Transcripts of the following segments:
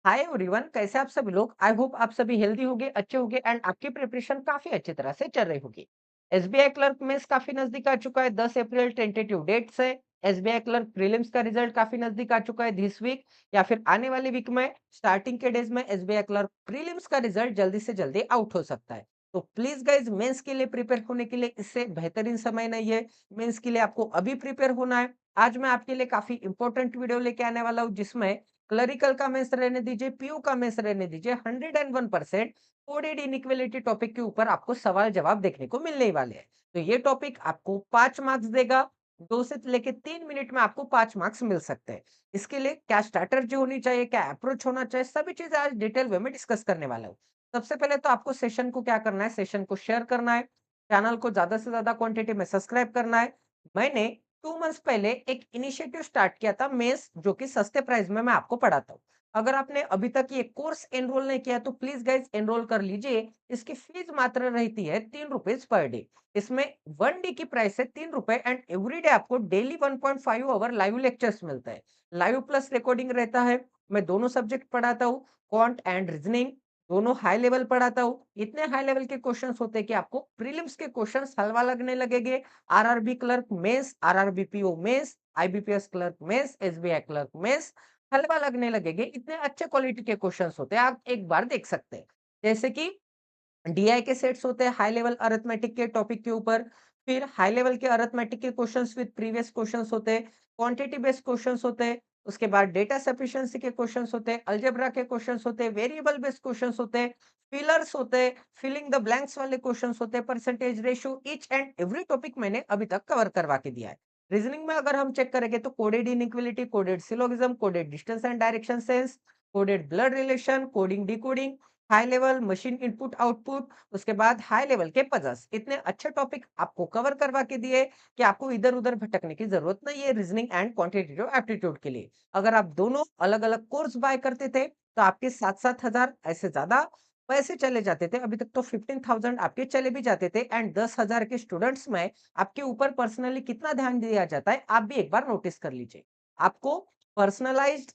Hi everyone, कैसे आप सभी लोग। आई होप आप सभी हेल्दी होंगे, अच्छे होंगे एंड आपकी प्रिपरेशन काफी अच्छी तरह से चल रही होगी। एसबीआई क्लर्क मेंस काफी नजदीक आ चुका है। 10 अप्रैल टेंटेटिव डेट से एसबीआई क्लर्क प्रीलिम्स का रिजल्ट काफी नजदीक आ चुका है। दिस वीक या फिर आने वाली वीक में स्टार्टिंग के डेज में एसबीआई क्लर्क प्रीलिम्स का रिजल्ट जल्दी से जल्दी आउट हो सकता है। तो प्लीज गाइज, मेंस के लिए प्रिपेयर होने के लिए इससे बेहतरीन समय नहीं है। मेंस के लिए आपको अभी प्रिपेयर होना है। आज मैं आपके लिए काफी इंपॉर्टेंट वीडियो लेके आने वाला हूँ, जिसमें क्लरिकल का मेंस रहने दीजिए, पीयू का मेंस रहने दीजिए, 101% कोडेड इनइक्वालिटी टॉपिक के ऊपर आपको सवाल जवाब देखने को मिलने ही वाले हैं। तो ये टॉपिक आपको 5 मार्क्स देगा। 2 से लेके 3 मिनट में आपको 5 मार्क्स मिल सकते हैं। इसके लिए क्या स्ट्रैटेजी होनी चाहिए, क्या अप्रोच होना चाहिए, सभी चीजें आज डिटेल वे में डिस्कस करने वाला हूँ। सबसे पहले तो आपको सेशन को क्या करना है, सेशन को शेयर करना है, चैनल को ज्यादा से ज्यादा क्वांटिटी में सब्सक्राइब करना है। मैंने 2 मंथ्स पहले एक इनिशिएटिव स्टार्ट किया था मेंस, जो कि सस्ते प्राइस में मैं आपको पढ़ाता हूँ। अगर आपने अभी तक ये कोर्स एनरोल नहीं किया तो प्लीज गाइज एनरोल कर लीजिए। इसकी फीस मात्र रहती है 3 रुपीज पर डे। इसमें 1 डे की प्राइस है 3 रुपए एंड एवरी डे आपको डेली 1.5 आवर लाइव लेक्चर्स मिलता है। लाइव प्लस रिकॉर्डिंग रहता है। मैं दोनों सब्जेक्ट पढ़ाता हूँ, क्वांट एंड रीजनिंग। दोनों हाई लेवल पढ़ाता हूँ। इतने हाई लेवल के क्वेश्चंस होते हैं कि आपको प्रीलिम्स के क्वेश्चंस हलवा लगने लगेंगे। RRB clerk mains, RRB PO mains, IBPS clerk mains, SBI clerk mains हलवा लगने लगेंगे। इतने अच्छे क्वालिटी के क्वेश्चंस होते हैं, आप एक बार देख सकते हैं। जैसे कि डीआई के सेट्स होते हैं हाई लेवल अरिथमेटिक के टॉपिक के ऊपर। फिर हाई लेवल के अरिथमेटिक के क्वेश्चंस विद प्रीवियस क्वेश्चंस होते हैं। क्वांटिटी बेस्ड क्वेश्चंस होते हैं। उसके बाद डेटा सफिशिएंसी के क्वेश्चंस होते हैं, अलजेब्रा के क्वेश्चंस होते हैं, वेरिएबल बेस्ड क्वेश्चंस होते हैं, फिलर्स होते हैं, फिलिंग द ब्लैंक्स वाले क्वेश्चंस होते हैं, percentage ratio, each and every topic मैंने अभी तक कवर करवा के दिया है। रीजनिंग में अगर हम चेक करेंगे तो coded inequality, coded syllogism, coded distance and direction sense, coded blood relation, coding decoding, high level machine input output, उसके बाद हाई लेवल के पजल्स। इतने अच्छे टॉपिक आपको कवर करवा के दिए कि आपको इधर-उधर भटकने की जरूरत नहीं है रीजनिंग एंड क्वांटिटेटिव एप्टीट्यूड के लिए। अगर आप दोनों अलग-अलग कोर्स बाय करते थे तो आपके 7-7 हजार ऐसे ज्यादा पैसे चले जाते थे। अभी तक तो 15,000 आपके चले भी जाते थे एंड 10,000 के स्टूडेंट्स में आपके ऊपर पर्सनली कितना ध्यान दिया जाता है, आप भी एक बार नोटिस कर लीजिए। आपको पर्सनलाइज्ड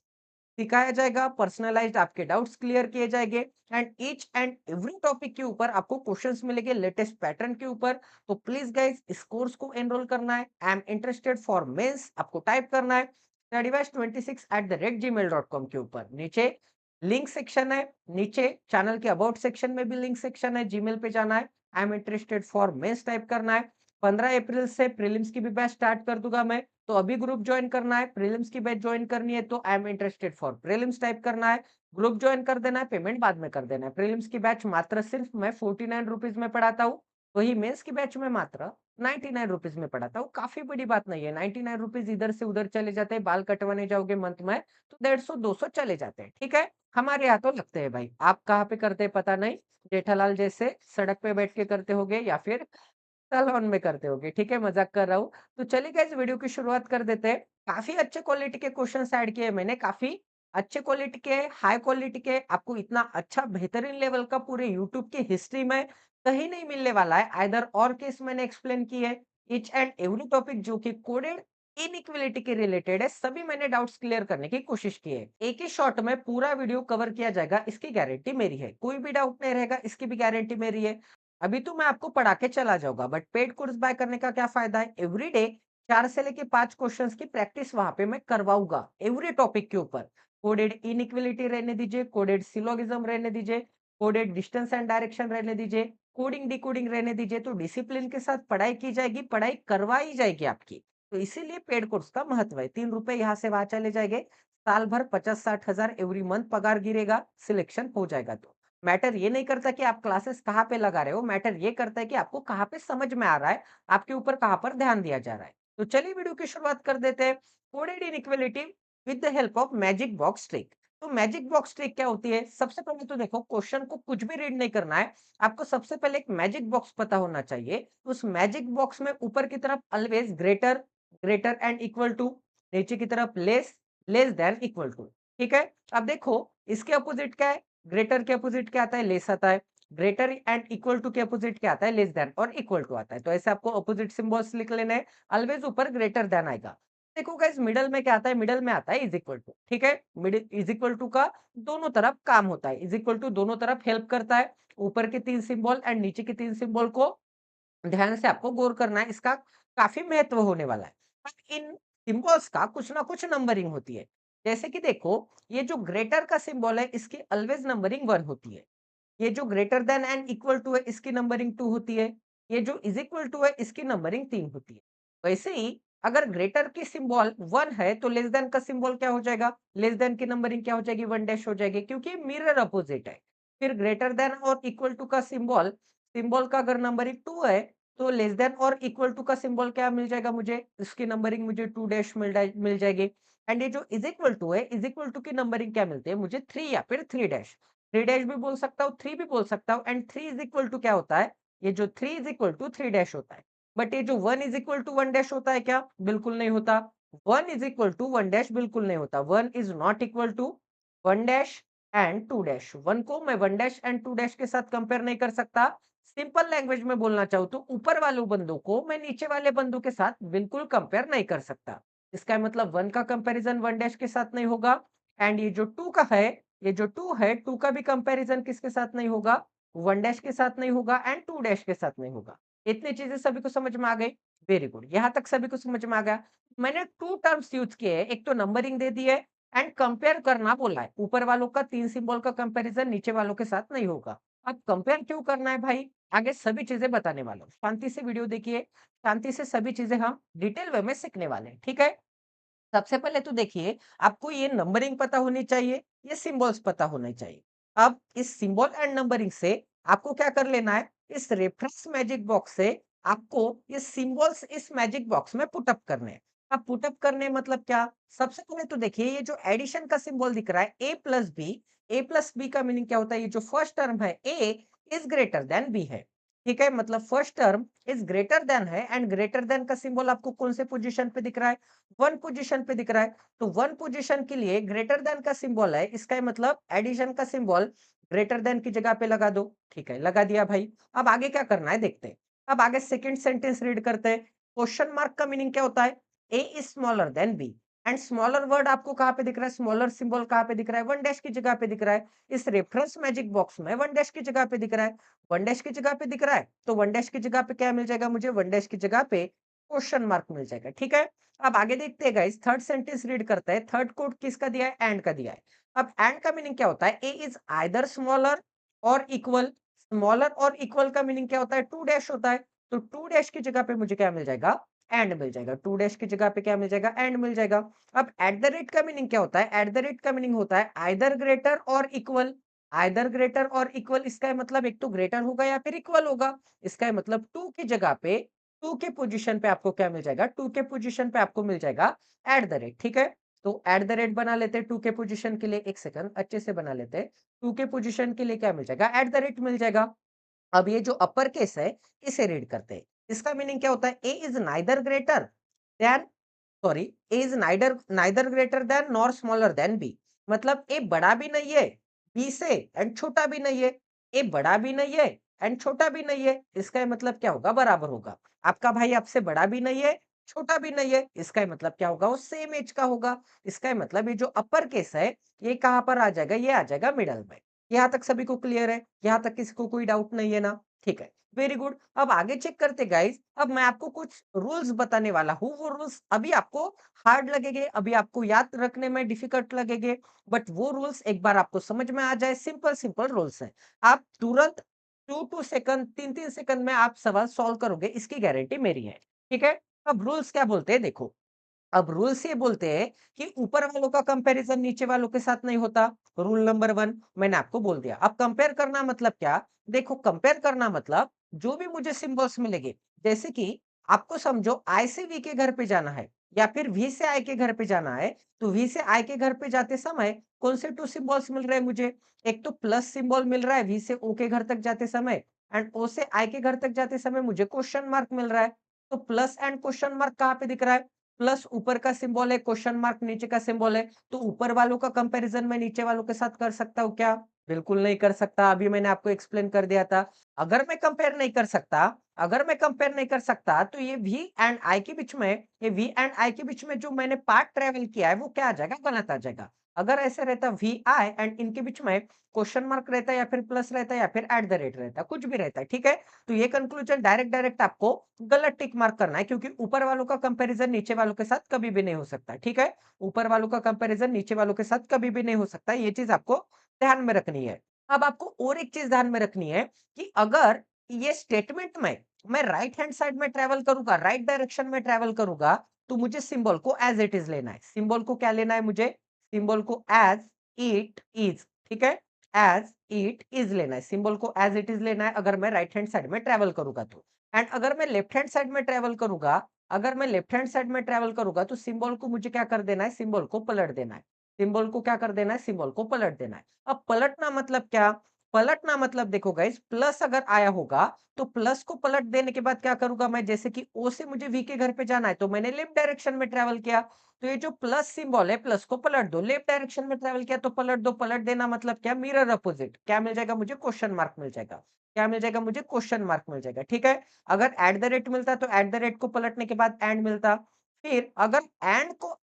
सिखाया जाएगा, पर्सनलाइज्ड आपके डाउट्स क्लियर किए जाएंगे and each and every topic के ऊपर आपको क्वेश्चंस मिलेंगे लेटेस्ट पैटर्न के ऊपर। तो प्लीज गाइस, इस कोर्स को एनरोल करना है। I am interested for mains आपको टाइप करना है studyways26@gmail.com के ऊपर। नीचे लिंक सेक्शन है, नीचे चैनल के अबाउट सेक्शन में भी लिंक सेक्शन है, जीमेल पे जाना है, I am interested for mains type करना है। 15 अप्रैल से प्रीलिम्स की भी बैच स्टार्ट कर दूंगा मैं। तो अभी ग्रुप ज्वाइन करना है, प्रीलिम्स की बैच ज्वाइन करनी है तो आई am interested for prelims type करना है। ग्रुप ज्वाइन कर देना है, पेमेंट बाद में कर देना है। प्रीलिम्स की बैच मात्र सिर्फ मैं 49 रुपीज में पढ़ाता हूँ। वही मेंस की बैच में मात्र 99 रुपीज में पढ़ाता हूँ। काफी बड़ी बात नहीं है, 99 रुपीज इधर से उधर चले जाते हैं। बाल कटवाने जाओगे मंथ में तो 150-200 चले जाते हैं, ठीक है। हमारे यहाँ तो लगते हैं भाई, आप कहाँ पे करते हैं पता नहीं। जेठालाल जैसे सड़क पे बैठ के करते होगे या फिर सैलून में करते होगे, ठीक है, मजाक कर रहा हूँ। तो चलिए गाइस, वीडियो की शुरुआत कर देते हैं। काफी अच्छे क्वालिटी के क्वेश्चंस ऐड किए मैंने, काफी अच्छे क्वालिटी के, हाई क्वालिटी के। आपको इतना अच्छा बेहतरीन लेवल का पूरे यूट्यूब की हिस्ट्री में कहीं नहीं मिलने वाला है। आइदर और केस मैंने एक्सप्लेन की है। ईच एंड एवरी टॉपिक जो कि कोडेड इनइक्वालिटी के रिलेटेड है, सभी मैंने डाउट्स क्लियर करने की कोशिश की है। एक ही शॉट में पूरा वीडियो कवर किया जाएगा, इसकी गारंटी मेरी है। कोई भी डाउट नहीं रहेगा, इसकी भी गारंटी मेरी है। अभी तो मैं आपको पढ़ा के चला जाऊंगा, बट पेड कोर्स बाय करने का क्या फायदा है। एवरी डे 4 से लेके 5 क्वेश्चंस की प्रैक्टिस वहां पे मैं करवाऊंगा एवरी टॉपिक के ऊपर। कोडेड इनइक्वालिटी रहने दीजिए, कोडेड सिलोगिज्म रहने दीजिए, कोडेड डिस्टेंस एंड डायरेक्शन रहने दीजिए, कोडिंग डिकोडिंग रहने दीजिए। तो डिसिप्लिन के साथ पढ़ाई की जाएगी, पढ़ाई करवाई जाएगी आपकी। तो इसीलिए पेड कोर्स का महत्व है। 3 रुपए यहाँ से वहां चले जाएंगे, साल भर 50-60 हजार एवरी मंथ पगार गिरेगा, सिलेक्शन हो जाएगा। तो मैटर ये नहीं करता कि आप क्लासेस कहाँ पे लगा रहे हो, मैटर ये करता है कि आपको कहाँ पे समझ में आ रहा है, आपके ऊपर कहाँ पर ध्यान दिया जा रहा है। तो चलिए वीडियो की शुरुआत कर देते हैं। Coded inequality with the help of magic box trick. तो मैजिक बॉक्स ट्रिक क्या होती है? सबसे पहले तो देखो, क्वेश्चन को कुछ भी रीड नहीं करना है। आपको सबसे पहले एक मैजिक बॉक्स पता होना चाहिए। उस मैजिक बॉक्स में ऊपर की तरफ always greater, greater and equal to, नीचे की तरफ less, less than equal to, ठीक है। अब देखो, इसके अपोजिट क्या है? ग्रेटर के अपोजिट क्या आता है? लेस आता है। ग्रेटर एंड इक्वल टू के अपोजिट क्या आता है? लेस देन और इक्वल टू आता है। तो ऐसे आपको अपोजिट सिंबल्स लिख लेने हैं। ऑलवेज ऊपर ग्रेटर देन आएगा। देखो गाइस मिडल में क्या आता है, मिडल में आता है इज इक्वल टू, ठीक है। मिडिल इज इक्वल टू का दोनों तरफ काम होता है, इज इक्वल टू दोनों तरफ हेल्प करता है। ऊपर के 3 सिंबल एंड नीचे के 3 सिंबल को ध्यान से आपको गौर करना है, इसका काफी महत्व होने वाला है। अब इन सिंबल्स का कुछ ना कुछ नंबरिंग होती है। जैसे कि देखो, ये जो ग्रेटर का सिंबल है इसकी ऑलवेज नंबरिंग 1 होती है। ये जो greater than and equal to है इसकी नंबरिंग 2 होती है। ये जो इज इक्वल टू है इसकी नंबरिंग 3 होती है। वैसे ही अगर ग्रेटर की सिंबल 1 है तो लेस देन का सिंबल क्या हो जाएगा? लेस देन की नंबरिंग क्या हो जाएगी? 1 डैश हो जाएगी, क्योंकि मिरर अपोजिट है। फिर ग्रेटर देन और इक्वल टू का सिंबल सिंबल का अगर नंबरिंग 2 है तो लेस देन और इक्वल टू का सिंबल क्या मिल जाएगा मुझे? इसकी नंबरिंग मुझे 2 डैश मिल जाएगी। एंड ये जो इज इक्वल टू है, इज इक्वल टू की नंबरिंग क्या मिलती है मुझे? 3 या फिर 3 डैश। 3 डैश भी बोल सकता हूँ, 3 भी बोल सकता हूँ एंड 3 इज इक्वल टू क्या होता है? ये जो 3 इज इक्वल टू 3 डैश होता है। बट ये जो 1 इज इक्वल टू 1 डैश होता है क्या? बिल्कुल नहीं होता। 1 इज इक्वल टू 1 डैश बिल्कुल नहीं होता। 1 is not equal to 1 dash and 2 dash. 1 को मैं 1 डैश एंड 2 डैश के साथ कंपेयर नहीं कर सकता। सिंपल लैंग्वेज में बोलना चाहूँ तो ऊपर वाले बंदों को मैं नीचे वाले बंदों के साथ बिल्कुल कंपेयर नहीं कर सकता। इसका मतलब 1 का कंपैरिजन 1 डैश के साथ नहीं होगा एंड ये जो 2 का है, ये जो 2 है, 2 का भी कंपैरिजन किसके साथ नहीं होगा? 1 डैश के साथ नहीं होगा एंड 2 डैश के साथ नहीं होगा। इतनी चीजें सभी को समझ में आ गई? वेरी गुड, यहाँ तक सभी को समझ में आ गया। मैंने 2 टर्म्स यूज किए हैं, एक तो नंबरिंग दे दी है एंड कंपेयर करना बोला है। ऊपर वालों का 3 सिंबल का कंपैरिजन नीचे वालों के साथ नहीं होगा। अब कंपेयर क्यों करना है भाई? आगे सभी चीजें बताने वाला हूँ। शांति से वीडियो देखिए, शांति से सभी चीजें हम डिटेल वे में सीखने वाले हैं, ठीक है? सबसे पहले तो देखिए, आपको ये नंबरिंग पता होनी चाहिए, ये सिंबल्स पता होने चाहिए। अब इस सिंबल एंड नंबरिंग से आपको क्या कर लेना है, इस रेफरेंस मैजिक बॉक्स से आपको ये सिंबल्स इस मैजिक बॉक्स में पुट अप करने हैं। अब पुट अप करने मतलब क्या? सबसे पहले तो देखिए, ये जो एडिशन का सिंबल दिख रहा है ए प्लस बी का मीनिंग क्या होता है? ये जो फर्स्ट टर्म है A is greater than B है, ठीक है। मतलब first term is greater then है एंड ग्रेटर देन का सिंबल आपको कौन से पोजीशन पे दिख रहा है? 1 पोजीशन पे दिख रहा है। तो 1 पोजीशन के लिए ग्रेटर देन का सिंबल है, इसका मतलब एडिशन का सिंबल ग्रेटर देन की जगह पे लगा दो। ठीक है, लगा दिया भाई। अब आगे क्या करना है देखते हैं। अब आगे सेकंड सेंटेंस रीड करते हैं। क्वेश्चन मार्क का मीनिंग क्या होता है? A is smaller than B and smaller word आपको कहाँ पे दिख रहा है? स्मॉलर सिंबल कहाँ पे दिख रहा है? 1 डैश की जगह पे दिख रहा है। इस रेफरेंस मैजिक बॉक्स में 1 डैश की जगह पे दिख रहा है। 1 डैश की जगह पे दिख रहा है, तो 1 डैश की जगह पे क्या मिल जाएगा मुझे? 1 डैश की जगह पे क्वेश्चन मार्क मिल जाएगा, ठीक है। अब आगे देखते हैं गाइस, थर्ड सेंटेंस रीड करते हैं। थर्ड कोड किसका दिया है? एंड का दिया है। अब एंड का मीनिंग क्या होता है? ए इज आइदर स्मॉलर और इक्वल। स्मॉलर और इक्वल का मीनिंग क्या होता है? 2 डैश होता है। तो 2 डैश की जगह पे मुझे क्या मिल जाएगा? एंड मिल जाएगा। 2 डैश की जगह पे क्या मिल जाएगा? एंड मिल जाएगा। अब एट द रेट का मीनिंग क्या होता है? एट द रेट का मीनिंग होता है आइदर ग्रेटर और इक्वल। आइदर ग्रेटर और इक्वल, इसका मतलब एक तो ग्रेटर होगा या फिर इक्वल होगा। इसका मतलब 2 की जगह पे 2 के पोजीशन पे आपको क्या मिल जाएगा? 2 के पोजीशन पे आपको मिल जाएगा एट द रेट, ठीक है। तो एट द रेट बना लेते हैं 2 के पोजीशन के लिए। एक सेकंड अच्छे से बना लेते हैं। 2 के पोजीशन के लिए क्या मिल जाएगा? एट द रेट मिल जाएगा। अब ये जो अपर केस है इसे रीड करते हैं। इसका मीनिंग क्या होता है? A is neither greater than sorry A is neither neither greater than nor smaller than B. मतलब ए बड़ा भी नहीं है बी से एंड छोटा भी नहीं है। ए बड़ा भी नहीं है एंड छोटा भी नहीं है। इसका ये मतलब क्या होगा? बराबर होगा। आपका भाई आपसे बड़ा भी नहीं है, छोटा भी नहीं है। इसका ये मतलब क्या होगा? वो सेम एज का होगा। इसका ये मतलब ये जो अपर केस है ये कहाँ पर आ जाएगा? ये आ जाएगा मिडल में। यहाँ तक सभी को क्लियर है? यहाँ तक किसी को कोई डाउट नहीं है ना? ठीक है, वेरी गुड। अब आगे चेक करते गाइस। अब मैं आपको कुछ रूल्स बताने वाला हूँ। वो रूल्स अभी आपको हार्ड लगेंगे, अभी आपको याद रखने में डिफिकल्ट लगेंगे, बट वो रूल्स एक बार आपको समझ में आ जाए, सिंपल सिंपल रूल्स है। आप तुरंत 2 सेकंड 3 सेकंड में आप सवाल सॉल्व करोगे, इसकी गारंटी मेरी है, ठीक है। अब रूल्स क्या बोलते हैं देखो। अब रूल्स ये बोलते हैं कि ऊपर वालों का कंपैरिजन नीचे वालों के साथ नहीं होता। रूल नंबर 1 मैंने आपको बोल दिया। अब कंपेयर करना मतलब क्या? देखो, कंपेयर करना मतलब जो भी मुझे सिंबल्स मिलेंगे, जैसे कि आपको समझो आई से वी के घर पे जाना है या फिर वी से आई के घर पे जाना है, तो वी से आई के घर पे जाते समय कौन से 2 सिंबल्स मिल रहे हैं मुझे? एक तो प्लस सिंबल मिल रहा है वी से ओ के घर तक जाते समय एंड ओ से आई के घर तक जाते समय मुझे क्वेश्चन मार्क मिल रहा है। तो प्लस एंड क्वेश्चन मार्क कहाँ पे दिख रहा है? प्लस ऊपर का सिंबल है, क्वेश्चन मार्क नीचे का सिंबल है, तो ऊपर वालों का कंपैरिजन मैं नीचे वालों के साथ कर सकता हूँ क्या? बिल्कुल नहीं कर सकता, अभी मैंने आपको एक्सप्लेन कर दिया था। अगर मैं कंपेयर नहीं कर सकता अगर मैं कंपेयर नहीं कर सकता तो ये वी एंड आई के बीच में ये वी एंड आई के बीच में जो मैंने पाथ ट्रैवल किया है वो क्या आ जाएगा? गलत आ जाएगा। अगर ऐसे रहता वी आई एंड इनके बीच में क्वेश्चन मार्क रहता या फिर प्लस रहता या फिर एट द रेट रहता, कुछ भी रहता है, ठीक है? तो ये कंक्लूजन डायरेक्ट डायरेक्ट आपको गलत टिक मार्क करना है क्योंकि ऊपर वालों का कंपैरिजन नीचे वालों के साथ कभी भी नहीं हो सकता, ठीक है? ऊपर वालों का कंपैरिजन नीचे वालों के साथ कभी भी नहीं हो सकता, ये चीज़ आपको ध्यान में रखनी है। अब आपको और एक चीज़ ध्यान में रखनी है कि अगर ये स्टेटमेंट में मैं राइट हैंड साइड में ट्रैवल करूँगा, राइट डायरेक्शन में ट्रैवल करूँगा, तो मुझे सिंबल को एज़ इट इज़ लेना है। सिंबल को क्या लेना है मुझे? सिंबल को एज़ इट इज़, ठीक है? एज़ इट इज़ लेना है। सिंबल को एज़ इट इज़ लेना है अगर मैं राइट हैंड साइड में ट्रैवल करूँगा तो। एंड अगर मैं लेफ्ट हैंड साइड में ट्रैवल करूँगा अगर मैं लेफ्ट हैंड साइड में ट्रैवल करूँगा तो सिंबल को मुझे क्या कर देना है? सिंबल को पलट देना है। सिंबल को क्या कर देना है? सिंबल को पलट देना है। अब पलटना मतलब क्या? पलटना मतलब देखो गाइस प्लस अगर आया होगा तो प्लस को पलट देने के बाद क्या करूँगा मैं? जैसे कि ओ से मुझे वी के घर पे जाना है तो मैंने लेफ्ट डायरेक्शन में ट्रैवल किया। तो ये जो प्लस सिंबल है प्लस को पलट दो। लेफ्ट डायरेक्शन में ट्रैवल किया तो पलट दो। पलट देना मतलब क्या? Mirror opposite. क्या मिल जाएगा मुझे? क्वेश्चन मार्क मिल जाएगा। क्या मिल जाएगा मुझे? क्वेश्चन मार्क मिल जाएगा। ठीक है? अगर एट द रेट मिलता तो एट द रेट को पलटने के बाद एंड मिलता। फिर अगर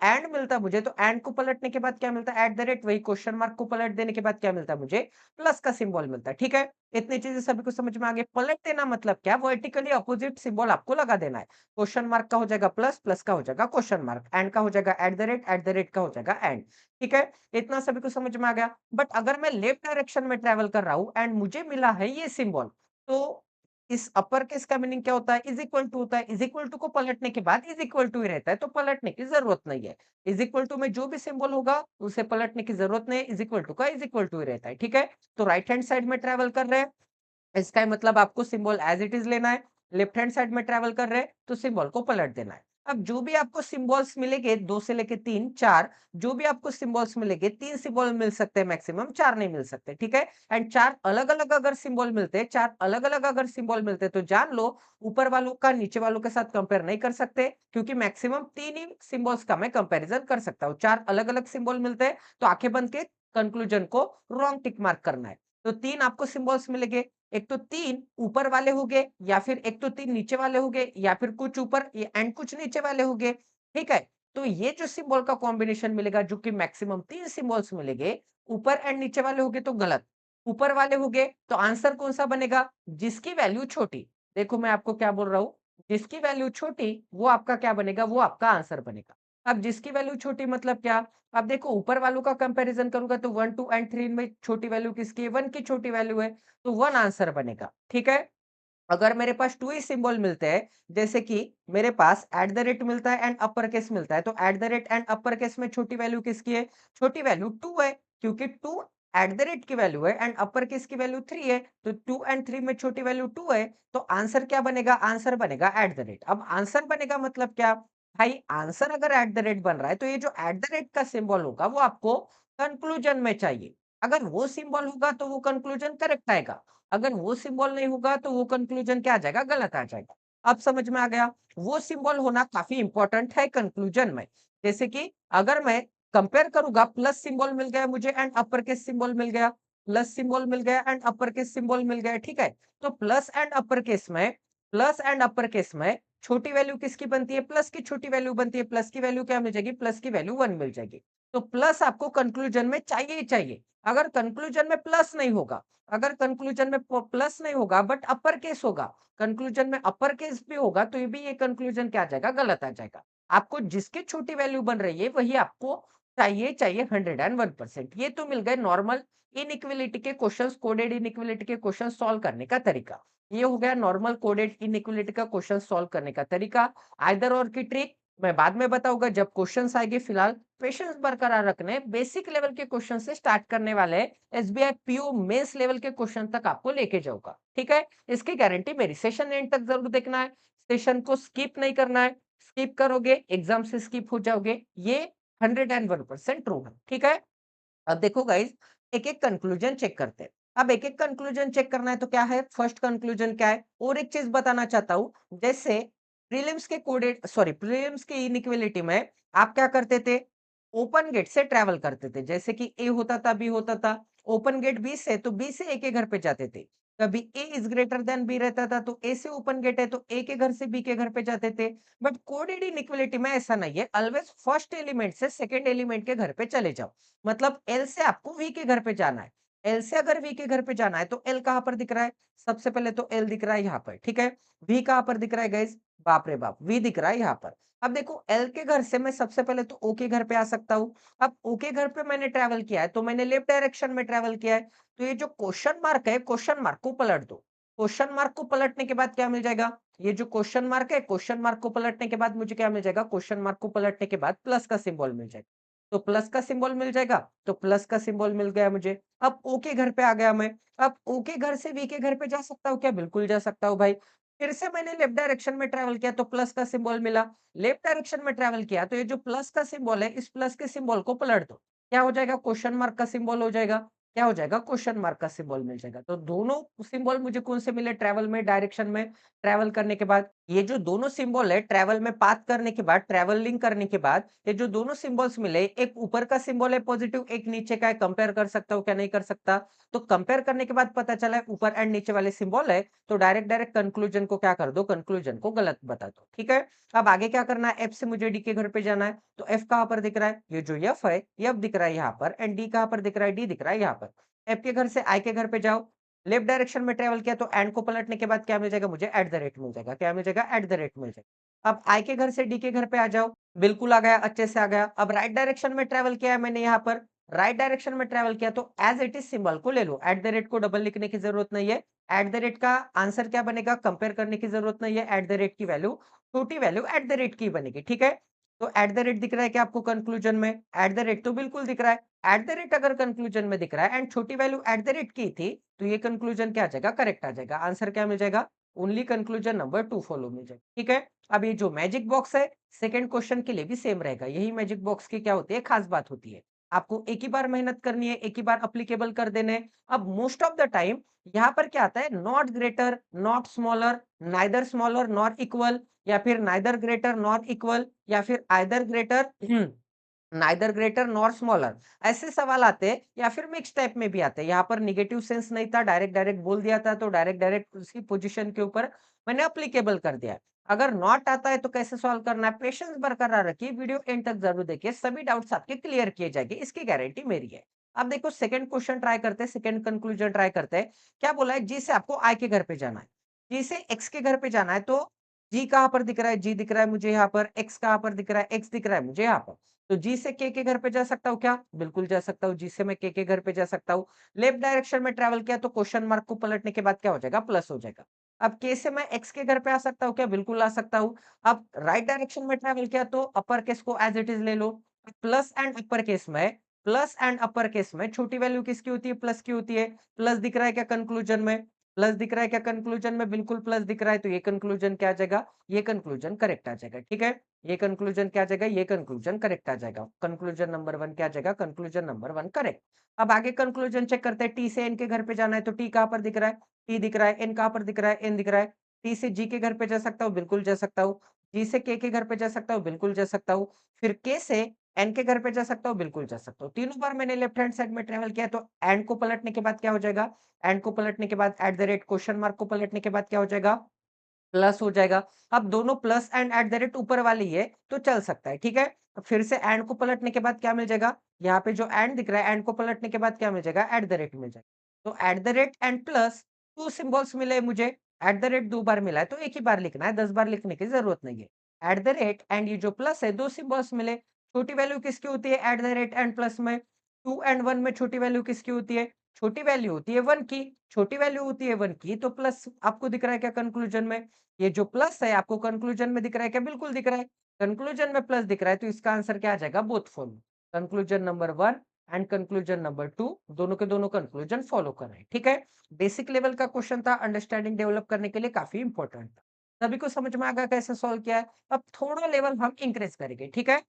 एंड मिलता मुझे तो एंड को पलटने के बाद क्या मिलता? एट द रेट वही क्वेश्चन मार्क को पलट देने के बाद क्या मिलता मुझे? प्लस का सिंबल मिलता है, ठीक है? इतनी चीज़ें सभी को समझ में आ गई। पलट देना मतलब क्या? वर्टिकली अपोजिट सिंबल आपको लगा देना है। क्वेश्चन मार्क का हो जाएगा प्लस, प्लस का हो जाएगा क्वेश्चन मार्क, एंड का हो जाएगा एट द रेट का हो जाएगा एंड, ठीक है? इतना सभी को समझ में आ गया। बट अगर मैं लेफ्ट डायरेक्शन में ट्रैवल कर रहा हूँ एंड मुझे मिला है ये सिंबल, तो इस अपर केस का मीनिंग क्या होता है? इज़ इक्वल टू होता है। इज़ इक्वल टू को पलटने के बाद इज़ इक्वल टू ही रहता है, तो पलटने की ज़रूरत नहीं है। इज़ इक्वल टू में जो भी सिंबल होगा, उसे पलटने की ज़रूरत नहीं है। इज़ इक्वल टू का इज़ इक्वल टू ही रहता है, ठीक है? तो राइट हैंड साइड में ट्रैवल कर रहे हैं, इसका मतलब आपको सिंबल एज़ इट इज़ लेना है। लेफ्ट हैंड साइड में ट्रैवल कर रहे हैं, तो सिंबल को पलट देना है। अब जो भी आपको सिंबल्स मिलेंगे 2 से लेके 3, 4 जो भी आपको सिंबल्स मिलेंगे, 3 सिंबल मिल सकते हैं मैक्सिमम, 4 नहीं मिल सकते, ठीक है? एंड 4 अलग-अलग अगर सिंबल मिलते हैं 4 अलग-अलग अगर सिंबल मिलते हैं, तो जान लो ऊपर वालों का नीचे वालों के साथ कंपेयर नहीं कर सकते, क्योंकि मैक्सिमम 3 ही सिंबल्स का मैं कंपैरिज़न कर सकता हूँ। 4 अलग-अलग सिंबल मिलते हैं, तो आँखें बंद के कंक्लूजन को रॉन्ग टिक मार्क करना है। तो 3 आपको सिंबल्स मिलेंगे, एक तो 3 ऊपर वाले हो गए या फिर एक तो 3 नीचे वाले हो गए या फिर कुछ ऊपर एंड कुछ नीचे वाले हो गए, ठीक है? तो ये जो सिंबल का कॉम्बिनेशन मिलेगा जो कि मैक्सिमम 3 सिंबल्स मिलेंगे, ऊपर एंड नीचे वाले हो गए तो गलत। ऊपर वाले हो गए तो आंसर कौन-सा बनेगा? जिसकी वैल्यू छोटी। देखो मैं आपको क्या बोल रहा हूँ, जिसकी वैल्यू छोटी वो आपका क्या बनेगा? वो आपका आंसर बनेगा। अब जिसकी वैल्यू छोटी मतलब क्या? अब देखो ऊपर वालों का कंपैरिज़न करूँगा तो 1, 2 एंड 3 में छोटी वैल्यू किसकी है? 1 की छोटी वैल्यू है। तो 1 आंसर बनेगा, ठीक है? अगर मेरे पास 2 ही सिंबल मिलते हैं, जैसे कि मेरे पास एट द रेट मिलता है एंड अपर केस मिलता है, तो at the rate and upper case में छोटी वैल्यू किसकी है? छोटी वैल्यू 2 है, क्योंकि 2 एट द रेट की वैल्यू है एंड अपर केस की वैल्यू 3 है, तो 2 एंड 3 में छोटी वैल्यू 2 है, तो आंसर क्या बनेगा? आंसर बनेगा एट द रेट। अब आंसर बनेगा मतलब क्या? भाई आंसर अगर एट द रेट बन रहा है, तो ये जो एट द रेट का सिंबल होगा, वो आपको कंक्लूजन में चाहिए। अगर वो सिंबल होगा, तो वो कंक्लूजन करेक्ट आएगा। अगर वो सिंबल नहीं होगा तो वो कंक्लूजन क्या आ जाएगा? गलत आ जाएगा। अब समझ में आ गया? वो सिंबल होना काफ़ी इम्पोर्टेंट है कंक्लूजन में। जैसे कि अगर मैं कंपेयर करूँगा प्लस सिंबल मिल गया मुझे एंड अपर केस सिंबल मिल गया, प्लस सिंबल मिल गया एंड अपर केस सिंबल मिल गया, ठीक है? तो प्लस एंड अपर केस में छोटी वैल्यू किसकी बनती है? प्लस की छोटी वैल्यू बनती है। प्लस की वैल्यू क्या मिल जाएगी? प्लस की वैल्यू 1 मिल जाएगी। तो प्लस आपको कंक्लूजन में चाहिए ही चाहिए। अगर कंक्लूजन में प्लस नहीं होगा अगर कंक्लूजन में प्लस नहीं होगा बट अपर केस होगा, कंक्लूजन में अपर केस भी होगा तो ये कंक्लूजन क्या आ जाएगा? गलत आ जाएगा। आपको जिसकी छोटी वैल्यू बन रही है वही आपको चाहिए चाहिए 101%। ये तो मिल गए नॉर्मल इनइक्वालिटी के क्वेश्चंस, कोडेड इनइक्वालिटी के क्वेश्चंस सॉल्व करने का तरीका। ये हो गया नॉर्मल कोडेड इनइक्वालिटी का क्वेश्चन सॉल्व करने का तरीका। आइदर और की ट्रिक मैं बाद में बताऊंगा जब क्वेश्चंस आएंगे। फिलहाल पेशेंस बरकरार रखने बेसिक लेवल के क्वेश्चन से स्टार्ट करने वाले एसबीआई पीओ मेंस लेवल के क्वेश्चन तक आपको लेके जाऊंगा, ठीक है? इसकी गारंटी मेरी। सेशन एंड तक जरूर देखना है, सेशन को स्किप नहीं करना है। स्किप करोगे एग्जाम से स्किप हो जाओगे, ये 101% ट्रू है, ठीक है? अब देखो गाइस, एक-एक कंक्लूजन चेक करते हैं। अब एक-एक कंक्लूजन चेक करना है तो क्या है? फर्स्ट कंक्लूजन क्या है? और एक चीज़ बताना चाहता हूँ, जैसे प्रीलिम्स के इनइक्वालिटी में आप क्या करते थे? ओपन गेट से ट्रैवल करते थे। जैसे कि ए होता था, बी होता था। ओपन गेट बी से तो बी से ए के घर पे जाते थे। कभी ए इज ग्रेटर देन बी रहता था तो ए से ओपन गेट है तो ए के घर से बी के घर पे जाते थे। बट कोडेड इनइक्वालिटी में ऐसा नहीं है, ऑलवेज फर्स्ट एलिमेंट से सेकंड एलिमेंट के घर पे चले जाओ। मतलब एल से आपको वी के घर पे जाना है। एल से अगर वी के घर पे जाना है तो एल कहाँ पर दिख रहा है? सबसे पहले तो एल दिख रहा है यहाँ पर, ठीक है। वी कहाँ पर दिख रहा है गाइस? बाप रे बाप, वी दिख रहा है यहाँ पर। अब देखो एल के घर से मैं सबसे पहले तो ओ के घर पे आ सकता हूँ। अब ओ के घर पे मैंने ट्रैवल किया है तो मैंने लेफ्ट डायरेक्शन में ट्रैवल किया है। तो ये जो क्वेश्चन मार्क है, क्वेश्चन मार्क को पलट दो। क्वेश्चन मार्क को पलटने के बाद क्या मिल जाएगा? ये जो क्वेश्चन मार्क है, क्वेश्चन मार्क को पलटने के बाद मुझे क्या मिल जाएगा? क्वेश्चन मार्क को पलटने के बाद प्लस का सिंबल मिल जाएगा। तो प्लस का सिंबल मिल जाएगा, तो प्लस का सिंबल मिल गया मुझे। अब ओ के घर पे आ गया मैं। अब ओ के घर से वी के घर पे जा सकता हूँ क्या? बिल्कुल जा सकता हूँ भाई। फिर से मैंने लेफ्ट डायरेक्शन में ट्रैवल किया तो प्लस का सिंबल मिला। लेफ्ट डायरेक्शन में ट्रैवल किया तो ये जो प्लस का सिंबल है, इस प्लस के सिंबल को पलट दो। क्या हो जाएगा? क्वेश्चन मार्क का सिंबल हो जाएगा। क्या हो जाएगा? क्वेश्चन मार्क का सिंबल मिल जाएगा। तो दोनों सिंबल मुझे कौन से मिले? ट्रैवल में, डायरेक्शन में ट्रैवल करने के बाद। ये जो दोनों सिंबल है ट्रैवल में पाथ करने के बाद, ट्रैवलिंग करने के बाद, ये जो दोनों सिंबल्स मिले, एक ऊपर का सिंबल है पॉजिटिव, एक नीचे का है। कंपेयर कर सकता हूँ क्या? नहीं कर सकता। तो कंपेयर करने के बाद पता चला है ऊपर एंड नीचे वाले सिंबल है, तो डायरेक्ट डायरेक्ट कंक्लूजन को क्या कर दो? कंक्लूजन को गलत बता दो। ठीक है? अब आगे क्या करना है? एफ से मुझे डी के घर पे जाना है। तो एफ कहाँ पर दिख रहा है? ये जो एफ है, एफ दिख रहा है यहाँ पर एंड डी कहाँ पर दिख रहा है? डी दिख रहा है यहाँ पर। एफ के घर से आई के घर पे जाओ। लेफ्ट डायरेक्शन में ट्रैवल किया तो एंड को पलटने के बाद क्या मिल जाएगा मुझे? एट द रेट मिल जाएगा। क्या मिल जाएगा? एट द रेट मिल जाएगा। अब आई के घर से डी के घर पे आ जाओ। बिल्कुल आ गया, अच्छे से आ गया। अब राइट डायरेक्शन में ट्रैवल किया है मैंने यहाँ पर। राइट डायरेक्शन में ट्रैवल किया तो एज इट इज सिंबल को ले लो। एट द रेट को डबल लिखने की जरूरत नहीं है। एट द रेट का आंसर क्या बनेगा? कंपेयर करने की जरूरत नहीं है। एट द रेट की वैल्यू, छोटी वैल्यू एट द रेट की बनेगी। ठीक है? तो एट द रेट दिख रहा है क्या आपको कंक्लूजन में? एट द रेट तो बिल्कुल दिख रहा है। एट द रेट अगर कंक्लूजन में दिख रहा है एंड छोटी वैल्यू एट द रेट की थी, तो ये कंक्लूजन क्या आ जाएगा? करेक्ट आ जाएगा। आंसर क्या मिल जाएगा? ओनली कंक्लूजन नंबर 2 फॉलो मिल जाएगा। ठीक है? अब ये जो मैजिक बॉक्स है, सेकंड क्वेश्चन के लिए भी सेम रहेगा। यही मैजिक बॉक्स की क्या होती है? खास बात होती है। आपको एक ही बार मेहनत करनी है, एक ही बार एप्लीकेबल कर देने हैं। अब मोस्ट ऑफ द टाइम यहाँ पर क्या आता है? Not greater, not smaller, neither smaller nor equal, या फिर नाइदर ग्रेटर नॉर इक्वल, या फिर either greater neither greater nor smaller, ऐसे सवाल आते हैं। या फिर मिक्स टाइप में भी आते हैं। यहाँ पर निगेटिव सेंस नहीं था, डायरेक्ट डायरेक्ट बोल दिया था, तो डायरेक्ट डायरेक्ट उसकी पोजीशन के ऊपर मैंने एप्लीकेबल कर दिया है। अगर नॉट आता है तो कैसे सॉल्व करना है? पेशेंस बरकरार रखिए, वीडियो एंड तक जरूर देखिए, सभी डाउट्स आपके क्लियर किए जाएंगे, इसकी गारंटी मेरी है। अब देखो सेकंड क्वेश्चन ट्राई करते हैं, सेकंड कंक्लूजन ट्राई करते हैं। क्या बोला है? जी से आपको आई के घर पे जाना है। जी से एक्स के घर पे जाना है तो जी कहाँ पर दिख रहा है? जी दिख रहा है मुझे यहाँ पर। एक्स कहाँ पर दिख रहा है? एक्स दिख रहा है मुझे यहाँ पर। तो जी से के घर पे जा सकता हूँ क्या? बिल्कुल जा सकता हूँ। जी से मैं के घर पे जा सकता हूँ। लेफ्ट डायरेक्शन में ट्रैवल किया तो क्वेश्चन मार्क को पलटने के बाद क्या हो जाएगा? प्लस हो जाएगा। अब के से मैं एक्स के घर पे आ सकता हूँ क्या? बिल्कुल आ सकता हूँ। अब राइट डायरेक्शन में ट्रैवल किया तो अपर केस को एज इट इज ले लो। प्लस एंड अपर केस में, प्लस एंड अपर केस में छोटी वैल्यू किसकी होती है? प्लस की होती है। प्लस दिख रहा है क्या कंक्लूजन में? प्लस दिख रहा है क्या कंक्लूजन में? बिल्कुल प्लस दिख रहा है। तो ये कंक्लूजन क्या आ जाएगा? ये कंक्लूजन करेक्ट आ जाएगा। ठीक है? ये कंक्लूजन क्या आ जाएगा? ये कंक्लूजन करेक्ट आ जाएगा। कंक्लूजन नंबर 1 क्या आ जाएगा? Conclusion number 1 correct. अब आगे कंक्लूजन चेक करते हैं। टी से एन के घर पे जाना है तो टी कहाँ पर दिख रहा है? टी दिख रहा है। एन कहाँ पर दिख रहा है? एन दिख रहा है। टी से जी के घर पे जा सकता हूँ? बिल्कुल जा सकता हूँ। जी से के घर पे जा सकता हूँ? बिल्कुल जा सकता हूँ। फिर के से एन के घर पे जा सकता हूँ? बिल्कुल जा सकता हूँ। तीनों बार मैंने लेफ्ट हैंड साइड में ट्रैवल किया तो एंड को पलटने के बाद क्या हो जाएगा? एंड को पलटने के बाद eight the rate question mark को पलटने के बाद क्या हो जाएगा? प्लस हो जाएगा। अब दोनों plus and eight the rate ऊपर वाली है तो चल सकता है। ठीक है? तो फिर से एंड को पलटने के बाद क्या मिल जाएगा? यहाँ पे जो एंड दिख रहा है, एंड को पलटने के बाद क्या मिल जाएगा? एट द रेट मिल जाएगा। तो at the rate and plus 2 symbols मिले मुझे। एट द रेट 2 बार मिला है तो एक ही बार लिखना है, 10 बार लिखने की जरूरत नहीं है। एट द रेट एंड ये जो प्लस है, 2 सिंबल्स मिले। छोटी वैल्यू किसकी होती है? At the rate and plus में 2 एंड 1 में छोटी वैल्यू किसकी होती है? छोटी वैल्यू होती है 1 की। छोटी वैल्यू होती है 1 की तो प्लस आपको दिख रहा है क्या कंक्लूजन में? ये जो प्लस है आपको कंक्लूजन में दिख रहा है क्या? बिल्कुल दिख रहा है। कंक्लूजन में प्लस दिख रहा है तो इसका आंसर क्या आ जाएगा? Both follow. Conclusion number 1 and conclusion number 2 दोनों के दोनों कंक्लूजन फॉलो कर रहे हैं। ठीक है? बेसिक लेवल का क्वेश्चन था, अंडरस्टैंडिंग डेवलप करने के लिए काफी इंपॉर्टेंट था। सभी को समझ में आ गया कैसे सॉल्व किया है? अब थोड़ा लेवल हम इंक्रीज करेंगे। ठीक है?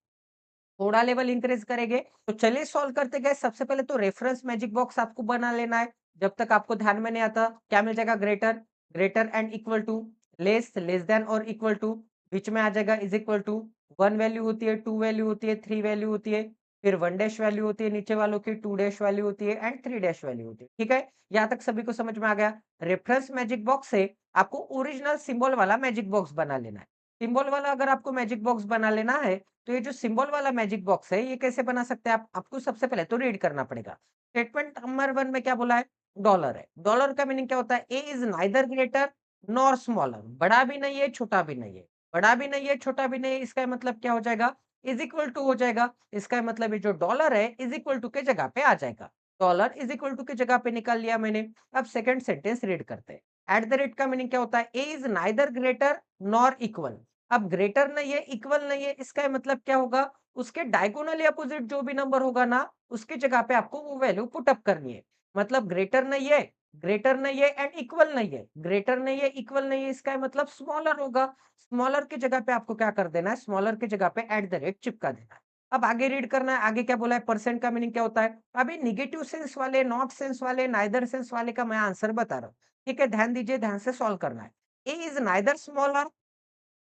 थोड़ा लेवल इंक्रीज करेंगे तो चलिए सॉल्व करते गए। सबसे पहले तो रेफरेंस मैजिक बॉक्स आपको बना लेना है। जब तक आपको ध्यान में नहीं आता क्या मिल जाएगा? Greater, greater and equal to, less, less than और इक्वल टू, बीच में आ जाएगा इज इक्वल टू। 1 वैल्यू होती है, 2 वैल्यू होती है, 3 वैल्यू होती है, फिर 1 डैश वैल्यू होती है नीचे वालों की, 2 डैश वैल्यू होती है एंड 3 डैश वैल्यू होती है। ठीक है? यहाँ तक सभी को समझ में आ गया? रेफरेंस मैजिक बॉक्स से आपको ओरिजिनल सिंबल वाला मैजिक बॉक्स बना लेना है। सिंबल वाला अगर आपको मैजिक बॉक्स बना लेना है, तो ये जो सिंबल वाला मैजिक बॉक्स है, ये कैसे बना सकते हैं आप? आपको सबसे पहले तो रीड करना पड़ेगा। स्टेटमेंट नंबर 1 में क्या बोला है? डॉलर है। डॉलर का मीनिंग क्या होता है? A is neither greater nor smaller. बड़ा भी नहीं है, छोटा भी नहीं है। बड़ा भी नहीं है, छोटा भी नहीं है, इसका मतलब क्या हो जाएगा? इज़ इक्वल टू हो जाएगा। इसका मतलब ये जो डॉलर है, इज़ इक्वल टू के जगह पे आ जाएगा। डॉलर इज़ इक्वल टू की जगह पे निकाल लिया मैंने। अब सेकंड सेंटेंस रीड करते हैं। एट द रेट का मीनिंग क्या होता है? A is neither greater nor equal. अब ग्रेटर नहीं है, इक्वल नहीं है, इसका मतलब क्या होगा? उसके डायगोनली अपोजिट जो भी नंबर होगा ना, उसकी जगह पे आपको वो वैल्यू पुट अप करनी है। मतलब ग्रेटर नहीं है एंड इक्वल नहीं है। ग्रेटर नहीं है, इक्वल नहीं है, इसका मतलब स्मॉलर होगा। स्मॉलर की जगह पे आपको क्या कर देना है? स्मॉलर की जगह पे एट द रेट चिपका देना है। अब आगे रीड करना है, आगे क्या बोला है? परसेंट का मीनिंग क्या होता है? अभी नेगेटिव सेंस वाले, नॉट सेंस वाले, नाइदर सेंस वाले का मैं आंसर बता रहा हूँ। ठीक है? ध्यान दीजिए, ध्यान से सॉल्व करना है। A is neither smaller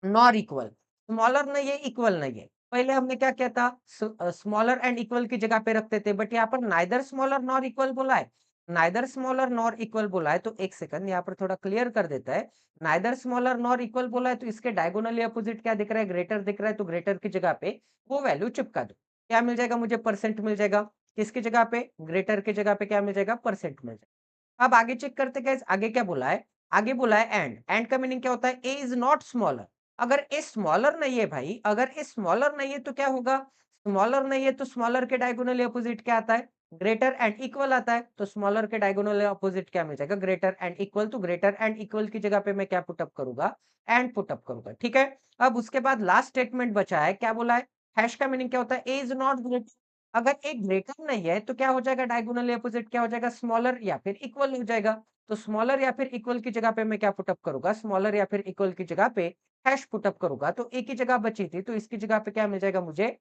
nor equal. Smaller नहीं है, इक्वल नहीं है। पहले हमने क्या किया था? स्मॉलर एंड इक्वल की जगह पे रखते थे, बट यहाँ पर नाइदर स्मॉलर नॉर इक्वल बोला है। नाइदर स्मॉलर नॉर इक्वल बोला है, तो एक सेकंड यहाँ पर थोड़ा क्लियर कर देता है। नाइदर स्मॉलर नॉर इक्वल बोला है, तो इसके डायगोनली अपोजिट क्या दिख रहा है? ग्रेटर दिख रहा है, तो ग्रेटर की जगह पे वो वैल्यू चिपका दो। क्या मिल जाएगा मुझे? परसेंट मिल जाएगा। किसकी जगह पे? ग्रेटर की जगह पे क्या मिल जाएगा? परसेंट मिल जाएगा। अब आगे चेक करते गाइस, आगे क्या बोला है? आगे बोला है एंड। एंड का मीनिंग क्या होता है? A is not smaller. अगर ए स्मॉलर नहीं है भाई, अगर ए स्मॉलर नहीं है तो क्या होगा? स्मॉलर नहीं है तो स्मॉलर के डायगोनली अपोजिट क्या आता है? ग्रेटर एंड इक्वल आता है। तो स्मॉलर के डायगोनली अपोजिट क्या मिल जाएगा? Greater and equal. तो ग्रेटर एंड इक्वल की जगह पे मैं क्या पुट अप करूंगा? एंड पुट अप करूंगा। ठीक है? अब उसके बाद लास्ट स्टेटमेंट बचा है, क्या बोला है? हैश का मीनिंग क्या होता है? A is not greater. अगर ए ग्रेटर नहीं है तो क्या हो जाएगा? डायगोनली अपोजिट क्या हो जाएगा? स्मॉलर या फिर इक्वल हो जाएगा। तो स्मॉलर या फिर इक्वल की जगह पे मैं क्या पुट अप करूंगा? स्मॉलर या फिर इक्वल की जगह पे हैश पुट अप करूंगा। तो एक ही जगह बची थी, तो इसकी जगह पे क्या मिल जाएगा मुझे?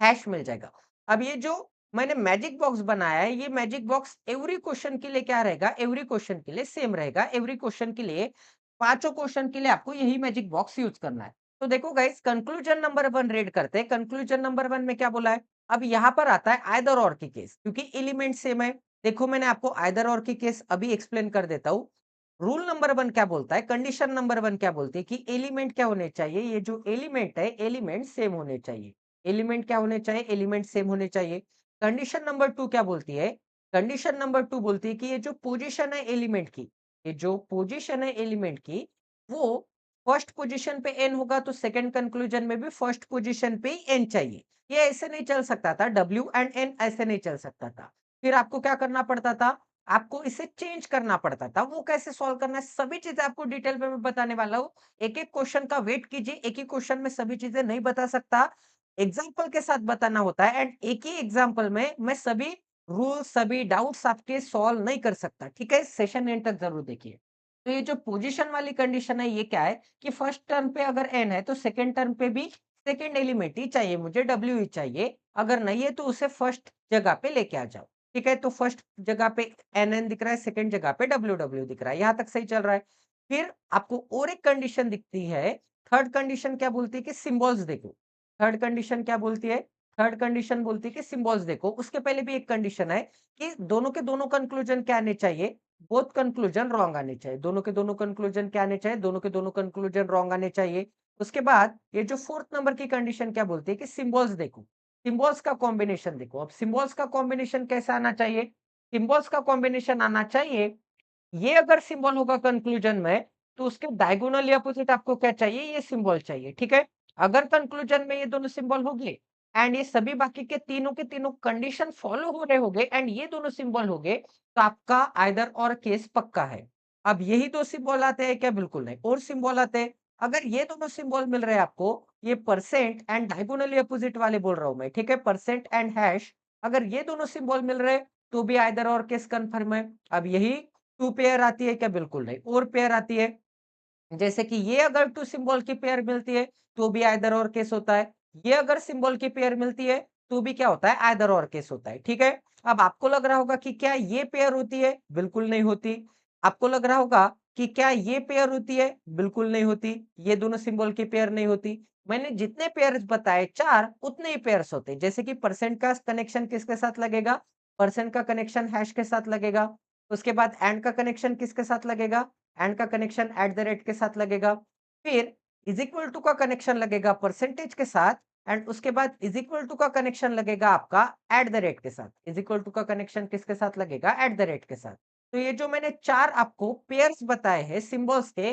हैश मिल जाएगा। अब ये जो मैंने मैजिक बॉक्स बनाया है, ये मैजिक बॉक्स एवरी क्वेश्चन के लिए क्या रहेगा? एवरी क्वेश्चन के लिए सेम रहेगा। एवरी क्वेश्चन के लिए, पांचों क्वेश्चन के लिए आपको यही मैजिक बॉक्स यूज करना है। तो देखो गाइस, कंक्लूजन नंबर 1 रीड करते हैं। कंक्लूजन नंबर 1 में क्या बोला है? अब यहाँ पर आता है आइदर और की केस, क्योंकि एलिमेंट सेम है। देखो, मैंने आपको आइदर और की केस अभी एक्सप्लेन कर देता हूँ। रूल नंबर 1 क्या बोलता है? कंडीशन नंबर 1 क्या बोलती है? कि एलिमेंट क्या होने चाहिए? ये जो एलिमेंट है, एलिमेंट सेम होने चाहिए। एलिमेंट क्या होने चाहिए? एलिमेंट सेम होने चाहिए। कंडीशन नंबर 2 क्या बोलती है? कंडीशन नंबर 2 बोलती है कि ये जो पोजीशन है एलिमेंट की, ये जो पोजीशन है एलिमेंट की, वो फर्स्ट पोजीशन पे एन होगा, तो सेकंड कंक्लूजन में भी फर्स्ट पोजीशन पे ही एन चाहिए। ये ऐसे नहीं चल सकता था, डब्ल्यू एंड एन ऐसे नहीं चल सकता था। फिर आपको क्या करना पड़ता था? आपको इसे चेंज करना पड़ता था। वो कैसे सॉल्व करना है, सभी चीजें आपको डिटेल में मैं बताने वाला हूँ। एक-एक क्वेश्चन का वेट कीजिए, एक ही क्वेश्चन में सभी चीजें नहीं बता सकता। एग्जाम्पल के साथ बताना होता है, एंड एक ही एग्जाम्पल में मैं सभी रूल, सभी डाउट्स आपके सॉल्व नहीं कर सकता। ठीक है? सेशन एंड तक जरूर देखिए। तो ये जो पोजीशन वाली कंडीशन है, ये क्या है? कि फर्स्ट टर्म पे अगर एन है, तो सेकंड टर्म पे भी सेकंड एलिमेंट ही चाहिए मुझे, डब्ल्यू ही चाहिए। अगर नहीं है तो उसे फर्स्ट जगह पे लेके आ जाओ। ठीक है? तो फर्स्ट जगह पे एन एन दिख रहा है, सेकंड जगह पे डब्ल्यू डब्ल्यू दिख रहा है। यहाँ तक सही चल रहा है। फिर आपको और एक कंडीशन दिखती है। थर्ड कंडीशन क्या बोलती है? कि सिंबल्स देखो। थर्ड कंडीशन क्या बोलती है? थर्ड कंडीशन बोलती है कि सिंबल्स देखो। उसके पहले भी एक कंडीशन है कि दोनों के दोनों कंक्लूजन क्या आने चाहिए? बोथ कंक्लूजन रॉन्ग आने चाहिए। दोनों के दोनों कंक्लूजन क्या आने चाहिए? दोनों के दोनों कंक्लूजन रॉन्ग आने चाहिए। उसके बाद ये जो फोर्थ नंबर की कंडीशन क्या बोलती है? कि सिंबल्स देखो। सिंबल्स का कॉम्बिनेशन देखो। अब सिंबल्स का कॉम्बिनेशन कैसा आना चाहिए? सिंबल्स का कॉम्बिनेशन आना चाहिए, ये अगर सिंबल होगा कंक्लूजन में, तो उसके डायगोनली अपोजिट आपको क्या चाहिए? ये सिंबल चाहिए। ठीक है? अगर कंक्लूजन में ये दोनों सिंबल हो गए एंड ये सभी बाकी के तीनों कंडीशन फॉलो हो रहे होंगे एंड ये दोनों सिंबल हो गए, तो आपका आइदर और केस पक्का है। अब यही दो सिंबल आते हैं क्या? बिल्कुल नहीं, और सिंबल आते हैं। अगर ये दोनों सिंबल मिल रहे हैं आपको, ये परसेंट एंड डायगोनली अपोजिट वाले बोल रहा हूं मैं। ठीक है? परसेंट एंड हैश, अगर ये दोनों सिंबल मिल रहे हैं, तो भी आइदर और केस कंफर्म है। अब यही टू पेयर आती है क्या? बिल्कुल नहीं, और पेयर आती है। जैसे कि ये अगर टू सिंबल की पेयर मिलती है, तो भी आइदर और केस होता है। ये अगर सिंबल की पेयर मिलती है, तो भी क्या होता है? आइदर और केस होता है। ठीक है? अब आपको लग रहा होगा कि क्या ये पेयर होती है? बिल्कुल नहीं होती। आपको लग रहा होगा कि क्या ये पेयर होती है? बिल्कुल नहीं होती। ये दोनों सिंबल की पेयर नहीं होती। मैंने जितने पेयर्स बताए 4 उतने ही पेयर्स होते हैं। जैसे कि परसेंट का कनेक्शन किसके साथ लगेगा? परसेंट का कनेक्शन हैश के साथ लगेगा। उसके बाद एंड का कनेक्शन किसके साथ लगेगा? एंड का कनेक्शन एट द रेट के साथ लगेगा। फिर इज इक्वल टू का कनेक्शन लगेगा परसेंटेज के साथ एंड उसके बाद इज इक्वल टू का कनेक्शन लगेगा आपका एट द रेट के साथ। इज इक्वल टू का कनेक्शन किसके साथ लगेगा? एट द रेट के साथ। तो ये जो मैंने 4 आपको पेयर्स बताए हैं सिंबल्स के,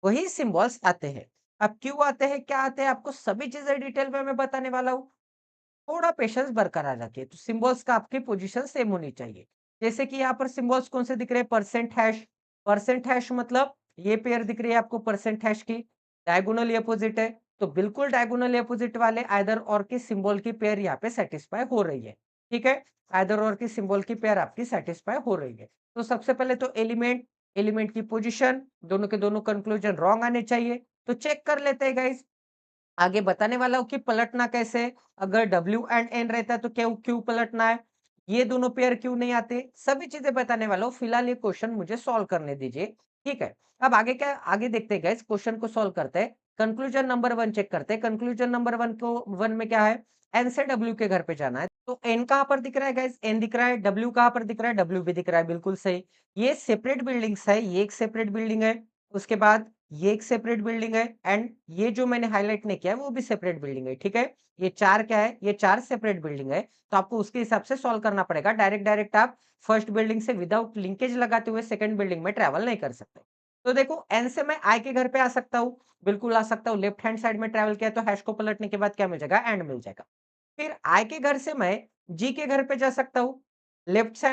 वही सिंबल्स आते हैं। अब क्यों आते हैं, क्या आते हैं, आपको सभी चीज़ें डिटेल में मैं बताने वाला हूँ। थोड़ा पेशेंस बरकरार रखिए। तो सिंबल्स का आपकी पोजीशन सेम होनी चाहिए। जैसे कि यहाँ पर सिंबल्स कौन से दिख रहे हैं? Percent hash. परसेंट हैश मतलब ये पेयर दिख रही है आपको परसेंट हैश की, डायगोनली अपोजिट है। तो बिल्कुल डायगोनली अपोजिट वाले आइदर और की सिंबल की पेयर यहाँ पे सैटिस्फाई हो रही है। ठीक है? आइदर और की सिंबल की पेयर आपकी सैटिस्फाई हो रही है। तो सबसे पहले तो एलिमेंट, एलिमेंट की पोजीशन, दोनों के दोनों कंक्लूजन रॉन्ग आने चाहिए। तो चेक कर लेते हैं गाइस। आगे बताने वाला हूँ कि पलटना कैसे है। अगर डब्ल्यू एंड एन रहता है तो क्यों क्यों पलटना है, ये दोनों पेयर क्यों नहीं आते, सभी चीजें बताने वाला हूँ। फिलहाल ये क्वेश्चन मुझे सॉल्व करने दीजिए। ठीक है, अब आगे क्या, आगे देखते हैं गाइस, क्वेश्चन को सॉल्व करते हैं। कंक्लूजन नंबर 1 चेक करते हैं। कंक्लूजन नंबर 1 को 1 में क्या है? एन से डब्ल्यू के घर पे जाना है। तो एन कहां पर दिख रहा है गाइस? एन दिख रहा है। डब्ल्यू कहां पर दिख रहा है? डब्ल्यू भी दिख रहा है। बिल्कुल सही। ये सेपरेट बिल्डिंग्स है, ये एक सेपरेट बिल्डिंग है। उसके बाद ये एक सेपरेट बिल्डिंग है एंड ये जो मैंने हाइलाइट नहीं किया है वो भी सेपरेट बिल्डिंग है। ठीक है, ये 4 क्या है? ये 4 सेपरेट बिल्डिंग है। तो आपको उसके हिसाब से सॉल्व करना पड़ेगा। डायरेक्ट डायरेक्ट आप फर्स्ट बिल्डिंग से विदाउट लिंकेज लगाते हुए सेकंड बिल्डिंग में ट्रैवल नहीं कर सकते। तो देखो एन से मैं आई के घर पे आ सकता हूँ, बिल्कुल आ सकता हूँ। लेफ्ट हैंड साइड में ट्रैवल किया तो हैश को पलटने के बाद क्या मिल जाएगा? एंड मिल जाएगा। फिर आई के घर से मैं जी के घर पे जा सकता हूँ। लेफ्ट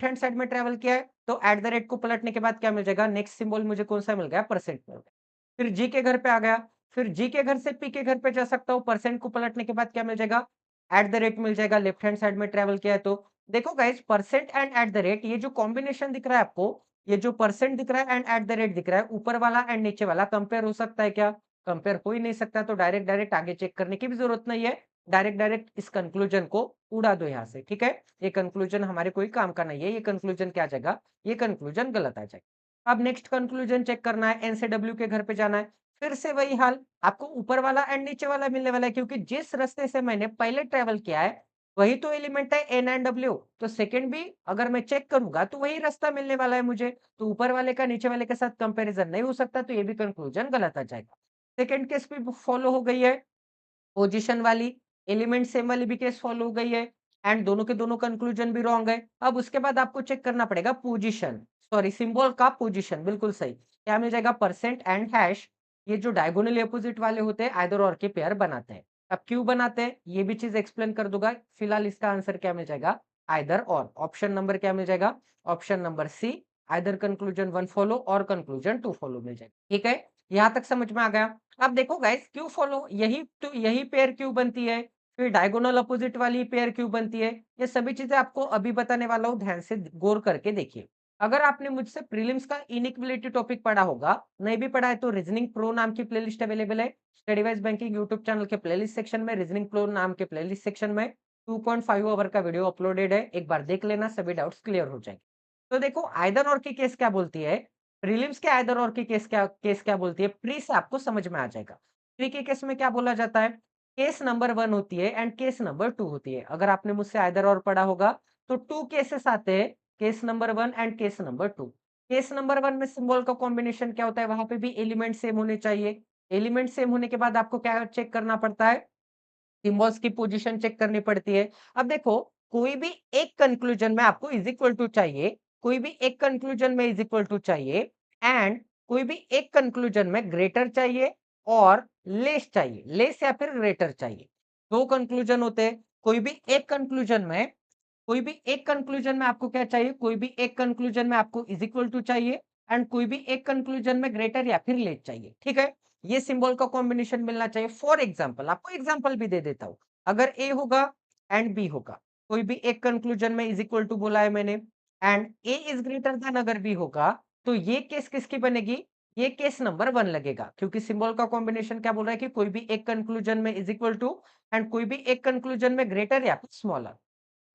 हैंड साइड में ट्रैवल किया है तो एट द रेट को पलटने के बाद क्या मिल जाएगा? नेक्स्ट सिंबल मुझे कौन सा मिल गया? परसेंट मिल गया। फिर जी के घर पे आ गया। फिर जी के घर से पी के घर पे जा सकता हूँ। परसेंट को पलटने के बाद क्या मिल जाएगा? एट द रेट मिल जाएगा। लेफ्ट हैंड साइड में ट्रैवल किया है तो देखो guys, percent and eight the rate, ये जो कॉम्बिनेशन दिख रहा है आपको, ये जो परसेंट दिख रहा है एंड एट द रेट दिख रहा है, ऊपर वाला एंड नीचे वाला कंपेयर हो सकता है क्या? कंपेयर हो ही नहीं सकता। तो डायरेक्ट डायरेक्ट आगे चेक करने की भी जरूरत नहीं है। डायरेक्ट डायरेक्ट इस कंक्लूजन को उड़ा दो यहाँ से। ठीक है, ये कंक्लूजन हमारे कोई काम का नहीं है। ये कंक्लूजन क्या आ जाएगा? ये कंक्लूजन गलत आ जाएगा। अब नेक्स्ट कंक्लूजन चेक करना है। एन से डब्ल्यू के घर पे जाना है। फिर से वही हाल, आपको ऊपर वाला एंड नीचे वाला मिलने वाला है क्योंकि जिस रास्ते से मैंने पहले ट्रेवल किया है वही तो एलिमेंट है एन एंड डब्ल्यू। तो सेकंड भी अगर मैं चेक करूंगा तो वही रास्ता मिलने वाला है मुझे। तो ऊपर वाले का नीचे वाले के साथ कंपैरिजन नहीं हो सकता। तो ये भी कंक्लूजन गलत आ जाएगा। सेकंड केस भी फॉलो हो गई है, पोजीशन वाली। एलिमेंट सेम वाली भी केस फॉलो हो गई है एंड दोनों के दोनों कंक्लूजन भी रॉन्ग है। अब उसके बाद आपको चेक करना पड़ेगा पोजीशन, सॉरी सिंबल का पोजीशन। बिल्कुल सही। क्या मिल जाएगा? Percent and hash. ये जो डायगोनली अपोजिट वाले होते हैं आइदर और के पेयर बनाते हैं। अब क्यों बनाते हैं ये भी चीज एक्सप्लेन कर दूंगा। फिलहाल इसका आंसर क्या मिल जाएगा? आइदर और। ऑप्शन नंबर क्या मिल जाएगा? Option number C. Either conclusion 1 follow और कंक्लूजन 2 फॉलो मिल जाएगा। ठीक है, यहां तक समझ में आ गया। अब देखो गाइस, क्यों फॉलो, यही तो यही पेयर क्यों बनती है, फिर डायगोनल अपोजिट वाली पेयर क्यों बनती है, ये सभी चीजें आपको अभी बताने वाला हूँ। ध्यान से गौर करके देखिए। अगर आपने मुझसे प्रीलिम्स का इनइक्वालिटी टॉपिक पढ़ा होगा, नहीं भी पढ़ा है तो रीजनिंग प्रो नाम की प्लेलिस्ट अवेलेबल है study wise banking YouTube channel के प्लेलिस्ट सेक्शन में। रीजनिंग प्रो नाम के प्लेलिस्ट सेक्शन में 2.5 आवर का वीडियो अपलोडेड है, एक बार देख लेना, सभी डाउट्स क्लियर हो जाएंगे। तो देखो आइदर और की केस क्या बोलती है, प्रीलिम्स के आइदर और की केस क्या बोलती है, प्री से आपको समझ में आ जाएगा। प्री के केस में क्या बोला जाता है? केस नंबर 1 होती है एंड केस नंबर 2 होती है। अगर आपने मुझसे आइदर और पढ़ा होगा तो 2 केसेस आते हैं, case number 1 and case number 2। Case number 1 में सिंबल का कॉम्बिनेशन क्या होता है? वहां पे भी एलिमेंट सेम होने चाहिए। एलिमेंट सेम होने के बाद आपको क्या चेक करना पड़ता है? सिम्बल्स की पोजीशन चेक करनी पड़ती है। अब देखो, कोई भी एक कंक्लूजन में आपको इज इक्वल टू चाहिए, कोई भी एक कंक्लूजन में इज इक्वल टू चाहिए एंड कोई भी एक कंक्लूजन में ग्रेटर चाहिए और लेस चाहिए, लेस या फिर ग्रेटर चाहिए। दो कंक्लूजन होते हैं। कोई भी एक कंक्लूजन में आपको क्या चाहिए? कोई भी एक कंक्लूजन में आपको इज इक्वल टू चाहिए एंड कोई भी एक कंक्लूजन में ग्रेटर या फिर लेस चाहिए। ठीक है, ये सिंबल का कॉम्बिनेशन मिलना चाहिए। फॉर एग्जांपल आपको एग्जांपल भी दे देता हूं। अगर ए होगा एंड बी होगा, कोई भी एक कंक्लूजन में इज इक्वल टू बोला है मैंने and A is greater then अगर बी होगा, तो ये केस किसकी बनेगी? ये केस नंबर 1 लगेगा क्योंकि सिंबल का कॉम्बिनेशन क्या बोल रहा है कि कोई भी एक कंक्लूजन में इज इक्वल टू एंड कोई भी एक कंक्लूजन में ग्रेटर या फिर स्मॉलर।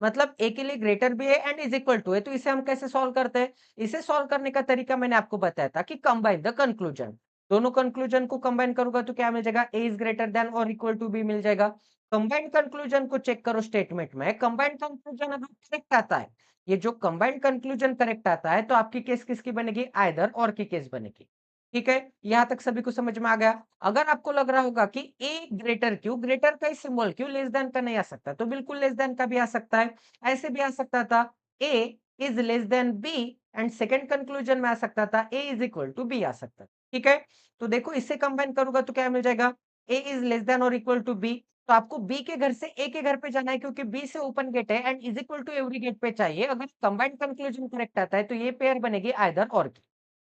मतलब ए के लिए ग्रेटर भी है एंड इज इक्वल टू है, तो इसे हम कैसे सॉल्व करते हैं? इसे सॉल्व करने का तरीका मैंने आपको बताया था कि कंबाइन द कंक्लूजन। दोनों कंक्लूजन को कंबाइन करूंगा तो क्या मिल जाएगा? ए इज ग्रेटर देन और इक्वल टू बी मिल जाएगा। कंबाइंड कंक्लूजन को चेक करो स्टेटमेंट में, कंबाइंड कंक्लूजन अगर करेक्ट आता है, ये जो कंबाइंड कंक्लूजन करेक्ट आता है, तो आपकी केस किसकी बनेगी? आइदर और की केस बनेगी। ठीक है, यहां तक सभी को समझ में आ गया। अगर आपको लग रहा होगा कि ए ग्रेटर क्यों, ग्रेटर का ही सिंबल क्यों, लेस देन का नहीं आ सकता, तो बिल्कुल लेस देन का भी आ सकता है। ऐसे भी आ सकता था A is less than B and second conclusion में आ सकता था A is equal to B आ सकता। ठीक है, तो देखो इससे कंबाइन करूंगा तो क्या मिल जाएगा? ए इज लेस देन और इक्वल टू बी, तो आपको बी के घर से ए के घर पे जाना है, क्योंकि बी से ओपन गेट है and is equal to every gate पे चाहिए। अगर कंबाइंड कंक्लूजन करेक्ट आता है तो ये पेयर बनेगी आइदर और की।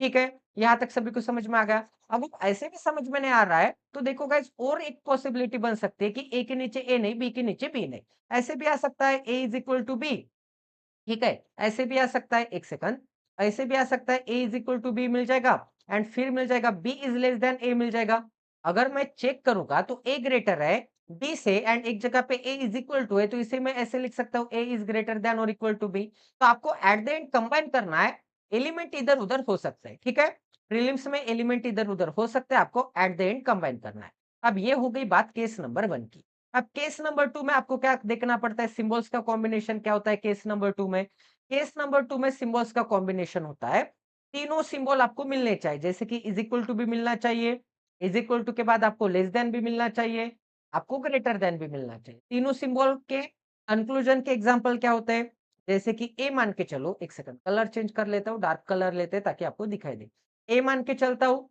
ठीक है, यहां तक सभी को समझ में आ गया। अगर ऐसे भी समझ में नहीं आ रहा है तो देखो गाइस, और एक पॉसिबिलिटी बन सकती है कि ए के नीचे ए नहीं, बी के नीचे बी नहीं। ऐसे भी आ सकता है A is equal to B. ठीक है, ऐसे भी आ सकता है, एक सेकंड, ऐसे भी आ सकता है A is equal to B मिल जाएगा एंड फिर मिल जाएगा बी इज लेस देन ए मिल जाएगा। अगर मैं चेक करूंगा तो ए ग्रेटर है बी से एंड एक जगह पे ए इज इक्वल टू है, तो इसे मैं ऐसे लिख सकता हूँ ए इज ग्रेटर देन और इक्वल टू बी। तो आपको एट द एंड कंबाइन करना है, एलिमेंट इधर उधर हो सकते हैं। ठीक है, प्रीलिम्स में एलिमेंट इधर उधर हो सकते हैं, आपको एट द एंड कंबाइन करना है। अब ये हो गई बात केस नंबर 1 की। अब केस नंबर 2 में आपको क्या देखना पड़ता है? सिंबल्स का कॉम्बिनेशन क्या होता है केस नंबर 2 में? केस नंबर 2 में सिंबल्स का कॉम्बिनेशन होता है, तीनों सिंबल आपको मिलने चाहिए, जैसे कि इज इक्वल टू भी मिलना चाहिए, इज इक्वल टू के बाद आपको लेस देन भी मिलना चाहिए, आपको ग्रेटर देन भी मिलना चाहिए। तीनों सिंबल के कंक्लूजन के एग्जांपल क्या होते हैं? जैसे कि ए मान के चलो, एक सेकंड कलर चेंज कर लेता हूँ, डार्क कलर लेते हैं ताकि आपको दिखाई दे। ए मान के चलता हूँ,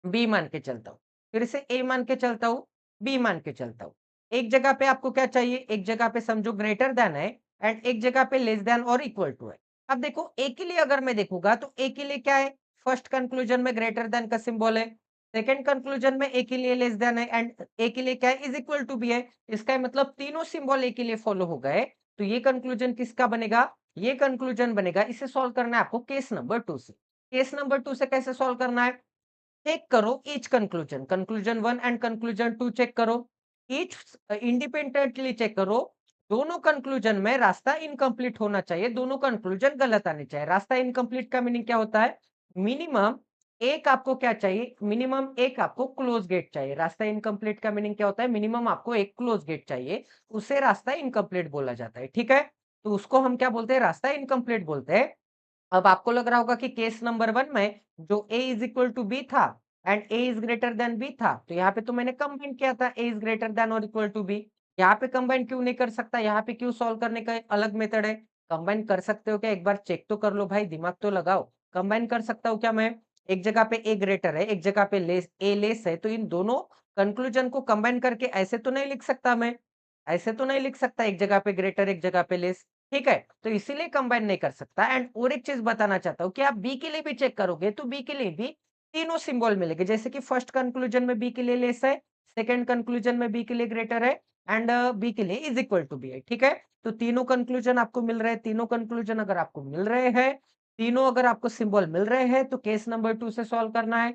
बी मान के चलता हूँ, फिर से ए मान के चलता हूँ, बी मान के चलता हूँ। एक जगह पे आपको क्या चाहिए? एक जगह पे समझो ग्रेटर देन है एंड एक जगह पे लेस देन और इक्वल टू है। अब देखो ए के लिए अगर मैं देखूंगा तो ए के लिए क्या है? फर्स्ट कंक्लूजन में ग्रेटर देन का सिंबल है, सेकंड कंक्लूजन में ए के लिए लेस देन है एंड ए के लिए क्या है? इज इक्वल टू भी है। इसका मतलब तीनों सिंबल ए के लिए फॉलो हो गए, तो ये कंक्लूजन किसका बनेगा? ये कंक्लूजन बनेगा। इसे सॉल्व करना है आपको केस नंबर 2 से। केस नंबर 2 से कैसे सॉल्व करना है? चेक करो each conclusion, conclusion 1 and conclusion 2 check करो, ईच इंडिपेंडेंटली चेक करो। दोनों कंक्लूजन में रास्ता इनकम्प्लीट होना चाहिए, दोनों कंक्लूजन गलत आने चाहिए। रास्ता इनकम्प्लीट का मीनिंग क्या होता है? मिनिमम एक आपको क्या चाहिए? मिनिमम एक आपको क्लोज गेट चाहिए। रास्ता इनकम्प्लीट का मीनिंग क्या होता है? मिनिमम आपको एक क्लोज गेट चाहिए, उसे रास्ता इनकम्प्लीट बोला जाता है। ठीक है, तो उसको हम क्या बोलते हैं? रास्ता इनकम्प्लीट बोलते हैं। अब आपको लग रहा होगा कि केस नंबर 1 में जो a is equal to B था and a is greater than B था, तो यहाँ पे तो मैंने कंबाइन किया था a इज ग्रेटर देन और इक्वल टू बी। यहाँ पे कंबाइन क्यों नहीं कर सकता? यहाँ पे क्यों सॉल्व करने का अलग मेथड है? कंबाइन कर सकते हो क्या? एक बार चेक तो कर लो भाई, दिमाग तो लगाओ। कंबाइन कर सकता हूँ क्या मैं? एक जगह पे a ग्रेटर है, एक जगह पे लेस a लेस है, तो इन दोनों कंक्लूजन को कंबाइन करके ऐसे तो नहीं लिख सकता मैं, ऐसे तो नहीं लिख सकता, एक जगह पे ग्रेटर एक जगह पे लेस। ठीक है, तो इसीलिए कंबाइन नहीं कर सकता। एंड और एक चीज बताना चाहता हूँ कि आप बी के लिए भी चेक करोगे तो बी के लिए भी तीनों सिंबल मिलेंगे, जैसे कि फर्स्ट कंक्लूजन में बी के लिए लेस है, सेकंड कंक्लूजन में बी के लिए ग्रेटर है एंड बी के लिए इज इक्वल टू बी है। ठीक है, तो तीनों कंक्लूजन आपको मिल रहे हैं, तीनों कंक्लूजन अगर आपको मिल रहे हैं, तीनों अगर आपको सिंबल मिल रहे हैं, तो केस नंबर 2 से सॉल्व करना है।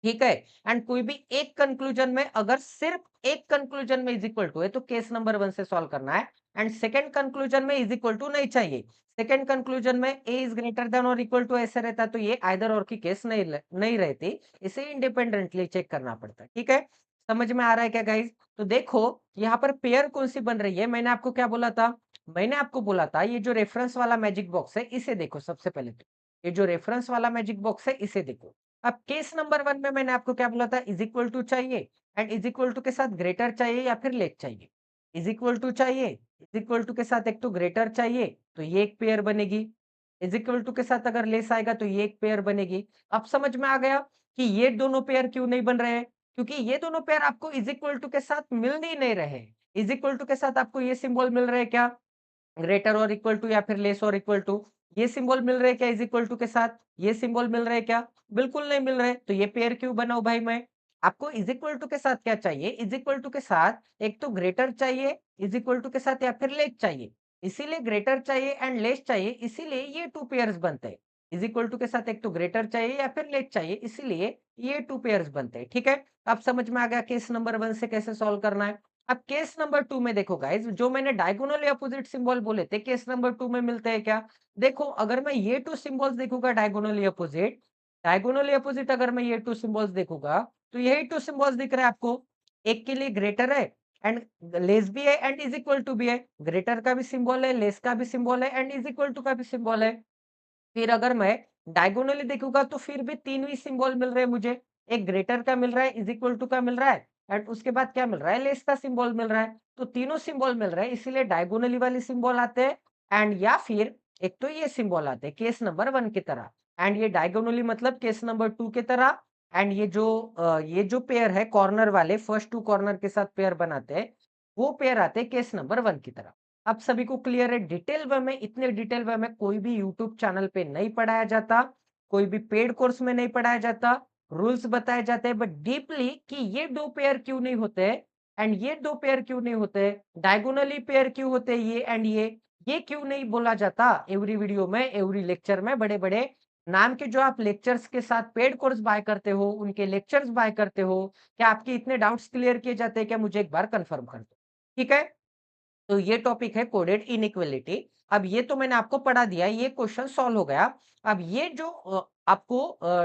ठीक है, एंड कोई भी एक कंक्लूजन में अगर सिर्फ एक कंक्लूजन में इज इक्वल टू है तो केस नंबर 1 से सॉल्व करना है एंड सेकंड कंक्लूजन में इज इक्वल टू नहीं चाहिए। सेकंड कंक्लूजन में ए इज ग्रेटर देन और इक्वल टू ऐसे रहता तो ये आइदर और की केस नहीं रहती, इसे इंडिपेंडेंटली चेक करना पड़ता है। ठीक है, समझ में आ रहा है क्या गाइस? तो देखो यहाँ पर पेयर कौन सी बन रही है, मैंने आपको क्या बोला था? मैंने आपको बोला था ये जो रेफरेंस वाला मैजिक बॉक्स है इसे देखो सबसे पहले तो, ये जो रेफरेंस वाला मैजिक बॉक्स है इसे देखो। अब केस नंबर 1 में मैंने आपको क्या बोला था? इज इक्वल टू चाहिए एंड इज इक्वल टू के साथ ग्रेटर चाहिए या फिर लेस चाहिए। इज इक्वल टू चाहिए, इज इक्वल टू के साथ एक तो ग्रेटर चाहिए, तो ये एक पेयर बनेगी। इज इक्वल टू के साथ अगर लेस आएगा तो ये एक पेयर बनेगी। अब समझ में आ गया कि ये दोनों पेयर क्यों नहीं बन रहे हैं? क्योंकि ये दोनों पेयर आपको इज इक्वल टू के साथ मिल ही नहीं रहे। इज इक्वल टू के साथ आपको ये सिंबल मिल रहे हैं क्या? ग्रेटर और इक्वल टू या फिर लेस और इक्वल टू, ये सिंबल मिल रहे हैं क्या इज इक्वल टू के साथ? ये सिंबल मिल रहे हैं क्या? बिल्कुल नहीं मिल रहे, तो ये पेयर क्यों बनाऊं भाई मैं? आपको इज इक्वल टू के साथ क्या चाहिए? इज इक्वल टू के साथ एक तो ग्रेटर चाहिए, इज इक्वल टू के साथ या फिर लेस चाहिए। इसीलिए ग्रेटर चाहिए एंड लेस चाहिए, इसीलिए ये टू पेयर्स बनते हैं। इज इक्वल टू के साथ एक तो ग्रेटर चाहिए या फिर लेस चाहिए, इसीलिए ये टू पेयर्स बनते हैं। ठीक है, अब समझ में आ गया केस नंबर 1 से कैसे सॉल्व करना है। अब केस नंबर 2 में देखो गाइस, जो मैंने डायगोनली अपोजिट सिंबल बोले थे, केस नंबर 2 में मिलते हैं क्या? देखो, अगर मैं ये 2 सिंबल्स देखूंगा डायगोनली अपोजिट अगर मैं ये 2 सिंबल्स देखूंगा, तो यही 2 सिंबल्स दिख रहे हैं आपको। एक के लिए ग्रेटर है एंड लेस भी है एंड इज इक्वल टू भी है। ग्रेटर का भी सिंबल है, लेस का भी सिंबल है एंड इज इक्वल टू का भी सिंबल है। फिर अगर मैं डायगोनली देखूंगा तो फिर भी 3 ही सिंबल मिल रहे हैं मुझे। एक ग्रेटर का मिल रहा है, इज इक्वल टू का मिल रहा है एंड उसके बाद क्या मिल रहा है? लेस का सिंबल मिल रहा है। तो तीनों सिंबल मिल रहे हैं, इसीलिए डायगोनली वाले सिंबल आते हैं। एंड या फिर एक तो ये सिंबल आते हैं केस नंबर 1 की तरह, एंड ये डायगोनली मतलब केस नंबर 2 की तरह। एंड ये जो पेयर है कॉर्नर वाले, फर्स्ट 2 कॉर्नर के साथ पेयर बनाते हैं, वो पेयर आते हैं केस नंबर 1 की तरह। अब सभी को क्लियर है? डिटेल वे में, इतने डिटेल वे में कोई भी यूट्यूब चैनल पे नहीं पढ़ाया जाता, कोई भी पेड कोर्स में नहीं पढ़ाया जाता। रूल्स बताए जाते हैं बट डीपली कि ये 2 पेयर क्यों नहीं होते एंड ये 2 पेयर क्यों नहीं होते, डायगोनली पेयर क्यों होते ये एंड ये क्यों नहीं बोला जाता एवरी वीडियो में, एवरी लेक्चर में। बड़े-बड़े नाम के जो आप लेक्चर्स के साथ पेड कोर्स बाय करते हो, उनके लेक्चर्स बाय करते हो, क्या आपके इतने डाउट्स क्लियर किए जाते हैं क्या? मुझे एक बार कंफर्म कर दो। ठीक है? तो ये टॉपिक है कोडेड इनइक्वालिटी। अब ये तो मैंने आपको पढ़ा दिया, ये क्वेश्चन सॉल्व हो गया। अब ये जो आपको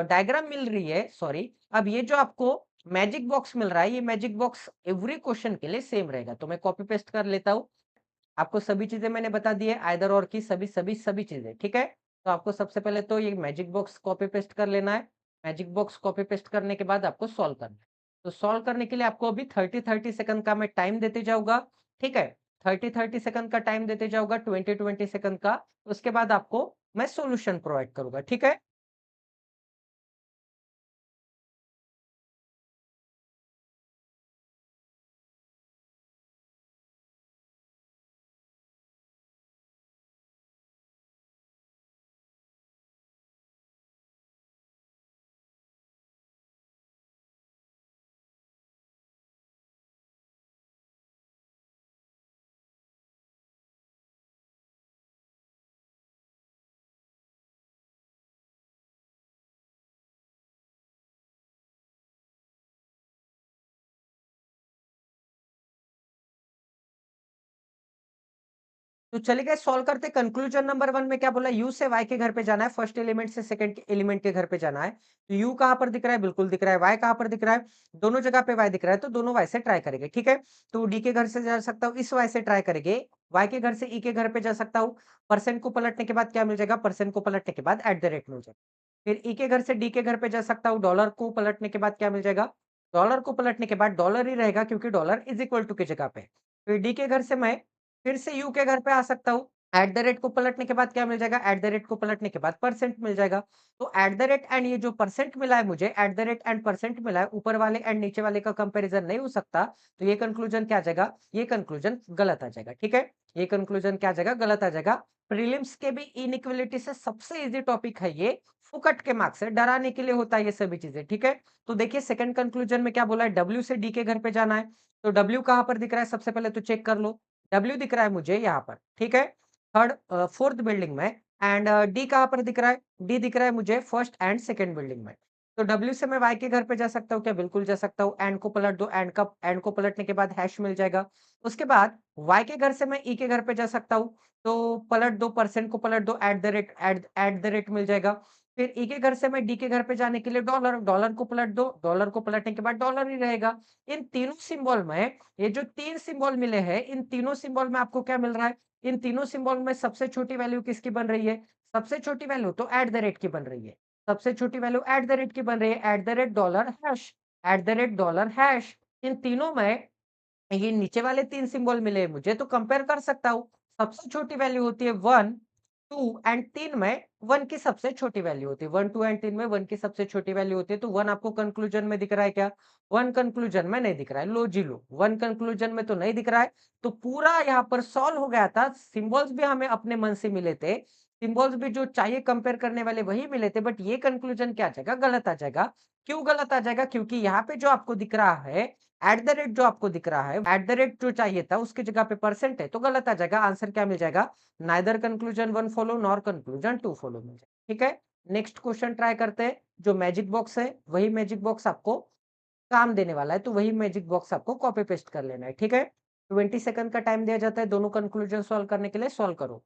डायग्राम मिल रही है, सॉरी, अब ये जो आपको मैजिक बॉक्स मिल रहा है, ये मैजिक बॉक्स एवरी क्वेश्चन के लिए सेम रहेगा। तो मैं कॉपी पेस्ट कर लेता हूँ। आपको सभी चीजें मैंने बता दी है, आइदर और की सभी सभी सभी चीजें। ठीक है? तो आपको सबसे पहले तो ये मैजिक बॉक्स कॉपी पेस्ट कर लेना है। मैजिक बॉक्स कॉपी पेस्ट करने के बाद आपको सॉल्व करना है। तो सॉल्व करने के लिए आपको अभी 30-30 सेकंड का मैं टाइम देते जाऊंगा। ठीक है? 30-30 सेकंड का टाइम देते जाऊंगा, 20-20 सेकंड का। उसके बाद आपको मैं सॉल्यूशन प्रोवाइड करूंगा। ठीक है? तो चलिए सॉल्व करते। कंक्लूजन नंबर 1 में क्या बोला? यू से वाई के घर पे जाना है, फर्स्ट एलिमेंट से सेकंड एलिमेंट के घर पे जाना है। तो यू कहां पर दिख रहा है? बिल्कुल दिख रहा है। वाई कहां पर दिख रहा है? दोनों जगह पे वाई दिख रहा है, तो दोनों वाई से ट्राई करेंगे। ठीक है? तो डी के घर से जा सकता हूँ, इस वाई से ट्राई करेंगे। वाई के घर से ई के घर पे जा सकता हूँ। परसेंट को पलटने के बाद क्या मिल जाएगा? परसेंट को पलटने के बाद एट द रेट मिल जाएगा। फिर ई के घर से डी के घर पे जा सकता हूँ, डॉलर को पलटने के बाद क्या मिल जाएगा? डॉलर को पलटने के बाद डॉलर ही रहेगा, क्योंकि डॉलर इज इक्वल टू की जगह पे। फिर डी के घर से मैं फिर से यू के घर पे आ सकता हूँ। एट द रेट को पलटने के बाद क्या मिल जाएगा? एट द रेट को पलटने के बाद परसेंट मिल जाएगा। तो एट द रेट एंड ये जो परसेंट मिला है मुझे, eight the rate and percent मिला है, ऊपर वाले एंड नीचे वाले का कंपैरिजन नहीं हो सकता। तो ये कंक्लूजन क्या आ जाएगा? ये कंक्लूजन गलत आ जाएगा। ठीक है? ये कंक्लूजन क्या आ जाएगा? गलत आ जाएगा। प्रीलिम्स के भी इनइक्वालिटी से सबसे इजी टॉपिक है ये। फुकट के मार्क्स से डराने के लिए होता है ये सभी चीजें। ठीक है? तो देखिए सेकंड कंक्लूजन में क्या बोला है? डब्ल्यू से डी के घर पे जाना है। तो डब्ल्यू कहां पर दिख रहा है? सबसे पहले तो चेक कर लो। डब्ल्यू दिख रहा है मुझे यहाँ पर। ठीक है? थर्ड फोर्थ बिल्डिंग में। एंड डी कहाँ पर दिख रहा है? डी दिख रहा है मुझे फर्स्ट एंड सेकंड बिल्डिंग में। तो डब्ल्यू से मैं वाई के घर पे जा सकता हूँ क्या? बिल्कुल जा सकता हूँ। एंड को पलट दो, एंड को पलटने के बाद हैश मिल जाएगा। उसके बाद वाई के घर से मैं ई के घर पे जा सकता हूँ। तो पलट दो, परसेंट को पलट दो, एट द रेट मिल जाएगा। फिर ई के घर से मैं डी के घर पे जाने के लिए डॉलर डॉलर को पलट दो, डॉलर को पलटने के बाद डॉलर ही रहेगा। इन तीनों सिंबल में, ये जो तीन सिंबल मिले हैं, इन तीनों सिंबल में आपको क्या मिल रहा है? इन तीनों सिंबल में सबसे छोटी वैल्यू किसकी बन रही है? सबसे छोटी वैल्यू तो एट द रेट की बन रही है। सबसे छोटी वैल्यू एट द रेट की बन रही है, at the rate dollar hash, at the rate dollar hash. इन तीनों में ये नीचे वाले 3 सिंबल मिले मुझे, तो कंपेयर कर सकता हूँ। सबसे छोटी वैल्यू होती है 1, 2 एंड 3 में 1 की सबसे छोटी वैल्यू होती है। 1, 2 एंड 3 में 1 की सबसे छोटी वैल्यू होती है। तो 1 आपको कंक्लूजन में दिख रहा है क्या? 1 कंक्लूजन में नहीं दिख रहा है। लो जी लो, 1 कंक्लूजन में तो नहीं दिख रहा है। तो पूरा यहाँ पर सॉल्व हो गया था। सिंबल्स भी हमें अपने मन से मिले थे। सिंबल्स भी जो चाहिए कंपेयर करने वाले वही मिले थे, बट ये कंक्लूजन क्या आ जाएगा? गलत आ जाएगा। क्यों गलत आ जाएगा? क्योंकि यहाँ पे जो आपको दिख रहा है, एट द रेट जो आपको दिख रहा है, एट द रेट जो चाहिए था उसकी जगह पे परसेंट है, तो गलत आ जाएगा। आंसर क्या मिल जाएगा? Neither conclusion 1 follow nor conclusion 2 follow मिल जाएगा। ठीक है? नेक्स्ट क्वेश्चन ट्राई करते हैं। जो मैजिक बॉक्स है, वही मैजिक बॉक्स आपको काम देने वाला है, तो वही मैजिक बॉक्स आपको कॉपी पेस्ट कर लेना है, ठीक है? 20 सेकंड का टाइम दिया जाता है दोनों कंक्लूजन सॉल्व करने के लिए, सॉल्व करो।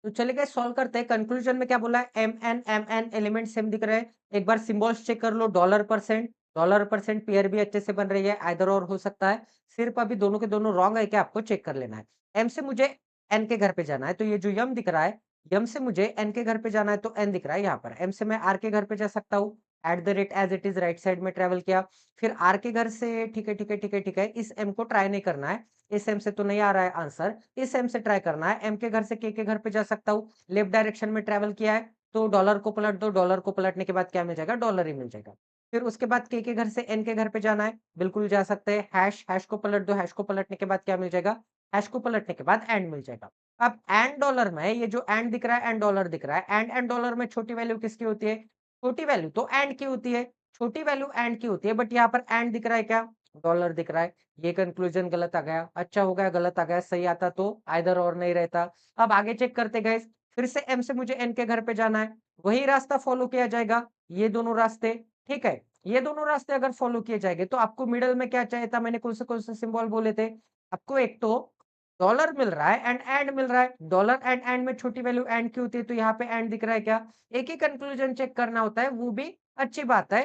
तो चलिए गाइस सॉल्व करते हैं। कंक्लूजन में क्या बोला है? एम एन एलिमेंट सेम दिख रहे हैं। एक बार सिंबल्स चेक कर लो। डॉलर परसेंट पेयर भी अच्छे से बन रही है, आइदर और हो सकता है। सिर्फ अभी दोनों के दोनों रॉन्ग है क्या आपको चेक कर लेना है। एम से मुझे एन के घर पे जाना है, तो ये जो यम दिख रहा है, यम से मुझे एन के घर पे जाना है, तो एन दिख रहा है यहाँ पर। एम से मैं आर के घर पे जा सकता हूँ। At the rate as it is right side में ट्रेवल किया। फिर आर के घर से ठीक है, ठीक है, ठीक है, ठीक है। इस एम को ट्राई नहीं करना है। इस एम से तो नहीं आ रहा है आंसर। इस एम से ट्राई करना है। एम के घर से के घर पे जा सकता हूँ। लेफ्ट डायरेक्शन में ट्रैवल किया है, तो डॉलर को पलट दो। डॉलर को पलटने के बाद क्या मिल जाएगा? डॉलर ही मिल जाएगा। फिर उसके बाद के घर से एन के घर पे जाना है, बिल्कुल जा सकते हैं। हैश को पलट दो। हैश को पलटने के बाद क्या मिल जाएगा? हैश को पलटने के बाद एंड मिल जाएगा। अब एंड डॉलर में ये जो एंड दिख रहा है, एंड डॉलर दिख रहा है। एंड डॉलर में छोटी वैल्यू किसकी होती है? छोटी वैल्यू तो एंड की होती है। छोटी वैल्यू एंड की होती है, बट यहाँ पर एंड दिख रहा है क्या? डॉलर दिख रहा है। ये कंक्लूजन गलत आ गया। अच्छा हो गया गलत आ गया, सही आता तो आइदर और नहीं रहता। अब आगे चेक करते गए। फिर से एम से मुझे एन के घर पे जाना है, वही रास्ता फॉलो किया जाएगा। ये दोनों रास्ते, ठीक है। ये दोनों रास्ते अगर फॉलो किए जाएंगे तो आपको मिडल में क्या चाहिए था? मैंने कौन से सिंबल बोले थे आपको? एक तो डॉलर मिल रहा है एंड एंड मिल रहा है। डॉलर एंड एंड में छोटी वैल्यू एंड की होती है, तो यहाँ पे एंड दिख रहा है क्या? एक ही कंक्लूजन चेक करना होता है, वो भी अच्छी बात है।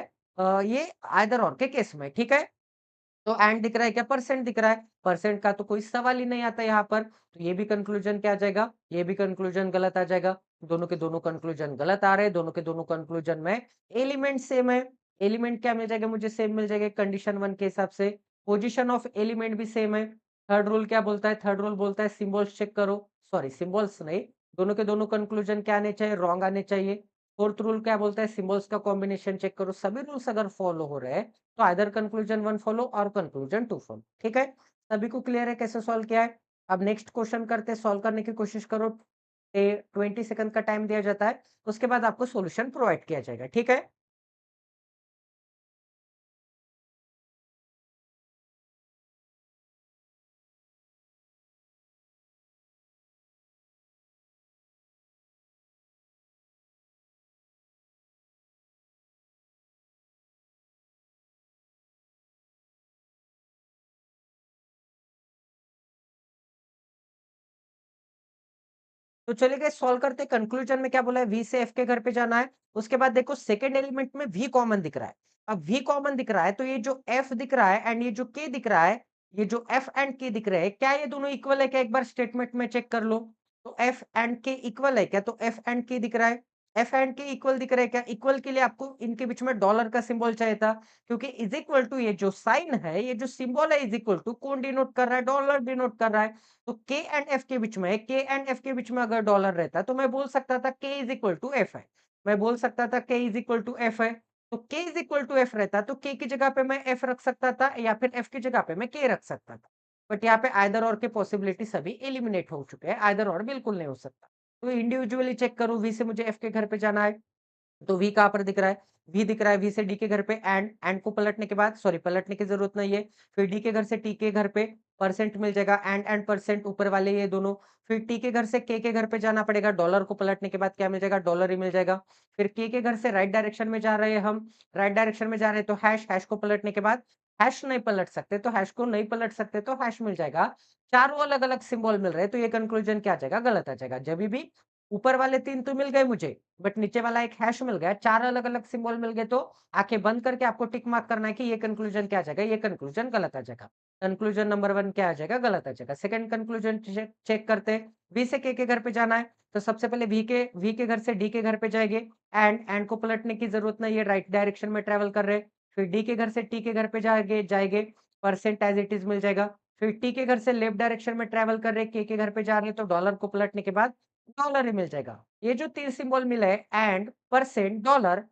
ये आइदर और के केस में, ठीक है। तो एंड दिख रहा है क्या? परसेंट दिख रहा है। परसेंट का तो कोई सवाल ही नहीं आता यहाँ पर। तो ये भी कंक्लूजन क्या आ जाएगा? ये भी कंक्लूजन गलत आ जाएगा। दोनों के दोनों कंक्लूजन गलत आ रहे हैं। दोनों के दोनों कंक्लूजन में एलिमेंट सेम है। एलिमेंट क्या मिल जाएगा? मुझे सेम मिल जाएगा कंडीशन 1 के हिसाब से। पोजीशन ऑफ एलिमेंट भी सेम है। थर्ड रूल क्या बोलता है? थर्ड रूल बोलता है सिंबल्स चेक करो। सॉरी, सिंबल्स नहीं, दोनों के दोनों कंक्लूजन क्या आने चाहिए? रॉन्ग आने चाहिए। फोर्थ रूल क्या बोलता है? सिंबल्स का कॉम्बिनेशन चेक करो। सभी रूल्स अगर फॉलो हो रहे हैं तो आइदर कंक्लूजन 1 फॉलो और कंक्लूजन 2 फॉलो, ठीक है। सभी को क्लियर है कैसे सॉल्व किया है? अब नेक्स्ट क्वेश्चन करते हैं, सॉल्व करने की कोशिश करो। 20 सेकंड का टाइम दिया जाता है, उसके बाद आपको सॉल्यूशन प्रोवाइड किया जाएगा, ठीक है। तो चलिए गाइस सॉल्व करते हैं। कंक्लूजन में क्या बोला है? वी से एफ के घर पे जाना है। उसके बाद देखो सेकंड एलिमेंट में वी कॉमन दिख रहा है। अब वी कॉमन दिख रहा है, तो ये जो एफ दिख रहा है एंड ये जो के दिख रहा है, ये जो एफ एंड के दिख रहे हैं, क्या ये दोनों इक्वल है क्या? एक बार स्टेटमेंट में चेक कर लो। तो एफ एंड के इक्वल है क्या? तो एफ एंड के दिख रहा है। एफ एंड के इक्वल दिख रहा है क्या? इक्वल के लिए आपको इनके बीच में डॉलर का सिंबल चाहिए था, क्योंकि इज इक्वल टू ये जो साइन है, ये जो सिंबल है, इज इक्वल टू कौन डिनोट कर रहा है? डॉलर डिनोट कर रहा है। तो के एंड एफ के बीच में, के एंड एफ के बीच में अगर डॉलर रहता तो मैं बोल सकता था के इज इक्वल टू एफ है। मैं बोल सकता था के इज इक्वल टू एफ है। तो के इज इक्वल टू एफ रहता तो के की जगह पे मैं एफ रख सकता था, या फिर एफ की जगह पे मैं के रख सकता था। बट यहाँ पे आइदर और के पॉसिबिलिटी सभी एलिमिनेट हो चुके हैं। आइदर और बिल्कुल नहीं हो सकता। तो इंडिविजुअली चेक करूं, वी से मुझे एफ के घर पे जाना है, तो वी कहाँ पर दिख रहा है? वी दिख रहा है। वी से डी के घर पे एंड को पलटने के बाद, सॉरी पलटने की जरूरत नहीं है। फिर डी के घर से टी के घर पे परसेंट मिल जाएगा। एंड परसेंट ऊपर वाले ये दोनों। फिर टी के घर से के घर पे जाना पड़ेगा। डॉलर को पलटने के बाद क्या मिल जाएगा? डॉलर ही मिल जाएगा। फिर के घर से राइट डायरेक्शन में जा रहे हैं हम। राइट डायरेक्शन में जा रहे हैं, तो हैश को पलटने के बाद, हैश नहीं पलट सकते तो हैश को नहीं पलट सकते तो हैश मिल जाएगा। चारों अलग अलग सिंबल मिल रहे हैं, तो ये कंक्लूजन क्या आ जाएगा? गलत आ जाएगा। जब भी ऊपर वाले 3 तो मिल गए मुझे, बट नीचे वाला एक हैश मिल गया, 4 अलग-अलग सिंबल मिल गए, तो आँखें बंद करके आपको टिक मार्क करना है कि ये कंक्लूजन क्या आ जाएगा? ये कंक्लूजन गलत आ जाएगा। कंक्लूजन नंबर 1 क्या आ जाएगा? गलत आ जाएगा। सेकंड कंक्लूजन चेक करते हैं। वी से के घर पे जाना है, तो सबसे पहले वी के घर से डी के घर पे जाएँगे। एंड को पलटने की ज़रूरत नहीं है, राइट डायरेक्शन में ट्रैवल कर रहे हैं। फिर डी के घर से टी के घर पे जाएँगे जाएँगे, परसेंट एज़ इट इज़ मिल जाएगा। फिर टी के घर से लेफ्ट डायरेक्शन में ट्रैवल कर रहे हैं, के घर पे जा रहे हैं, तो डॉलर को पलटने के बाद डॉलर ही मिल जाएगा। ये जो 3 सिंबल मिले एंड परसेंट डॉलर,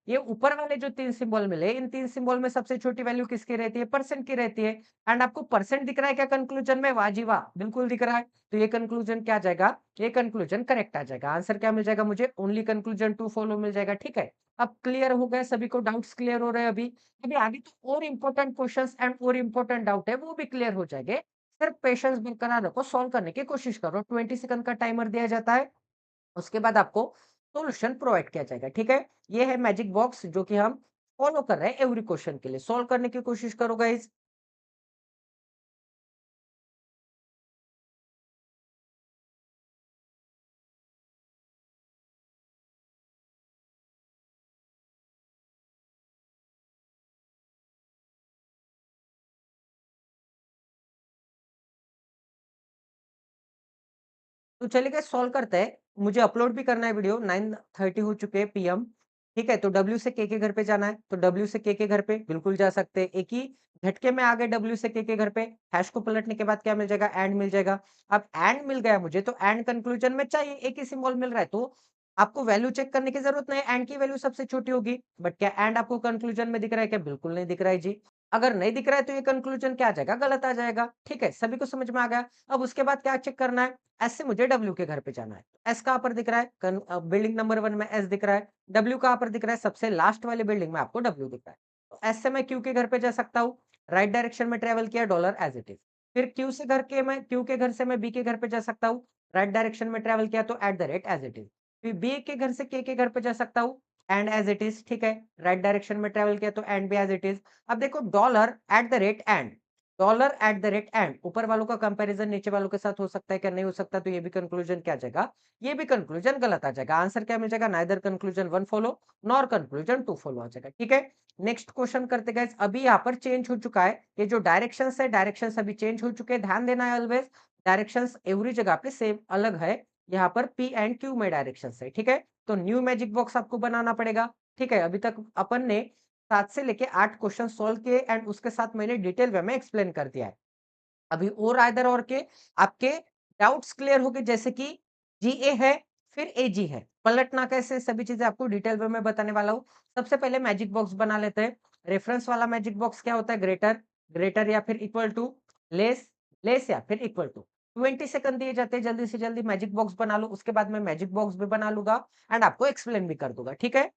ये ऊपर वाले जो 3 सिंबल मिले, इन 3 सिंबल में सबसे छोटी वैल्यू किसकी रहती है? परसेंट की रहती है। एंड आपको परसेंट दिख रहा है क्या कंक्लूजन में? वाह जी वाह! बिल्कुल दिख रहा है। तो ये कंक्लूजन क्या आ जाएगा? ये कंक्लूजन करेक्ट आ जाएगा। आंसर क्या मिल जाएगा मुझे? ओनली कंक्लूजन टू फॉलो मिल जाएगा, ठीक है? अब क्लियर हो गए सभी को, डाउट्स क्लियर हो रहे हैं अभी? अभी आगे तो और इम्पोर्टेंट क्वेश्चंस एंड और इम्पोर्टेंट डाउट है, वो भी क्लियर हो जाएंगे। सिर्फ पेशेंस बरकरार रखो, सॉल्व करने की कोशिश करो। 20 सेकंड का टाइमर दिया जाता है, उसके बाद आपको सॉल्यूशन प्रोवाइड किया जाएगा, ठीक है? ये है मैजिक बॉक्स जो कि हम फॉलो कर रहे हैं एवरी क्वेश्चन के लिए। सॉल्व करने की कोशिश करो गाइस। तो चलिए गाइस सॉल्व करते हैं। मुझे अपलोड भी करना है वीडियो, 9:30 हो चुके हैं पीएम। ठीक है? तो डब्ल्यू से के घर पे जाना है, तो डब्ल्यू से के घर पे बिल्कुल जा सकते हैं। एक ही झटके में आ गए डब्ल्यू से के घर पे। हैश को पलटने के बाद क्या मिल जाएगा? एंड मिल जाएगा। अब एंड मिल गया मुझे, तो एंड कंक्लूजन में चाहिए, एक ही सिंबल मिल रहा है, तो आपको वैल्यू चेक करने की जरूरत नहीं है, एंड की वैल्यू सबसे छोटी होगी। बट क्या एंड आपको कंक्लूजन में दिख रहा है क्या? बिल्कुल नहीं दिख रहा है जी। अगर नहीं दिख रहा है तो ये कंक्लूजन क्या आ जाएगा? गलत आ जाएगा। ठीक है? सभी को समझ में आ गया? अब उसके बाद क्या चेक करना है? एस से मुझे डब्ल्यू के घर पे जाना है। एस कहाँ पर दिख रहा है? बिल्डिंग नंबर 1 में एस दिख रहा है। डब्ल्यू कहाँ पर दिख रहा है? सबसे लास्ट वाली बिल्डिंग में आपको डब्ल्यू दिख रहा है। तो एस से मैं क्यू के घर पे जा सकता हूँ। राइट डायरेक्शन में ट्रेवल किया, डॉलर एज इट इज। फिर क्यू के घर से मैं बी के घर पे जा सकता हूँ। राइट डायरेक्शन में ट्रेवल किया, तो at the rate as it is. फिर बी के घर से के घर पे जा सकता हूँ। एंड एज इट इज, ठीक है? राइट डायरेक्शन में ट्रेवल किया, तो एंड भी एज इट इज। अब देखो dollar at the rate and, dollar at the rate and, ऊपर वालों का कंपैरिजन नीचे वालों के साथ हो सकता है क्या? नहीं हो सकता, तो ये भी कंक्लूजन क्या आ जाएगा? ये भी कंक्लूजन गलत आ जाएगा। आंसर क्या मिल जाएगा? Neither conclusion 1 follow nor conclusion 2 follow आ जाएगा, ठीक है? नेक्स्ट क्वेश्चन करते गाइस। अभी यहाँ पर चेंज हो चुका है, ये जो डायरेक्शंस है, डायरेक्शंस अभी चेंज हो चुके हैं, ध्यान देना है ऑलवेज। डायरेक्शंस एवरी जगह पे सेम अलग है। यहाँ पर पी एंड क्यू में डायरेक्शंस है, ठीक है? तो न्यू मैजिक बॉक्स आपको बनाना पड़ेगा, ठीक है? अभी तक अपन ने 7 से लेके 8 क्वेश्चन सॉल्व किए एंड उसके साथ मैंने डिटेल वे में एक्सप्लेन कर दिया है। अभी और आइदर और के आपके डाउट्स क्लियर हो गए, जैसे कि जीए है, फिर एजी है। पलटना कैसे, सभी चीजें आपको डिटेल वे में बताने वाला हूँ। सबसे पहले मैजिक बॉक्स बना लेते हैं। रेफरेंस वाला मैजिक बॉक्स क्या होता है? ग्रेटर, ग्रेटर या फिर इक्वल टू, लेस, लेस या फिर इक्वल टू। 20 सेकंड दिए जाते हैं, जल्दी से जल्दी मैजिक बॉक्स बना लो। उसके बाद मैं मैजिक बॉक्स भी बना लूंगा एंड आपको एक्सप्लेन भी कर दूंगा, ठीक है?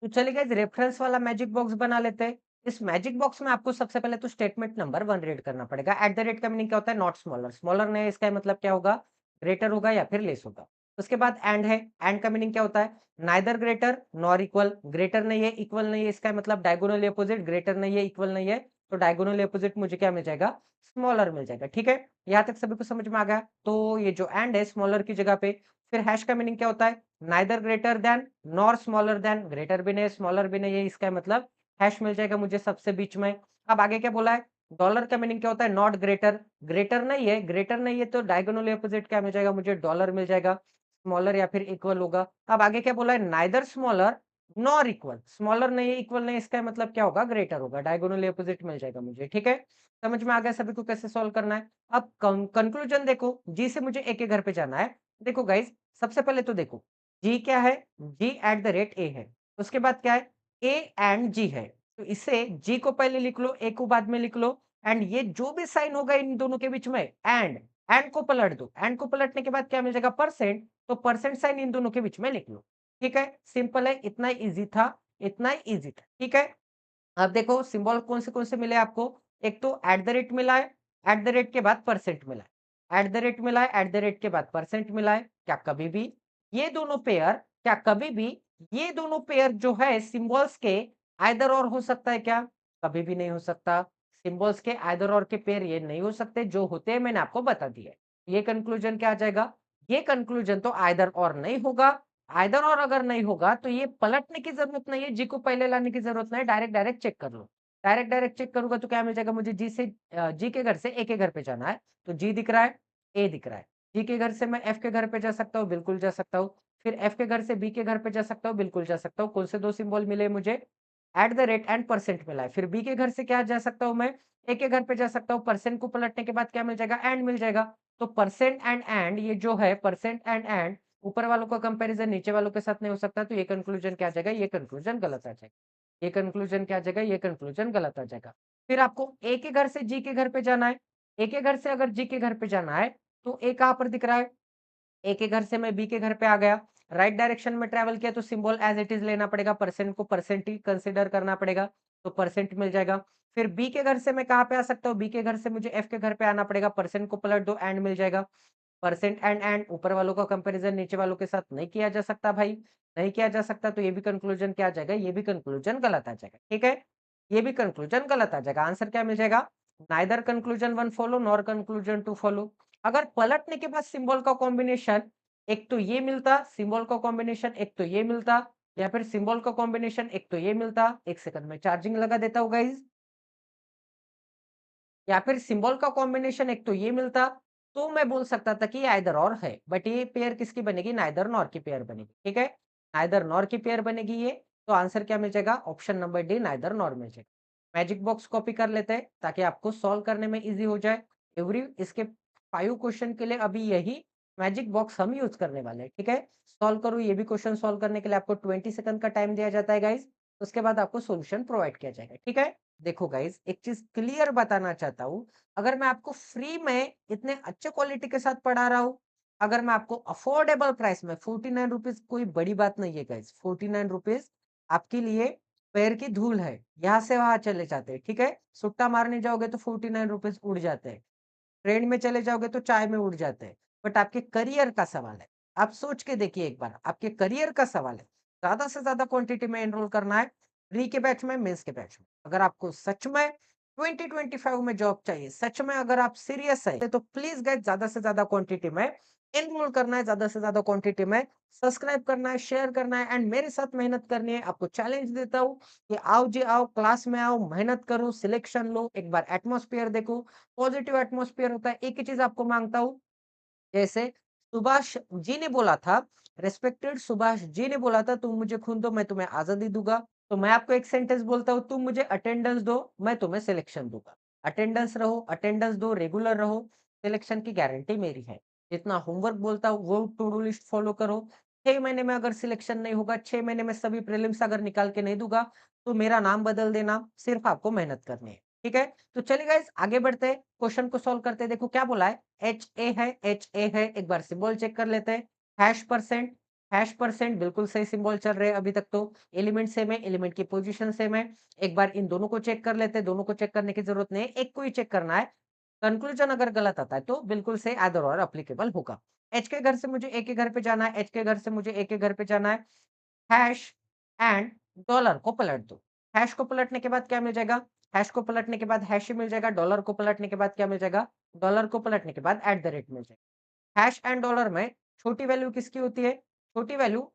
तो चलिए गाइस रेफरेंस वाला मैजिक बॉक्स बना लेते हैं। इस मैजिक बॉक्स में आपको सबसे पहले तो स्टेटमेंट नंबर 1 रीड करना पड़ेगा। एट द रेट का मीनिंग क्या होता है? नॉट स्मॉलर, स्मॉलर नहीं है, इसका मतलब क्या होगा? ग्रेटर होगा या फिर लेस होगा। उसके बाद एंड है, एंड का मीनिंग क्या होता है? Neither greater nor equal, greater नहीं है, इक्वल नहीं है, इसका मतलब डायगोनली अपोजिट। ग्रेटर नहीं है, इक्वल नहीं है, तो डायगोनली अपोजिट मुझे क्या मिल जाएगा? स्मॉलर मिल जाएगा, ठीक है? यहाँ तक सभी को समझ में आ गया? तो ये जो एंड है स्मॉलर की जगह पे। फिर हैश का मीनिंग क्या होता है? Neither greater than nor smaller then, greater भी नहीं स्मॉलर भी नहीं है, इसका मतलब हैश मिल जाएगा मुझे सबसे बीच में। अब आगे क्या बोला है? डॉलर का मीनिंग क्या होता है? नॉट ग्रेटर, ग्रेटर नहीं है, ग्रेटर नहीं है, तो डायगोनली अपोजिट क्या मिल जाएगा मुझे? डॉलर मिल जाएगा। स्मॉलर या फिर इक्वल होगा। अब आगे क्या बोला है? Neither smaller nor equal, smaller नहीं है, इक्वल नहीं है, इसका मतलब क्या होगा? ग्रेटर होगा, डायगोनली अपोजिट मिल जाएगा मुझे, ठीक है? समझ में आ गया सभी को कैसे सॉल्व करना है? अब कंक्लूजन देखो, जी से मुझे ए के घर पे जाना है। देखो गाइस, सबसे पहले तो देखो जी क्या है? जी एट द रेट ए है। उसके बाद क्या है? ए एंड जी है। तो इसे जी को पहले लिख लो, ए को बाद में लिख लो। एंड ये जो भी साइन होगा इन दोनों के बीच में, एंड को पलट दो। एंड को पलटने के बाद क्या मिल जाएगा? परसेंट। तो परसेंट साइन इन दोनों के बीच में लिख लो। ठीक है? सिंपल है, इतना इजी था, इतना इजी था। ठीक है? अब देखो सिंबल कौन से मिले आपको? एक तो एट द रेट मिला है, एट द रेट के बाद परसेंट मिला है, एट द रेट मिला है, एट द रेट के बाद परसेंट मिला है। क्या कभी भी ये दोनों पेयर, क्या कभी भी ये दोनों पेयर जो है सिंबल्स के आइदर और हो सकता है क्या? कभी भी नहीं हो सकता। सिंबल्स के आइदर और के पेयर ये नहीं हो सकते, जो होते हैं मैंने आपको बता दिया है। ये कंक्लूजन क्या आ जाएगा? ये कंक्लूजन तो आइदर और नहीं होगा, आइदर और अगर नहीं होगा तो ये पलटने की ज़रूरत नहीं है, जी को पहले लाने की ज़रूरत नहीं है, डायरेक्ट चेक कर लो। डायरेक्ट चेक करूँगा तो क्या मिल जाएगा मुझे जी के घर से ए के घर पे जाना है, तो जी दिख रहा है, ए दिख रहा है। जी के घर से मैं एफ के घर पे जा सकता हूँ, बिल्कुल जा सकता हूँ। फिर एफ के घर से बी के घर पे जा सकता हूँ, बिल्कुल जा सकता हूँ। कौन से 2 सिंबल मिले मुझे? Eight the rate and percent मिला है। फिर बी के घर से क्या जा सकता हूँ मैं? ए के घर पे जा सकता हूँ, परसेंट को पलटने के बाद क्या मिल जाएगा? एंड मिल जाएगा। तो परसेंट एंड एंड ये जो है परसेंट एंड एंड ऊपर वालों का कंपैरिज़न नीचे वालों के साथ नहीं हो सकता, तो ये कंक्लूज़न क्या आ जाएगा? ये कंक्लूज़न गलत आ जाएगा। ये कंक्लूज़न क्या आ जाएगा? ये कंक्लूज़न गलत आ जाएगा। फिर आपको ए के घर से जी के घर पे जाना है। ए के घर से अगर जी के घर पे जाना है, तो ए कहाँ पर दिख रहा है? ए के घर से मैं बी के घर पे आ गया। राइट डायरेक्शन में ट्रैवल किया तो सिंबल एज़ इट इज़ लेना पड़ेगा, परसेंट को परसेंट ही कंसीडर करना पड़ेगा, तो परसेंट मिल जाएगा। फिर बी के घर से मैं कहाँ पे आ सकता हूँ? बी के घर से मुझे एफ के घर पे आना पड़ेगा, परसेंट को पलट दो, एंड मिल जाएगा। परसेंट एंड ऊपर वालों का कंपैरिज़न नीचे वालों के साथ नहीं किया जा सकता भाई, नहीं किया जा सकता तो ये भी कंक्लूज़न क्या आ जाएगा? ये भी कंक्लूज़न गलत आ जाएगा, ठीक है? ये भी कंक्लूज़न गलत आ जाएगा। आंसर क्या मिल जाएगा? Neither conclusion 1 follow nor conclusion 2 follow. अगर पलटने के बाद सिंबल का कॉम्बिनेशन एक तो ये मिलता, सिंबल का कॉम्बिनेशन एक तो ये मिलता या फिर सिंबल का कॉम्बिनेशन एक तो ये मिलता। 1 सेकंड में चार्जिंग लगा देता हूँ गाइज़। या फिर सिंबल का कॉम्बिनेशन एक तो ये मिलता, तो मैं बोल सकता था कि ये आइदर और है। बट ये पेयर किसकी बनेगी? नाइदर नॉर की पेयर बनेगी, ठीक है? नाइदर नॉर की पेयर बनेगी ये, तो आंसर क्या मिल जाएगा? Option number D neither nor मिल जाएगा। मैजिक बॉक्स कॉपी कर लेते हैं ताकि आपको सॉल्व करने में ईज़ी हो जाए। एवरी इसके 5 क्वेश्चन के लिए अभी यही मैजिक बॉक्स हम यूज़ करने वाले हैं, ठीक है? सॉल्व करूँ ये भी क्वेश्चन सॉल्व करने के लिए आपको 20 सेकंड का टाइम दिया जाता है गाइज़, उसके बाद आपको सॉल्यूशन प्रोवाइड किया जाएगा, ठीक है? देखो गाइस एक चीज क्लियर बताना चाहता हूँ, अगर मैं आपको फ्री में इतने अच्छे क्वालिटी के साथ पढ़ा रहा हूँ, अगर मैं आपको अफोर्डेबल प्राइस में 49 रुपीज कोई बड़ी बात नहीं है गाइस, 49 रुपीज आपके लिए पैर की धूल है, यहाँ से वहां चले जाते हैं, ठीक है? सुट्टा मारने जाओगे तो 49 रुपीज उड़ जाते हैं, ट्रेन में चले जाओगे तो चाय में उड़ जाते हैं। बट आपके करियर का सवाल है। आप सोच के देखिए एक बार, आपके करियर का सवाल है। ज़्यादा से ज़्यादा क्वांटिटी में एनरोल करना है, प्री के बैच में, मेंस के बैच में। अगर आपको सच में 2025 में जॉब चाहिए, सच में अगर आप सीरियस है, तो प्लीज़ गाइस ज़्यादा से ज़्यादा क्वांटिटी में एनरोल करना है, ज़्यादा से ज़्यादा क्वांटिटी में सब्सक्राइब करना है, शेयर करना है एंड मेरे साथ मेहनत करनी है। आपको चैलेंज देता हूँ कि आओ जी आओ, क्लास में आओ, मेहनत करो, सिलेक्शन लो, एक बार एटमॉस्फेयर देखो, पॉजिटिव एटमॉस्फेयर होता है। एक ही चीज़ आपको माँगता हूँ, जैसे सुभाष जी ने बोला था, रिस्पेक्टेड सुभाष जी ने बोला था, "तुम मुझे खून दो, मैं तुम्हें आज़ादी दूँगा।" तो मैं आपको एक सेंटेंस बोलता हूँ, "तुम मुझे अटेंडेंस दो, मैं तुम्हें सिलेक्शन दूँगा।" अटेंडेंस दो, रेगुलर रहो, सिलेक्शन की गारंटी मेरी है। जितना होमवर्क बोलता हूँ, वो टू डू लिस्ट फॉलो करो। 6 महीने में अगर सिलेक्शन नहीं होगा, 6 महीने में सभी प्रीलिम्स अगर निकाल के नहीं दूँगा, तो मेरा नाम बदल देना, सिर्फ आपको मेहनत करनी है। ठीक है? तो चलिए गाइस आगे बढ़ते हैं, क्वेश्चन को सॉल्व करते हैं। देखो क्या बोला है, एच ए है, एक बार सिंबल चेक कर लेते हैं। हैश परसेंट बिल्कुल सही सिंबल चल रहे हैं अभी तक तो। एलिमेंट सेम है, एलिमेंट की पोजीशन सेम है। एक बार इन दोनों को चेक कर लेते हैं, दोनों को चेक करने की जरूरत नहीं है, एक को ही चेक करना है। कंक्लूजन अगर गलत आता है तो बिल्कुल से आइदर और एप्लीकेबल होगा। एच के घर से मुझे ए के घर पे जाना है, एच के घर से मुझे ए के घर पे जाना है। हैश एंड डॉलर को पलट दो। हैश को पलटने के बाद क्या मिल जाएगा? हैश को पलटने के बाद हैश ही मिल जाएगा, डॉलर को पलटने के बाद क्या मिल जाएगा? डॉलर को पलटने के बाद एट द रेट मिल जाएगा। हैश एंड डॉलर में छोटी वैल्यू किसकी होती है? छोटी वैल्यू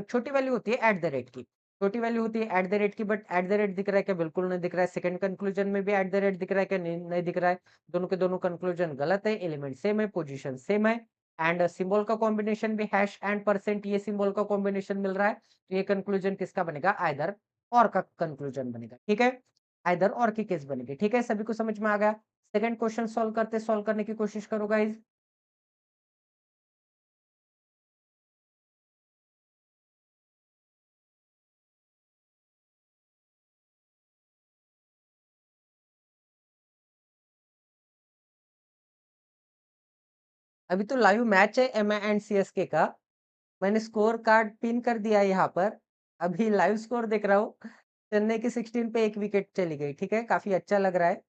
छोटी वैल्यू होती है एट द रेट की। छोटी वैल्यू होती है एट द रेट की, बट एट द रेट दिख रहा है क्या? बिल्कुल नहीं दिख रहा है। सेकंड कंक्लूजन में भी एट द रेट दिख रहा है क्या? नहीं दिख रहा है। दोनों के दोनों कंक्लूजन गलत है, एलिमेंट सेम है, पोजीशन सेम है एंड सिंबल का कॉम्बिनेशन भी हैश एंड परसेंट ये सिंबल का कॉम्बिनेशन मिल रहा है। तो ये कंक्लूजन किसका बनेगा? आइदर और का कंक्लूजन बनेगा, ठीक है? आइदर और की केस बनेगी, ठीक है? सभी को समझ में आ गया? सेकंड क्वेश्चन सॉल्व करने की कोशिश करो गाइस। अभी तो लाइव मैच है एमआई एंड सीएसके का। मैंने स्कोर कार्ड पिन कर दिया है यहाँ पर। अभी लाइव स्कोर देख रहा हूँ। चेन्नई की 16 पे 1 विकेट चली गई, ठीक है? काफ़ी अच्छा लग रहा है।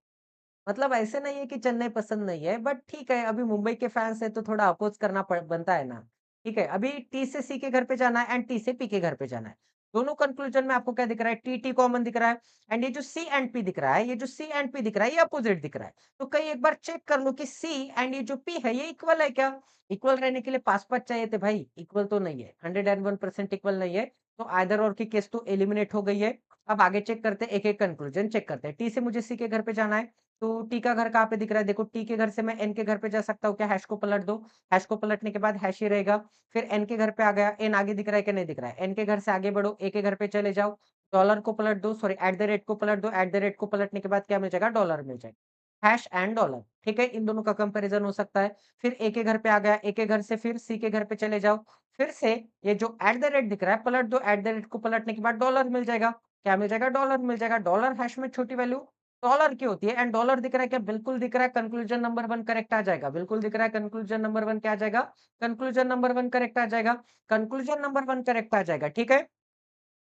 मतलब ऐसे नहीं है कि चेन्नई पसंद नहीं है, बट ठीक है, अभी मुंबई के फैन्स हैं तो थोड़ा अपोज़ करना पड़ बनता है ना। ठीक है, अभी टी से सी के घर पे जाना है एंड टी से पी के घर पे जाना है। दोनों कंक्लूजन में आपको क्या दिख रहा है? टी, टी कॉमन दिख रहा है एंड ये जो सी एंड पी दिख रहा है, ये जो सी एंड पी दिख रहा है, ये अपोजिट दिख रहा है। तो कहीं एक बार चेक कर लो कि सी एंड ये जो पी है, ये इक्वल है क्या? इक्वल रहने के लिए पास-पास चाहिए थे भाई, इक्वल तो नहीं है, 101% इक्वल नहीं है, तो आइदर और की केस तो एलिमिनेट हो गई है। अब आगे चेक करते हैं, एक-एक कंक्लूजन चेक करते हैं। टी से मुझे सी के घर पे जाना है, तो टी का घर कहाँ पे दिख रहा है? देखो टी के घर से मैं एन के घर पे जा सकता हूँ क्या? हैश को पलट दो, हैश को पलटने के बाद हैश ही रहेगा। फिर एन के घर पे आ गया, एन आगे दिख रहा है कि नहीं दिख रहा है? एन के घर से आगे बढ़ो, ए के घर पे चले जाओ, डॉलर को पलट दो, सॉरी एट द रेट को पलट दो, एट द रेट को पलटने के बाद क्या मिल जाएगा? डॉलर मिल जाएगा। हैश एंड डॉलर, ठीक है? इन दोनों का कंपैरिज़न हो सकता है। फिर ए के घर पे आ गया, ए के घर से फिर सी के घर पे चले जाओ, फिर से ये जो एट द रेट दिख रहा है पलट दो, एट द रेट को पलटने के बाद डॉलर मिल जाएगा। क्या मिल जाएगा? डॉलर मिल जाएगा। डॉलर हैश में छोटी वैल्यू डॉलर की होती है एंड डॉलर दिख रहा है क्या? बिल्कुल दिख रहा है, कंक्लूजन नंबर 1 करेक्ट आ जाएगा। बिल्कुल दिख रहा है, कंक्लूजन नंबर 1 क्या आ जाएगा? कंक्लूजन नंबर 1 करेक्ट आ जाएगा। कंक्लूजन नंबर 1 करेक्ट आ जाएगा, ठीक है?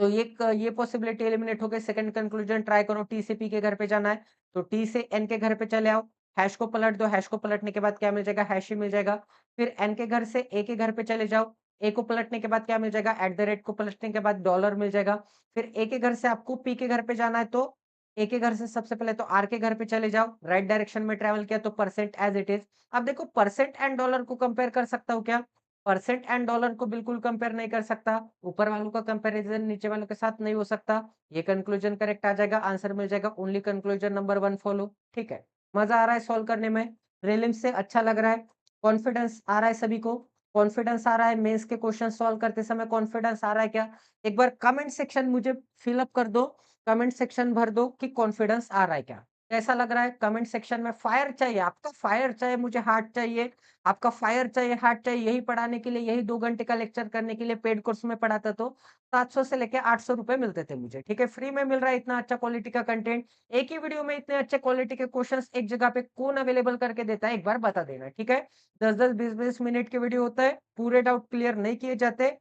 तो ये पॉसिबिलिटी एलिमिनेट हो गई। सेकंड कंक्लूजन ट्राई करो, टी से पी के घर पे जाना है, तो टी से एन के घर पे चले आओ, हैश को पलट दो, हैश को पलटने के बाद क्या मिल जाएगा? हैश ही मिल जाएगा। फिर एन के घर से ए के घर पे चले जाओ, ए को पलटने के बाद क्या मिल जाएगा? एट द रेट को पलटने के बाद डॉलर मिल जाएगा। फिर ए के घर से आपको पी के घर पे जाना है, तो ए के घर से सबसे पहले तो आर के घर पे चले जाओ, राइट डायरेक्शन में ट्रैवल किया तो परसेंट एज़ इट इज़। अब देखो परसेंट एंड डॉलर को कंपेयर कर सकता हूँ क्या? परसेंट एंड डॉलर को बिल्कुल कंपेयर नहीं कर सकता। ऊपर वालों का कंपैरिज़न नीचे वालों के साथ नहीं हो सकता। ये कंक्लूजन करेक्ट आ जाएगा, आंसर मिल जाएगा ओनली कंक्लूजन नंबर 1 फॉलो, ठीक है। मज़ा आ रहा है सॉल्व करने में, प्रीलिम्स से अच्छा लग रहा है, कॉन्फिडेंस आ रहा है सभी को, कॉन्फिडेंस आ रहा है मेंस के क्वेश्चन सॉल्व करते समय कॉन्फिडेंस आ रहा है क्या? एक बार कमेंट सेक्शन मुझे फिल अप कर दो, कमेंट सेक्शन भर दो कि कॉन्फिडेंस आ रहा है क्या? कैसा लग रहा है? कमेंट सेक्शन में फायर चाहिए, आपका फायर चाहिए, मुझे हार्ट चाहिए, आपका फायर चाहिए, हार्ट चाहिए, यही पढ़ाने के लिए, यही 2 घंटे का लेक्चर करने के लिए पेड कोर्स में पढ़ाता तो 700 से लेके 800 रुपए मिलते थे मुझे, ठीक है? फ्री में मिल रहा है इतना अच्छा क्वालिटी का कंटेंट। एक ही वीडियो में इतने अच्छे क्वालिटी के क्वेश्चंस एक जगह पे कौन अवेलेबल करके देता है, एक बार बता देना, ठीक है? 10-10, 20-20 मिनट के वीडियो होता है, पूरे डाउट क्लियर नहीं किए जाते।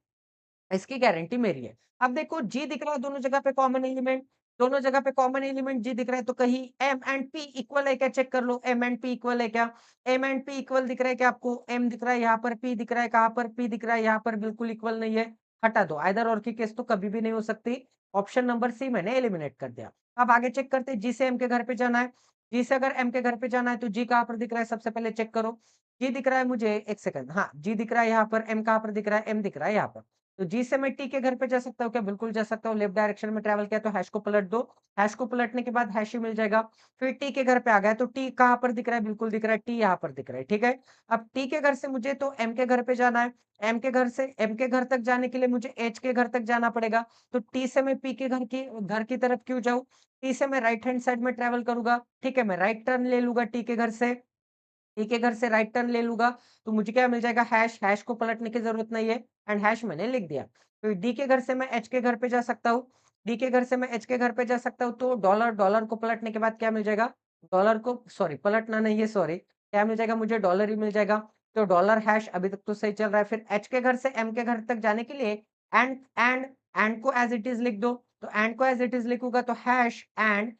इसकी गारंटी मेरी है। अब देखो जी दिख रहा है दोनों जगह पे कॉमन एलिमेंट, दोनों जगह पे कॉमन एलिमेंट जी दिख रहा है तो कहीं एम एंड पी इक्वल है क्या चेक कर लो, एम एंड पी इक्वल है क्या? एम एंड पी इक्वल दिख रहा है क्या आपको? एम दिख रहा है यहाँ पर, पी दिख रहा है कहाँ पर? पी दिख रहा है यहाँ पर, बिल्कुल इक्वल नहीं है, हटा दो। आइदर और की केस तो कभी भी नहीं हो सकती। ऑप्शन नंबर सी मैंने एलिमिनेट कर दिया। अब आगे चेक करते हैं, जी से एम के घर पे जाना है, जी से अगर एम के घर पे जाना है तो जी कहाँ पर दिख रहा है सबसे पहले चेक करो। जी दिख रहा है मुझे, एक सेकंड, हाँ, जी दिख रहा है यहाँ पर, एम कहाँ पर दिख रहा है? एम दिख रहा है यहाँ पर। तो जी से मैं टी के घर पे जा सकता हूँ क्या? बिल्कुल जा सकता हूँ। लेफ्ट डायरेक्शन में ट्रैवल किया तो हैश को पलट दो। हैश को पलटने के बाद हैश ही मिल जाएगा। फिर टी के घर पे आ गया तो टी कहाँ पर दिख रहा है? बिल्कुल दिख रहा है, टी यहाँ पर दिख रहा है, ठीक है? अब टी के घर से मुझे तो एम के घर पे जाना है। एम के घर से एम के घर तक जाने के लिए मुझे एच के घर तक जाना पड़ेगा। तो टी से मैं पी के घर की तरफ क्यों जाऊँ? टी से मैं राइट हैंड साइड में ट्रैवल करूँगा, ठीक है? मैं राइट टर्न ले लूँगा टी के घर से। टी के घर से राइट टर्न ले लूँगा, तो मुझे क्या मिल जाएगा? हैश, हैश को पलटने की ज़रूरत नहीं है एंड हैश मैंने लिख दिया। फिर डी के घर से मैं एच के घर पे जा सकता हूँ, डी के घर से मैं एच के घर पे जा सकता हूँ, तो डॉलर, डॉलर को पलटने के बाद क्या मिल जाएगा? डॉलर को सॉरी पलटना नहीं है सॉरी, क्या मिल जाएगा मुझे? डॉलर ही मिल जाएगा। तो डॉलर हैश अभी तक तो सही चल रहा है। फिर एच के घर से एम के घर तक जाने के लिए एंड एंड एंड को एज़ इट इज़ लिख दो, तो एंड को एज़ इट इज़ लिखूँगा तो hash and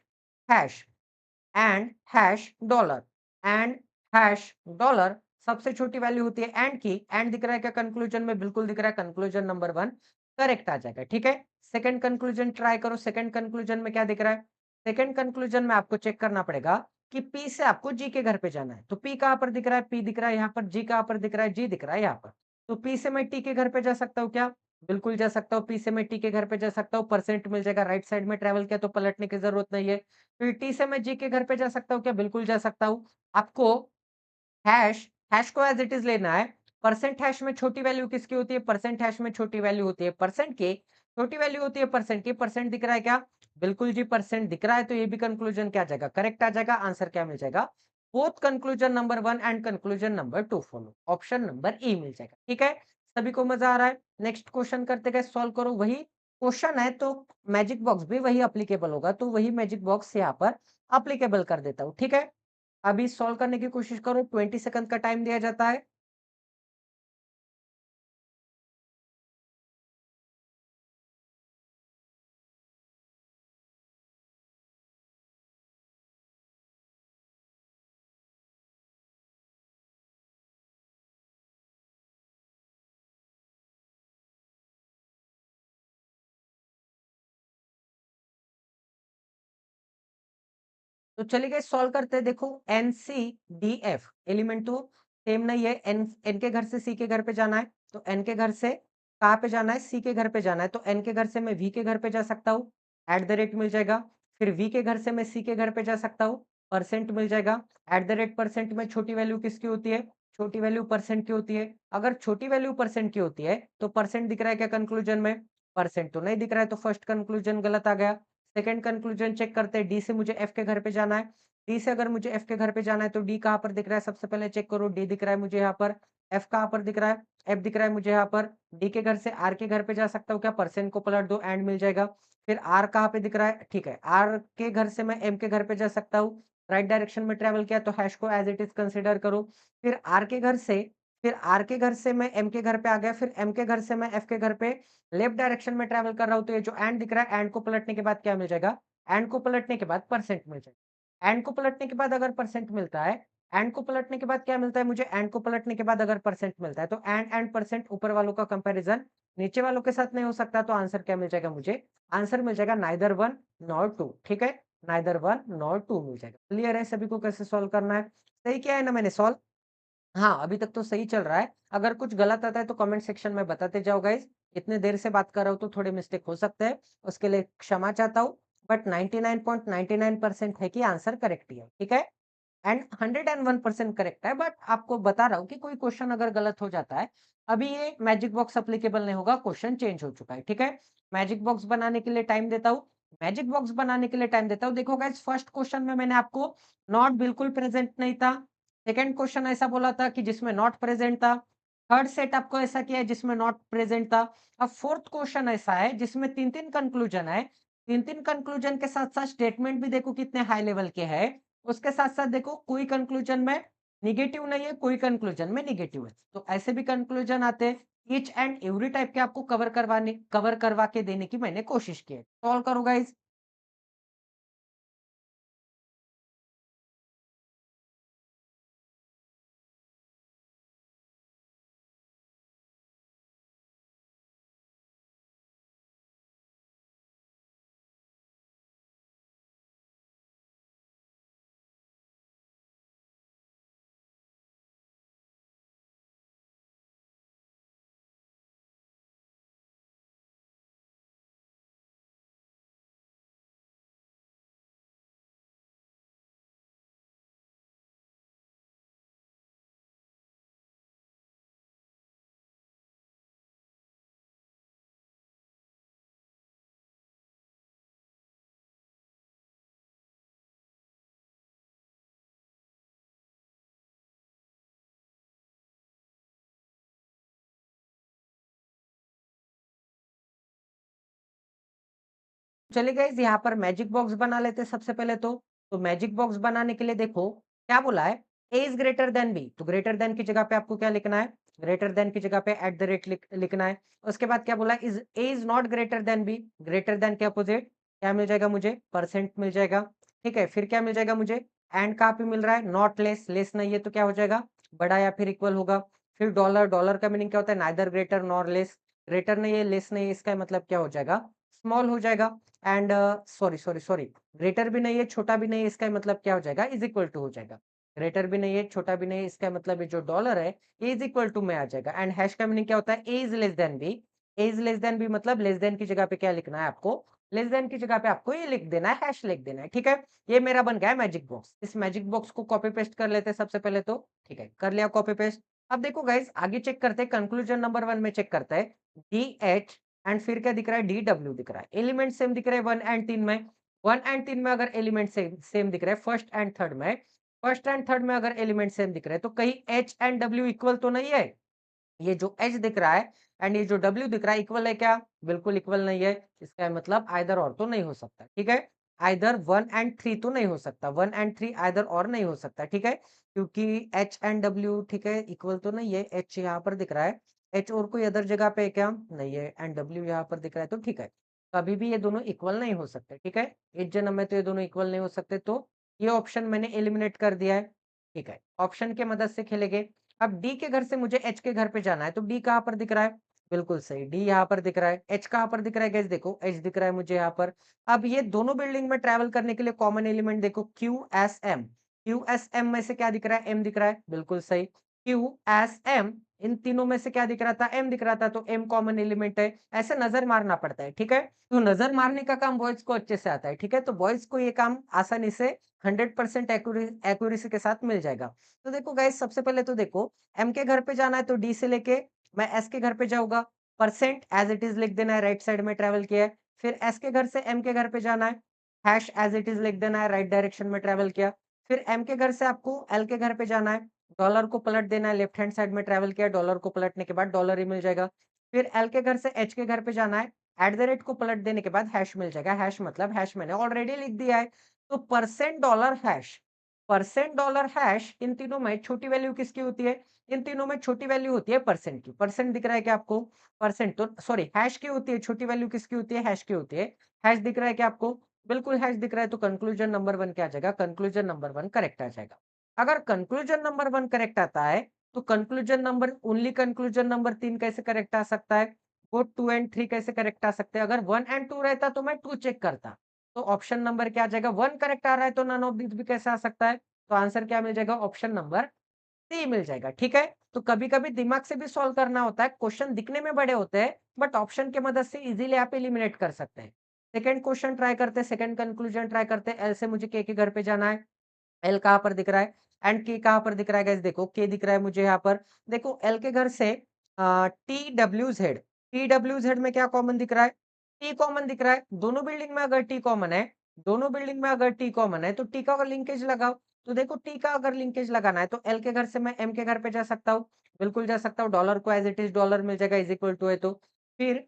hash dollar and hash dollar सबसे छोटी वैल्यू होती है एंड की। एंड दिख रहा है क्या कंक्लूजन में? बिल्कुल दिख रहा है, कंक्लूजन नंबर 1 करेक्ट आ जाएगा, ठीक है? सेकंड कंक्लूजन ट्राई करो, सेकंड कंक्लूजन में क्या दिख रहा है? सेकंड कंक्लूजन में आपको चेक करना पड़ेगा कि पी से आपको जी के घर पे जाना है। तो पी कहाँ पर दिख रहा है? पी दिख रहा है यहाँ पर, जी कहाँ पर दिख रहा है? जी दिख रहा है यहाँ पर। तो पी से मैं टी के घर पे जा सकता हूँ क्या? बिल्कुल जा सकता हूँ, पी से मैं टी के घर पे जा सकता हूँ, परसेंट मिल जाएगा, राइट साइड में ट्रैवल किया तो पलटने की ज़रूरत नहीं है। फिर टी से मैं जी के घर पे जा सकता हूँ क्या? बिल्कुल जा सकता हूँ। आपको हैश, हैश को एज़ इट इज़ लेना है। परसेंट हैश में छोटी वैल्यू किसकी होती है? परसेंट हैश में छोटी वैल्यू होती है परसेंट की, छोटी वैल्यू होती है परसेंट की। परसेंट दिख रहा है क्या? बिल्कुल जी परसेंट दिख रहा है, तो ये भी कंक्लूजन क्या आ जाएगा? करेक्ट आ जाएगा। आंसर क्या मिल जाएगा? Both conclusion number 1 and conclusion number 2 follow. Option number E मिल जाएगा। ठीक है? सभी को मज़ा आ रहा है? नेक्स्ट क्वेश्चन करते गए सॉल्व करो। वही क्वेश्चन है तो मैजिक बॉक्स भी वही एप्लीकेबल होगा, तो वही मैजिक बॉक्स यहाँ पर एप्लीकेबल कर देता हूँ। ठीक है? अभी सॉल्व करने की कोशिश करो, 20 सेकंड का टाइम दिया जाता है। तो चलिए गाइस सॉल्व करते हैं। देखो N C D F element तो सेम नहीं है। एन एन के घर से सी के घर पे जाना है, तो एन के घर से कहाँ पे जाना है, सी के घर पे जाना है। तो एन के घर से मैं वी के घर पे जा सकता हूँ, एट द रेट मिल जाएगा। फिर वी के घर से मैं सी के घर पे जा सकता हूँ, परसेंट मिल जाएगा। एट द रेट परसेंट में छोटी वैल्यू किसकी होती है, छोटी वैल्यू परसेंट की होती है। अगर छोटी वैल्यू परसेंट की होती है तो परसेंट दिख रहा है क्या कंक्लूजन में, परसेंट तो नहीं दिख रहा है, तो फर्स्ट कंक्लूजन गलत आ गया। सेकंड कंक्लूजन चेक करते हैं, डी से मुझे एफ के घर पे जाना है। डी से अगर मुझे एफ के घर पे जाना है तो डी कहाँ पर दिख रहा है, सबसे पहले चेक करो। डी दिख रहा है मुझे यहाँ पर, एफ कहाँ पर दिख रहा है, एफ दिख रहा है मुझे यहाँ पर। डी के घर से आर के घर पे जा सकता हूँ क्या, परसेंट को पलट दो एंड मिल जाएगा। फिर आर कहाँ पे दिख रहा है, ठीक है, आर के घर से मैं एम के घर पे जा सकता हूँ। राइट डायरेक्शन में ट्रेवल किया तो हैश को एज इट इज कंसिडर करो। फिर आर के घर से, फिर आर के घर से मैं एम के घर पे आ गया, फिर एम के घर से मैं एफ के घर पे लेफ्ट डायरेक्शन में ट्रेवल कर रहा हूँ। तो ये जो एंड दिख रहा है, एंड को पलटने के बाद क्या मिल जाएगा, एंड को पलटने के बाद परसेंट मिल जाएगा। एंड को पलटने के बाद अगर परसेंट मिलता है, एंड को पलटने के बाद क्या मिलता है मुझे, एंड को पलटने के बाद अगर परसेंट मिलता है तो एंड परसेंट ऊपर वालों का कंपैरिजन नीचे वालों के साथ नहीं हो सकता। तो आंसर क्या मिल जाएगा मुझे, आंसर मिल जाएगा नाइदर वन नॉर टू। ठीक है, नाइदर वन नॉर टू मिल जाएगा। क्लियर है सभी को कैसे सॉल्व करना है, सही किया है ना मैंने सॉल्व। हाँ, अभी तक तो सही चल रहा है। अगर कुछ गलत आता है तो कमेंट सेक्शन में बताते जाओ गाइस। इतने देर से बात कर रहा हूँ तो थोड़े मिस्टेक हो सकते हैं, उसके लिए क्षमा चाहता हूँ। बट 99.99% है कि आंसर करेक्ट ही है, ठीक है। एंड 101% करेक्ट है, बट आपको बता रहा हूँ कि कोई क्वेश्चन अगर गलत हो जाता है, अभी ये मैजिक बॉक्स अप्लीकेबल नहीं होगा, क्वेश्चन चेंज हो चुका है, ठीक है। मैजिक बॉक्स बनाने के लिए टाइम देता हूँ, मैजिक बॉक्स बनाने के लिए टाइम देता हूँ। देखो गाइस, फर्स्ट क्वेश्चन में मैंने आपको नॉट बिल्कुल प्रेजेंट नहीं था। सेकंड क्वेश्चन ऐसा बोला था कि जिसमें नॉट प्रेजेंट था। थर्ड सेट आपको ऐसा किया है जिसमें नॉट प्रेजेंट था। अब फोर्थ क्वेश्चन ऐसा है जिसमें तीन तीन कंक्लूजन है। तीन तीन कंक्लूजन के साथ साथ स्टेटमेंट भी देखो कितने हाई लेवल के हैं। उसके साथ-साथ देखो कोई कंक्लूजन में नेगेटिव नहीं है, कोई कंक्लूजन में नेगेटिव है। तो ऐसे भी कंक्लूजन आते हैं। ईच एंड एवरी टाइप के आपको कवर करवा के देने की मैंने कोशिश की है। सॉल्व करो गाइस। चलिए गाइस, यहाँ पर मैजिक बॉक्स बना लेते हैं सबसे पहले तो। तो मैजिक बॉक्स बनाने के लिए देखो क्या बोला है, A is greater than B. तो ग्रेटर देन की जगह पे आपको क्या लिखना है, ग्रेटर देन की जगह पे एट द रेट लिखना है। उसके बाद क्या बोला है, is A is not greater than B. Greater than के अपोजिट क्या मिल जाएगा मुझे, परसेंट मिल जाएगा। ठीक है, फिर क्या मिल जाएगा मुझे, एंड कहाँ पे मिल रहा है, नॉट लेस, लेस नहीं है तो क्या हो जाएगा, बड़ा या फिर इक्वल होगा। फिर डॉलर, डॉलर का मीनिंग क्या होता है, neither greater nor less. Greater नहीं है, लेस नहीं है, इसका मतलब क्या हो जाएगा, स्मॉल हो जाएगा। And sorry sorry sorry, greater भी नहीं है, छोटा भी नहीं है, इसका मतलब क्या हो जाएगा, इज इक्वल टू हो जाएगा। ग्रेटर भी नहीं है, छोटा भी नहीं है, इसका मतलब ये जो डॉलर है ये इज इक्वल टू में आ जाएगा। एंड हैश का मीनिंग क्या होता है, A is less than B. A is less than B मतलब लेस देन की जगह पे क्या लिखना है आपको, लेस देन की जगह पे आपको ये लिख देना है, हैश लिख देना है। ठीक है, ये मेरा बन गया है मैजिक बॉक्स। इस मैजिक बॉक्स को कॉपी पेस्ट कर लेते हैं सबसे पहले तो। ठीक है, कर लिया कॉपी पेस्ट। अब देखो गाइस, आगे चेक करते हैं, कंक्लूजन नंबर 1 में चेक करते हैं। डी एच एंड फिर क्या दिख रहा है, डी डब्ल्यू दिख रहा है। एलिमेंट सेम दिख रहे हैं 1 एंड 3 में। 1 एंड 3 में अगर एलिमेंट सेम सेम दिख रहा है, फर्स्ट एंड थर्ड में, फर्स्ट एंड थर्ड में अगर एलिमेंट सेम दिख रहे हैं तो कहीं एच एंड डब्ल्यू इक्वल तो नहीं है। ये जो एच दिख रहा है एंड ये जो डब्ल्यू दिख रहा है इक्वल है क्या, बिल्कुल इक्वल नहीं है। इसका मतलब आइदर और तो नहीं हो सकता। ठीक है, आइदर 1 एंड 3 तो नहीं हो सकता, 1 एंड 3 आइदर और नहीं हो सकता। ठीक है, क्योंकि एच एंड डब्ल्यू ठीक है इक्वल तो नहीं है। एच यहाँ पर दिख रहा है, एच और कोई अदर जगह पे है क्या, नहीं है। एंड डब्ल्यू यहाँ पर दिख रहा है, तो ठीक है, कभी भी ये दोनों इक्वल नहीं हो सकते। ठीक है, इस जन्म में तो ये दोनों इक्वल नहीं हो सकते, तो ये ऑप्शन मैंने एलिमिनेट कर दिया है। ठीक है, ऑप्शन के मदद से खेलेंगे। अब डी के घर से मुझे एच के घर पे जाना है, तो डी कहाँ पर दिख रहा है, बिल्कुल सही। डी यहाँ पर दिख रहा है। एच कहाँ पर दिख रहा है गाइस देखो, एच दिख रहा है मुझे यहाँ पर। अब ये दोनों बिल्डिंग में ट्रैवल करने के लिए कॉमन एलिमेंट देखो क्यूएसएम। क्यूएसएम में से क्या दिख रहा है? एम दिख रहा है, बिल्कुल सही। क्यूएसएम इन तीनों में से क्या दिख रहा था? एम दिख रहा था, तो एम कॉमन एलिमेंट है। ऐसे नज़र मारना पड़ता है, ठीक है? तो नज़र मारने का काम बॉयज़ को अच्छे से आता है, ठीक है? तो बॉयज़ को ये काम आसानी से 100% एक्यूरेसी के साथ मिल जाएगा। तो देखो गाइस सबसे पहले तो देखो एम के घर पे जाना है तो डी से लेके मैं एस के घर पे जाऊँगा, परसेंट एज़ इट इज़ लिख देना है, राइट साइड में ट्रैवल किया है। फिर एस के घर से एम के घर पे जाना है, हैश एज़ इट इज़ लिख देना है, राइट डायरेक्शन में ट्रैवल किया। फिर एम के घर से आपको एल के घर पे जाना है, डॉलर को पलट देना है, लेफ्ट हैंड साइड में ट्रैवल किया, डॉलर को पलटने के बाद डॉलर ही मिल जाएगा। फिर एल के घर से एच के घर पे जाना है, एट द रेट को पलट देने के बाद हैश मिल जाएगा। हैश मतलब हैश मैंने ऑलरेडी लिख दिया है। तो परसेंट डॉलर हैश इन तीनों में छोटी वैल्यू किसकी होती है? इन तीनों में छोटी वैल्यू होती है परसेंट की। परसेंट दिख रहा है क्या आपको? परसेंट तो सॉरी हैश की होती है, छोटी वैल्यू किसकी होती है? हैश की होती है। हैश दिख रहा है क्या आपको? बिल्कुल हैश दिख रहा है, तो कंक्लूजन नंबर 1 क्या आ जाएगा? कंक्लूजन नंबर 1 करेक्ट आ जाएगा। अगर कंक्लूजन नंबर 1 करेक्ट आता है, तो कंक्लूजन नंबर 3 कैसे करेक्ट आ सकता है? वो 2 एंड 3 कैसे करेक्ट आ सकते हैं? अगर 1 एंड 2 रहता तो मैं 2 चेक करता। तो ऑप्शन नंबर क्या आ जाएगा? 1 करेक्ट आ रहा है तो नन ऑफ दिस भी कैसे आ सकता है? तो आंसर क्या मिल जाएगा? ऑप्शन नंबर सी मिल जाएगा, ठीक है? तो कभी-कभी दिमाग से भी सॉल्व करना होता है, क्वेश्चन दिखने में बड़े होते हैं, बट ऑप्शन की मदद से इज़िली आप एलिमिनेट कर सकते हैं। सेकंड क्वेश्चन ट्राई करते हैं, सेकंड कंक्लूजन ट्राई करते हैं। एल से मुझे के घर पे जाना है, एल कहाँ पर दिख रहा है? एंड के कहाँ पर दिख रहा है गाइस? देखो के दिख रहा है मुझे यहाँ पर। देखो एल के घर से टीडब्ल्यूज़ेड, टीडब्ल्यूज़ेड में क्या कॉमन दिख रहा है? टी कॉमन दिख रहा है। दोनों बिल्डिंग में अगर टी कॉमन है, तो टी का लिंकेज लगाओ। तो देखो टी का अगर लिंकेज लगाना है, तो एल के घर से मैं एम के घर पे जा सकता हूँ। बिल्कुल जा सकता हूँ। डॉलर को एज़ इट इज़ डॉलर मिल जाएगा इज़ इक्वल टू है तो। फिर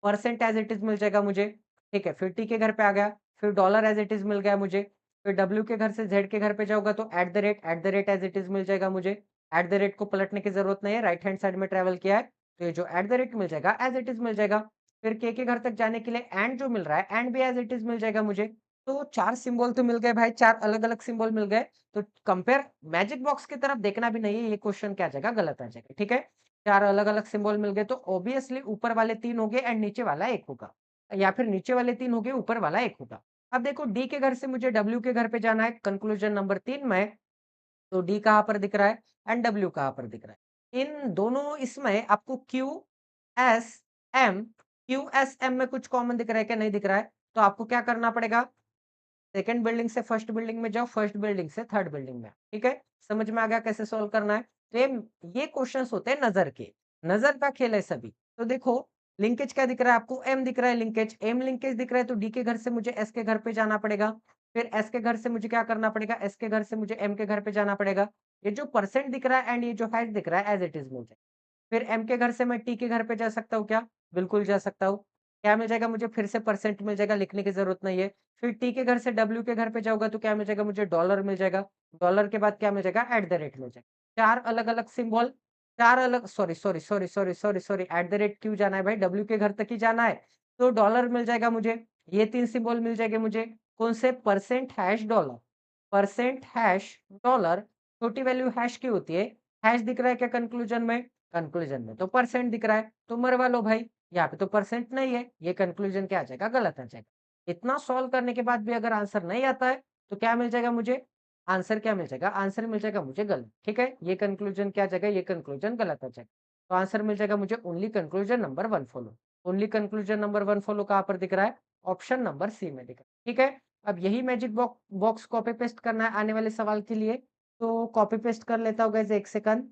परसेंट एज़ इट इज़ मिल जाएगा मुझे, ठीक है। फिर टी के घर पे आ गया, फिर डॉलर एज़ इट इज़ मिल गया मुझे। फिर डब्ल्यू के घर से ज़ेड के घर पे जाऊँगा तो at the rate as it is मिल जाएगा मुझे। एट द रेट को पलटने की ज़रूरत नहीं है, राइट हैंड साइड में ट्रैवल किया है, तो ये जो एट द रेट मिल जाएगा एज़ इट इज़ मिल जाएगा। फिर के घर तक जाने के लिए एंड जो मिल रहा है, एंड भी एज़ इट इज़ मिल जाएगा मुझे। तो 4 सिंबल तो मिल गए भाई, 4 अलग-अलग सिंबल मिल गए। तो कंपेयर मैजिक बॉक्स की तरफ देखना भी नहीं है, ये क्वेश्चन क्या आ जाएगा? गलत आ जाएगा, ठीक है। 4 अलग-अलग सिंबल मिल गए तो ऑब्वियसली ऊपर वाले 3 हो गए एंड नीचे वाला 1 होगा। या फिर नीचे वाले 3 हो गए, ऊपर वाला 1 होगा। अब देखो डी के घर से मुझे डब्ल्यू के घर पे जाना है, कंक्लूजन नंबर 3 में, तो डी कहाँ पर दिख रहा है एंड डब्ल्यू कहाँ पर दिख रहा है। इन दोनों इसमें आपको एस एम क्यूएसएम में कुछ कॉमन दिख रहा है क्या? नहीं दिख रहा है। तो आपको क्या करना पड़ेगा? सेकंड बिल्डिंग से फर्स्ट बिल्डिंग में जाओ, फर्स्ट बिल्डिंग से थर्ड बिल्डिंग में, ठीक है? समझ में आ गया कैसे सॉल्व करना है? तो ये क्वेश्चंस होते हैं नज़र के, नज़र का खेल है सभी। तो देखो लिंकेज क्या दिख रहा है आपको? एम दिख रहा है लिंकेज, एम लिंकेज दिख रहा है तो डी के घर से मुझे एस के घर पे जाना पड़ेगा। फिर एस के घर से मुझे क्या करना पड़ेगा? एस के घर से मुझे एम के घर पे जाना पड़ेगा। ये जो परसेंट दिख रहा है एंड ये जो हैश दिख रहा है एज़ इट इज़ मुझे। फिर एम के घर से मैं टी के घर पे जा सकता हूँ क्या? बिल्कुल जा सकता हूँ। क्या मिल जाएगा मुझे? फिर से परसेंट मिल जाएगा, लिखने की ज़रूरत नहीं है। फिर टी के घर से डब्ल्यू के घर पे जाऊँगा तो क्या मिल जाएगा मुझे? डॉलर मिल जाएगा। डॉलर के बाद क्या मिल जाएगा? एट द रेट मिल जाएगा। 4 अलग-अलग सिंबल, 4 अलग सॉरी एट द रेट क्यों जाना है भाई? डब्ल्यू के घर तक ही जाना है। तो डॉलर मिल जाएगा मुझे। ये 3 सिंबल मिल जाएँगे मुझे। कौन से? Percent hash dollar. Percent hash dollar छोटी वैल्यू हैश की होती है। हैश दिख रहा है क्या कंक्लूजन में? कंक्लूजन में तो परसेंट दिख रहा है, तो मरवा लो भाई। यहाँ पे तो परसेंट नहीं है, ये कंक्लूजन क्या आ जाएगा? गलत आ जाएगा। इतना सॉल्व करने के बाद भी अगर आंसर नहीं आता है, तो क्या मिल जाएगा मुझे? आंसर क्या मिल जाएगा? आंसर मिल जाएगा मुझे गलत, ठीक है? ये कंक्लूजन क्या आ जाएगा? ये कंक्लूजन गलत आ जाएगा। तो आंसर मिल जाएगा मुझे only conclusion number 1 follow. Only conclusion number 1 follow कहाँ पर दिख रहा है? ऑप्शन नंबर सी में दिख रहा है, ठीक है? अब यही मैजिक बॉक्स कॉपी पेस्ट करना है आने वाले सवाल के लिए, तो कॉपी पेस्ट कर लेता हूँ गाइस 1 सेकंड।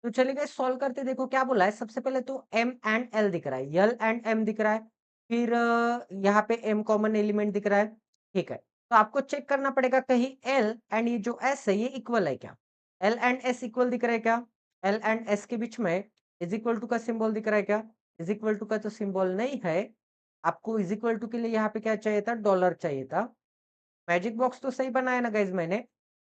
तो चलिए गाइस सॉल्व करते देखो क्या बोला है। सबसे पहले तो m एंड l दिख रहा है, l एंड m दिख रहा है। फिर यहाँ पे m कॉमन एलिमेंट दिख रहा है, ठीक है। तो आपको चेक करना पड़ेगा कहीं l एंड ये जो s है ये इक्वल है क्या? l एंड s इक्वल दिख रहा है क्या? l एंड s के बीच में इज इक्वल टू का सिंबल दिख रहा है क्या? इज इक्वल टू का तो सिंबल नहीं है। आपको इज इक्वल टू के लिए यहाँ पे क्या चाहिए था? डॉलर चाहिए था। मैजिक बॉक्स तो सही बनाया ना गाइस मैंने,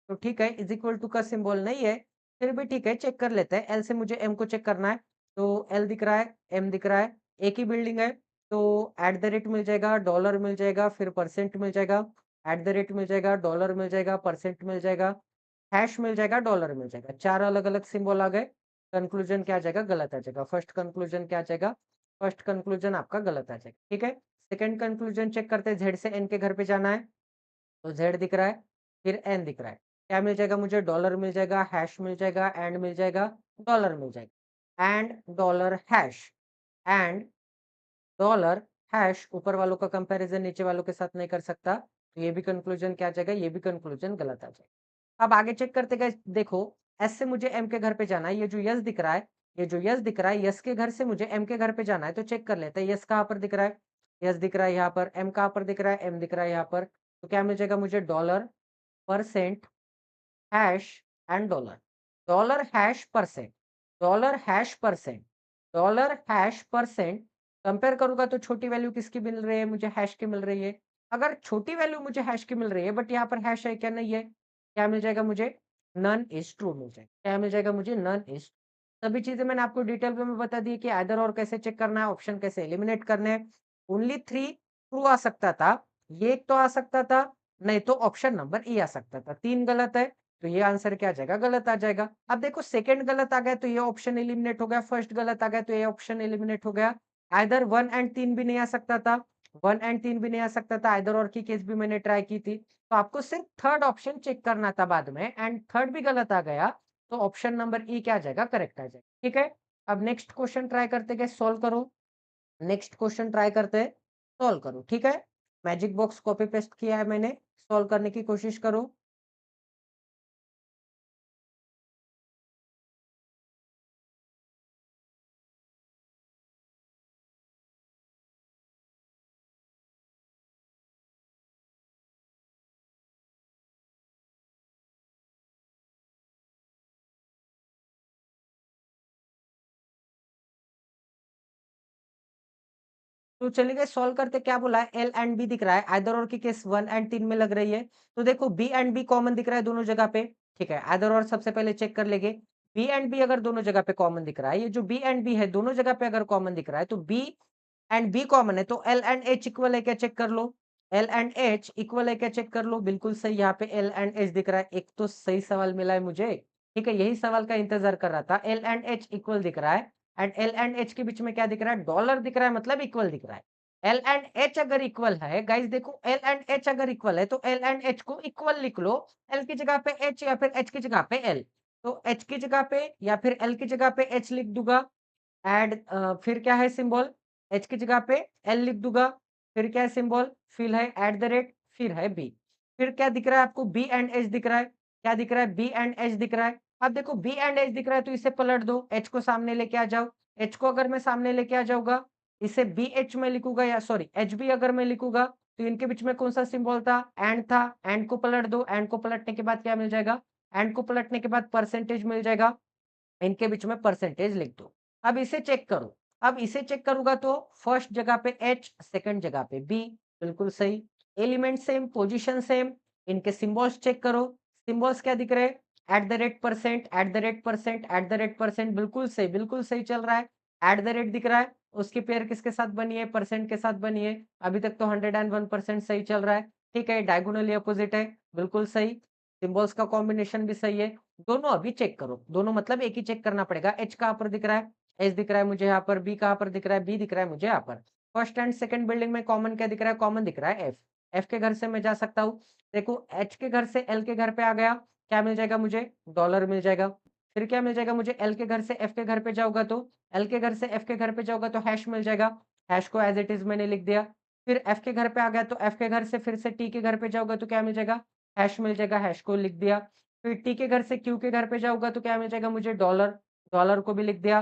तो ठीक है। इज इक्वल टू का सिंबल नहीं है, फिर भी ठीक है, चेक कर लेते हैं। एल से मुझे एम को चेक करना है, तो एल दिख रहा है, एम दिख रहा है, एक ही बिल्डिंग है। तो एट द रेट मिल जाएगा, डॉलर मिल जाएगा, फिर परसेंट मिल जाएगा। एट द रेट मिल जाएगा, डॉलर मिल जाएगा, परसेंट मिल जाएगा, हैश मिल जाएगा, डॉलर मिल जाएगा। चार अलग अलग सिंबल आ गए। कंक्लूजन क्या आ जाएगा? गलत आ जाएगा। फर्स्ट कंक्लूजन क्या आ जाएगा? फर्स्ट कंक्लूजन आपका गलत आ जाएगा, ठीक है। सेकंड कंक्लूजन चेक करते हैं। जेड से एन के घर पे जाना है, तो जेड दिख रहा है, फिर एन दिख रहा है। क्या मिल जाएगा मुझे? डॉलर मिल जाएगा, हैश मिल जाएगा, एंड मिल जाएगा, डॉलर मिल जाएगा। And dollar hash, and dollar hash. ऊपर वालों का कंपैरिजन नीचे वालों के साथ नहीं कर सकता, तो ये भी कंक्लूजन क्या आ जाएगा? ये भी कंक्लूजन गलत आ जाएगा। अब आगे चेक करते गए, देखो एस से मुझे एम के घर पे जाना है। ये जो यस दिख रहा है, ये जो यस दिख रहा है, यस के घर से मुझे एम के घर पे जाना है, तो चेक कर लेते हैं। यस कहाँ पर दिख रहा है? यस दिख रहा है यहाँ पर। एम कहाँ पर दिख रहा है? एम दिख रहा है यहाँ पर। तो क्या मिल जाएगा मुझे? Dollar, percent, hash and dollar. Dollar hash percent, dollar hash percent, dollar hash percent. Compare करूंगा तो छोटी वैल्यू किसकी मिल रही है? मुझे हैश की मिल रही है। अगर छोटी वैल्यू मुझे हैश की मिल रही है, बट यहाँ पर हैश है क्या? नहीं है। क्या मिल जाएगा मुझे? नन इज ट्रू मिल जाएगा। क्या मिल जाएगा मुझे? None is. सभी चीजें मैंने आपको डिटेल में बता दी कि आइदर और कैसे चेक करना है, ऑप्शन कैसे एलिमिनेट करने हैं। ओनली 3 ट्रू आ सकता था, ये एक तो आ सकता था, नहीं तो ऑप्शन नंबर ई आ सकता था। 3 गलत है, तो ये आंसर क्या आ जाएगा? गलत आ जाएगा। अब देखो सेकंड गलत आ गया तो ये ऑप्शन एलिमिनेट हो गया, फर्स्ट गलत आ गया तो ये ऑप्शन एलिमिनेट हो गया। आइदर 1 एंड 3 भी नहीं आ सकता था, 1 एंड 3 भी नहीं आ सकता था। आइदर और की केस भी मैंने ट्राई की थी, तो आपको सिर्फ थर्ड ऑप्शन चेक करना था बाद में, एंड थर्ड भी गलत आ गया, तो ऑप्शन नंबर ई क्या आ जाएगा? करेक्ट आ जाएगा, ठीक है। अब नेक्स्ट क्वेश्चन ट्राई करते गए, सॉल्व करो। नेक्स्ट क्वेश्चन ट्राई करते हैं, सॉल्व करो, ठीक है। मैजिक बॉक्स कॉपी पेस्ट किया है मैंने, सॉल्व करने की कोशिश करो। तो चलिए गाइस सॉल्व करते, क्या बोला है? एल एंड बी दिख रहा है, आइदर और की केस 1 एंड 3 में लग रही है। तो देखो बी एंड बी कॉमन दिख रहा है दोनों जगह पे, ठीक है। आइदर और सबसे पहले चेक कर लेंगे। बी एंड बी अगर दोनों जगह पे कॉमन दिख रहा है, ये जो बी एंड बी है दोनों जगह पे अगर कॉमन दिख रहा है, तो बी एंड बी कॉमन है, तो एल एंड एच इक्वल है क्या? चेक कर लो। एल एंड एच इक्वल है क्या? चेक कर लो। बिल्कुल सही, यहाँ पे एल एंड एच दिख रहा है। एक तो सही सवाल मिला है मुझे, ठीक है। यही सवाल का इंतजार कर रहा था। एल एंड एच इक्वल दिख रहा है, एंड एल एंड एच के बीच में क्या दिख रहा है? डॉलर दिख रहा है, मतलब इक्वल दिख रहा है। एल एंड एच अगर इक्वल है गाइस, देखो एल एंड एच अगर इक्वल है, तो एल एंड एच को इक्वल लिख लो। एल की जगह पे एच या फिर एच की जगह पे एल, तो एच की जगह पे या फिर एल की जगह पे एच लिख दूंगा। फिर क्या है सिंबल? एच की जगह पे एल लिख दूंगा। फिर क्या है सिंबल? फिर है एट द रेट, फिर है बी। फिर क्या दिख रहा है आपको? बी एंड एच दिख रहा है। क्या दिख रहा है? बी एंड एच दिख रहा है। अब देखो बी एंड एच दिख रहा है, तो इसे पलट दो, एच को सामने लेके आ जाओ। एच को अगर मैं सामने लेके आ जाऊंगा, इसे बी एच में लिखूंगा, या सॉरी एच बी अगर मैं लिखूंगा, तो इनके बीच में कौन सा सिंबल था? एंड था। एंड को पलट दो, एंड को पलटने के बाद क्या मिल जाएगा? एंड को पलटने के बाद परसेंटेज मिल जाएगा। इनके बीच में परसेंटेज लिख दो। अब इसे चेक करो। अब इसे चेक करूंगा तो फर्स्ट जगह पे एच, सेकंड जगह पे बी, बिल्कुल सही। Element same, position same. इनके सिंबल्स चेक करो। सिंबल्स क्या दिख रहे हैं? Eight the rate percent, eight the rate percent, eight the rate percent, बिल्कुल सही, बिल्कुल सही चल रहा है। एट द रेट दिख रहा है, उसकी पेयर किसके साथ बनी है? परसेंट के साथ बनी है। अभी तक तो 101% सही चल रहा है, ठीक है। डायगोनली अपोजिट है, बिल्कुल सही। सिंबल्स का कॉम्बिनेशन भी सही है। दोनों अभी चेक करो, दोनों मतलब एक ही चेक करना पड़ेगा। एच कहाँ पर दिख रहा है? एच दिख रहा है मुझे यहाँ पर। बी कहाँ पर दिख रहा है? बी दिख रहा है मुझे यहाँ पर। फर्स्ट एंड सेकंड बिल्डिंग में कॉमन क्या दिख रहा है? कॉमन दिख रहा है एफ। एफ के घर से मैं जा सकता हूँ। देखो एच के घर से एल के घर पे आ गया, क्या मिल जाएगा मुझे? डॉलर मिल जाएगा। फिर क्या मिल जाएगा मुझे? एल के घर से एफ के घर पे जाऊंगा तो, एल के घर से एफ के घर पे जाऊंगा तो हैश मिल जाएगा। हैश को एज इट इज मैंने लिख दिया। फिर एफ के घर पे आ गया, तो एफ के घर से फिर से टी के घर पे जाऊंगा तो क्या मिल जाएगा? हैश मिल जाएगा, हैश को लिख दिया। फिर टी के घर से क्यू के घर पे जाऊंगा तो क्या मिल जाएगा मुझे? डॉलर। डॉलर को भी लिख दिया।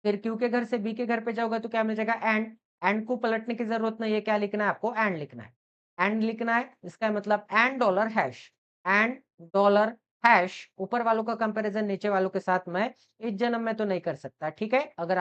फिर क्यू के घर से बी के घर पे जाओगे तो क्या मिल जाएगा एंड। एंड को पलटने की जरूरत नहीं है, क्या लिखना है आपको एंड लिखना है। एंड लिखना है, इसका मतलब and dollar hash. And dollar hash, ऊपर वालों का कंपैरिजन नीचे वालों के साथ मैं इस जन्म में तो नहीं कर सकता, ठीक है। अगर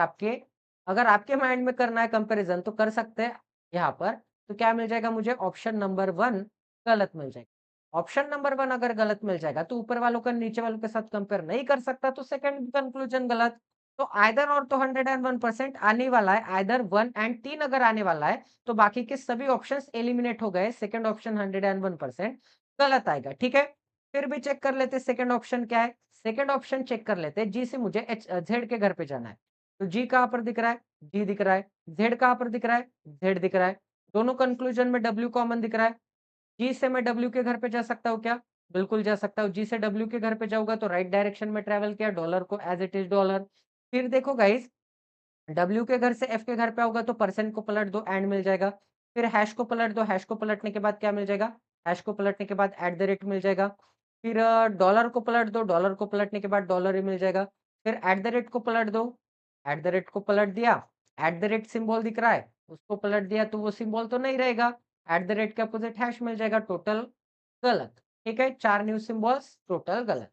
आपके माइंड में करना है कंपैरिजन तो कर सकते हैं यहाँ पर। तो क्या मिल जाएगा मुझे, ऑप्शन नंबर 1 गलत मिल जाएगा। ऑप्शन नंबर 1 अगर गलत मिल जाएगा तो ऊपर वालों का नीचे वालों के साथ कंपेयर नहीं कर सकता, तो सेकंड कंक्लूजन गलत। तो आइदर और तो 101% आने वाला है, आइदर 1 एंड 3 अगर आने वाला है तो बाकी के सभी ऑप्शंस एलिमिनेट हो गए, सेकंड ऑप्शन 101% गलत आएगा, ठीक है। फिर भी चेक कर लेते सेकंड ऑप्शन क्या है। सेकंड ऑप्शन चेक कर लेते हैं, जी से मुझे जेड के घर पे जाना है। तो जी कहाँ पर दिख रहा है, जी दिख रहा है। जेड कहाँ पर दिख रहा है, जेड दिख रहा है। दोनों कंक्लूजन में डब्ल्यू कॉमन दिख रहा है। जी से मैं डब्ल्यू के घर पे जा सकता हूँ क्या? बिल्कुल जा सकता हूँ। जी से डब्ल्यू के घर पे जाऊँगा तो राइट डायरेक्शन में ट्रैवल किया, डॉलर को एज़ इट इज़ डॉलर। फिर देखो गाइस, डब्ल्यू के घर से एफ के घर पे आओगे तो परसेंट को पलट दो, एंड मिल जाएगा। फिर हैश को पलट दो, हैश को पलटने के बाद क्या मिल जाएगा? हैश को पलटने के बाद एट द रेट मिल जाएगा। फिर डॉलर को पलट दो, डॉलर को पलटने के बाद डॉलर ही मिल जाएगा। फिर एट द रेट को पलट दो, एट द रेट को पलट दिया, एट द रेट सिंबल दिख रहा है, उसको पलट दिया तो वो सिंबल तो नहीं रहेगा। एट द रेट के अपोजिट हैश मिल जाएगा, टोटल गलत। ठीक है, 4 न्यू सिंबल्स टोटल गलत।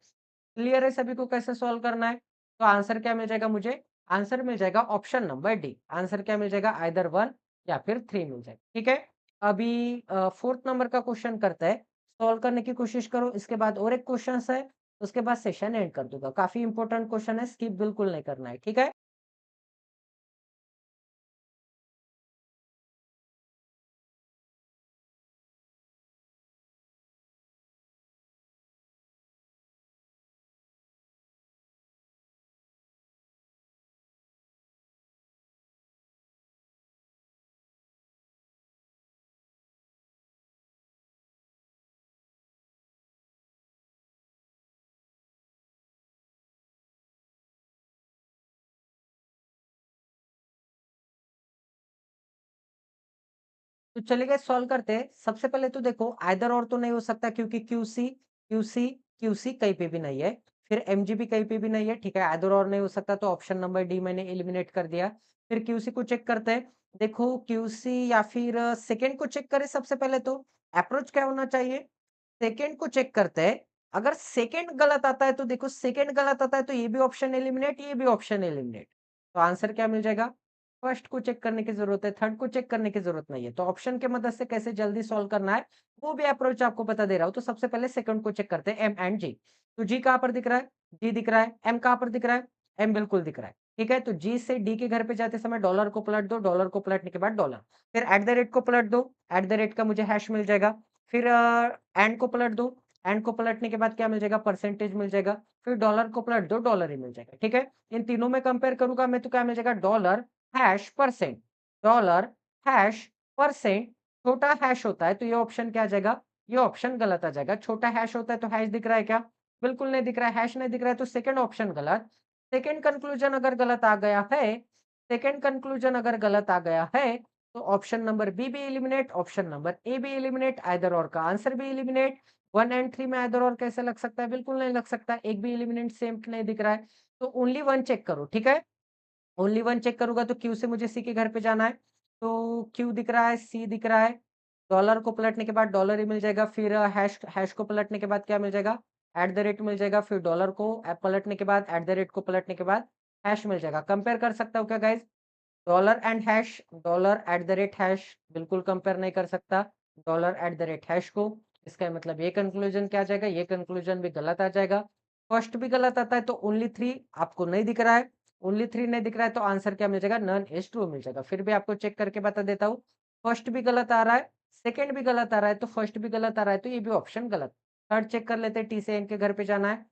क्लियर है सभी को कैसे सॉल्व करना है? तो आंसर क्या मिल जाएगा मुझे? आंसर मिल जाएगा ऑप्शन नंबर डी। आंसर क्या मिल जाएगा? आइदर 1 या फिर 3 मिल जाएगा। ठीक है? अभी 4th नंबर का क्वेश्चन करते हैं। सॉल्व करने की कोशिश करो। इसके बाद और एक क्वेश्चन है, उसके बाद सेशन एंड कर दूंगा। काफी इंपॉर्टेंट क्वेश्चन है, स्किप बिल्कुल नहीं करना है। ठीक है? तो चलिए सॉल्व करते हैं। सबसे पहले तो देखो आइदर और तो नहीं हो सकता क्योंकि क्यूसी क्यूसी क्यूसी कहीं पे भी नहीं है। फिर एमजीबी कहीं पे भी नहीं है। ठीक है, आइदर और नहीं हो सकता तो ऑप्शन नंबर डी मैंने एलिमिनेट कर दिया। फिर क्यूसी को चेक करते हैं। देखो क्यूसी या फिर सेकंड को चेक करें। सबसे पहले तो अप्रोच क्या होना चाहिए, सेकंड को चेक करते हैं। अगर सेकंड गलत आता है तो देखो, सेकंड गलत आता है तो ये भी ऑप्शन एलिमिनेट, ये भी ऑप्शन एलिमिनेट। तो आंसर क्या मिल जाएगा? फर्स्ट को चेक करने की जरूरत है, थर्ड को चेक करने की जरूरत नहीं है। तो ऑप्शन के मदद से कैसे जल्दी सॉल्व करना है वो भी अप्रोच आपको बता दे रहा हूँ। तो सबसे पहले सेकंड को चेक करते हैं, एम एंड जी। तो जी कहाँ पर दिख रहा है? जी दिख रहा है। एम कहाँ पर दिख रहा है? एम बिल्कुल दिख रहा है। ठीक है, तो जी से डी के घर पे जाते समय डॉलर को पलट दो, डॉलर को पलटने के बाद डॉलर, फिर एट द रेट को पलट दो, एट द रेट का मुझे हैश मिल जाएगा। फिर एंड को पलट दो, एंड को पलटने के बाद क्या मिल जाएगा? परसेंटेज मिल जाएगा। फिर डॉलर को पलट दो, डॉलर ही मिल जाएगा। ठीक है, इन तीनों में कंपेयर करूंगा मैं तो क्या मिल जाएगा? Dollar hash percent, dollar hash percent. छोटा हैश होता है तो ये ऑप्शन क्या आ जाएगा? ये ऑप्शन गलत आ जाएगा। छोटा हैश होता है तो हैश दिख रहा है क्या? बिल्कुल नहीं दिख रहा है। हैश नहीं दिख रहा है तो सेकंड ऑप्शन गलत। सेकंड कंक्लूजन अगर गलत आ गया है, सेकंड कंक्लूजन अगर गलत आ गया है तो ऑप्शन नंबर बी भी एलिमिनेट, ऑप्शन नंबर ए भी एलिमिनेट, आइदर और का आंसर भी एलिमिनेट। 1 एंड 3 में आइदर और कैसे लग सकता है? बिल्कुल नहीं लग सकता। एक भी एलिमिनेट सेम नहीं दिख रहा है। तो ओनली वन चेक करो। ठीक है, ओनली वन चेक करूँगा तो क्यू से मुझे सी के घर पे जाना है। तो क्यू दिख रहा है, सी दिख रहा है। डॉलर को पलटने के बाद डॉलर ही मिल जाएगा। फिर हैश हैश को पलटने के बाद क्या मिल जाएगा? एट द रेट मिल जाएगा। फिर डॉलर को पलटने के बाद एट द रेट को पलटने के बाद हैश मिल जाएगा। कंपेयर कर सकता हूँ क्या guys? Dollar and hash, dollar at the rate hash बिल्कुल कंपेयर नहीं कर सकता dollar at the rate hash को। इसका मतलब ये कंक्लूजन क्या आ जाएगा? ये कंक्लूजन भी गलत आ जाएगा। फर्स्ट भी गलत आता है तो ओनली 3 आपको नहीं दिख रहा है। ओनली 3 नहीं दिख रहा है तो आंसर क्या मिल जाएगा? नन इज ट्रू मिल जाएगा। फिर भी आपको चेक करके बता देता हूँ। फर्स्ट भी गलत आ रहा है, सेकंड भी गलत आ रहा है, तो फर्स्ट भी गलत आ रहा है तो ये भी ऑप्शन गलत। थर्ड चेक कर लेते हैं, टी से एन के घर पे जाना है।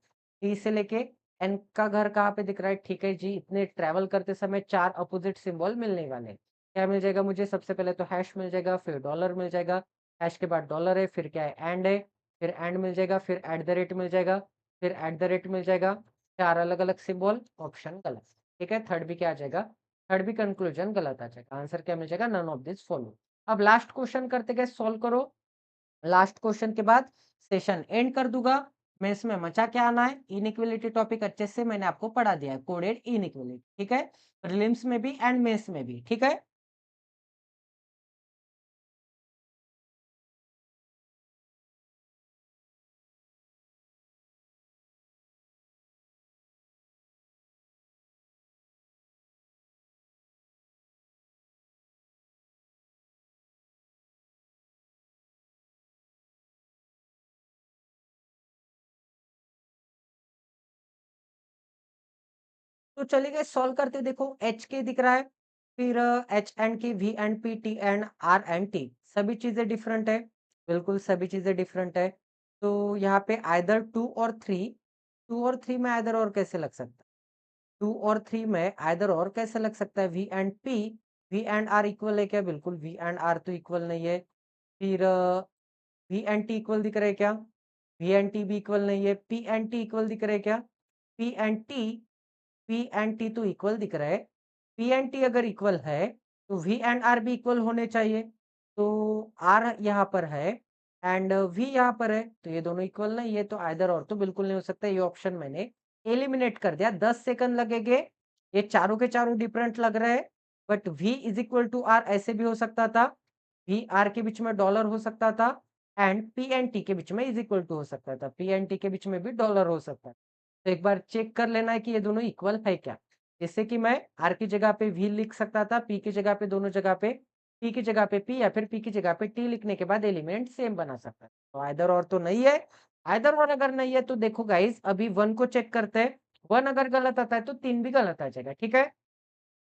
टी से लेके एन का घर कहाँ पे दिख रहा है? ठीक है जी, इतने ट्रैवल करते समय 4 अपोजिट सिंबल मिलने वाले हैं। क्या मिल जाएगा मुझे? सबसे पहले तो हैश मिल जाएगा, फिर डॉलर मिल जाएगा, हैश के बाद डॉलर है, फिर क्या है? एंड है, फिर एंड मिल जाएगा, फिर एट द रेट मिल जाएगा, फिर एट द रेट मिल जाएगा। 4 अलग-अलग सिंबल, ऑप्शन गलत। ठीक है, थर्ड भी क्या आ जाएगा? थर्ड भी कंक्लूजन गलत आ जाएगा। आंसर क्या मिल जाएगा? None of this follow. अब लास्ट क्वेश्चन करते गए, सॉल्व करो। लास्ट क्वेश्चन के बाद सेशन एंड कर दूंगा। मेंस में मचा क्या आना है? इनइक्वालिटी टॉपिक अच्छे से मैंने आपको पढ़ा दिया है, कोडेड इनइक्वालिटी, ठीक है? प्रीलिम्स में भी एंड मेंस में भी, ठीक है? तो चलिए सॉल्व करते देखो एच के दिख रहा है, फिर एच एंड की, V and P, T and R and T, सभी चीजें डिफरेंट है, बिल्कुल सभी चीजें डिफरेंट है। तो यहाँ पे आइदर टू और थ्री, टू और थ्री में आइदर और कैसे लग सकता है? टू और थ्री में आइदर और कैसे लग सकता है? V and P, V and R equal है क्या? बिल्कुल वी एंड आर तो इक्वल नहीं है। फिर वी एंड टी इक्वल दिख रहा है क्या? वी एंड टी भी इक्वल नहीं है। पी एंड टी इक्वल दिख रहा है क्या? P and T, P and T तो इक्वल दिख रहा है। पी एंड टी अगर इक्वल है तो वी एंड आर भी इक्वल होने चाहिए। तो आर यहाँ पर है एंड वी यहाँ पर है, तो ये दोनों इक्वल नहीं है, तो आइदर और तो बिल्कुल नहीं हो सकता। ये ऑप्शन मैंने एलिमिनेट कर दिया। 10 सेकंड लगेंगे, ये चारों के चारों डिफरेंट लग रहे हैं, but V is equal to R ऐसे भी हो सकता था, वी आर के बीच में डॉलर हो सकता था, एंड पी एंड टी के बीच में इज इक्वल टू हो सकता था, पी एंड टी के बीच में भी डॉलर हो सकता है। तो एक बार चेक कर लेना है कि ये दोनों इक्वल है क्या। जैसे कि मैं आर की जगह पे वी लिख सकता था, पी की जगह पे, दोनों जगह पे, पी की जगह पे पी या फिर पी की जगह पे टी लिखने के बाद एलिमेंट सेम बना सकता है। तो आइदर और तो नहीं है। आइदर और अगर नहीं है तो देखो गाइस अभी वन को चेक करते हैं। वन अगर गलत आता है तो तीन भी गलत आ जाएगा, ठीक है?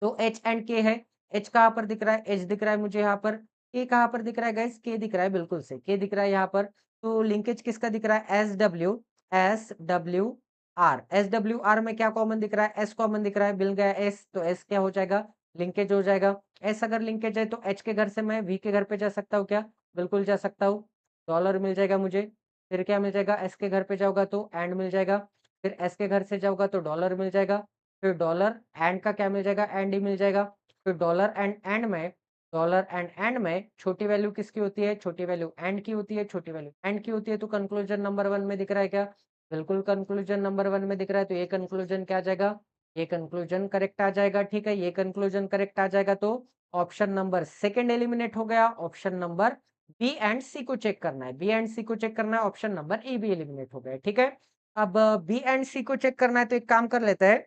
तो एच एंड के है। एच कहाँ पर दिख रहा है? एच दिख रहा है मुझे यहाँ पर। के कहाँ पर दिख रहा है गाइस? के दिख रहा है, बिल्कुल से के दिख रहा है यहाँ पर। तो लिंकेज किसका दिख रहा है? S W, S W R. S W R में क्या कॉमन दिख रहा है? एस कॉमन दिख रहा है, मिल गया एस, तो एस क्या हो जाएगा? लिंकेज हो जाएगा। एस अगर लिंकेज है तो एच के घर से मैं वी के घर पे जा सकता हूँ क्या? बिल्कुल जा सकता हूँ। डॉलर मिल जाएगा मुझे। फिर क्या मिल जाएगा? एस के घर पे जाऊंगा तो एंड मिल जाएगा। फिर एस के घर से जाऊंगा तो डॉलर मिल जाएगा। फिर डॉलर एंड का क्या मिल जाएगा? एंड ही मिल जाएगा। फिर डॉलर एंड एंड में, डॉलर एंड एंड में छोटी वैल्यू किसकी होती है? छोटी वैल्यू एंड की होती है, छोटी वैल्यू एंड की होती है। तो कंक्लूजन नंबर वन में दिख रहा है क्या? बिल्कुल कंक्लूजन नंबर वन में दिख रहा है, तो ये कंक्लूजन क्या आ जाएगा? ये कंक्लूजन करेक्ट आ जाएगा, ठीक है? ये कंक्लूजन करेक्ट आ जाएगा तो ऑप्शन नंबर सेकंड एलिमिनेट हो गया। ऑप्शन नंबर बी एंड सी को चेक करना है, बी एंड सी को चेक करना है, ऑप्शन नंबर ए भी एलिमिनेट हो गया, ठीक है? अब बी एंड सी को चेक करना है तो एक काम कर लेते हैं,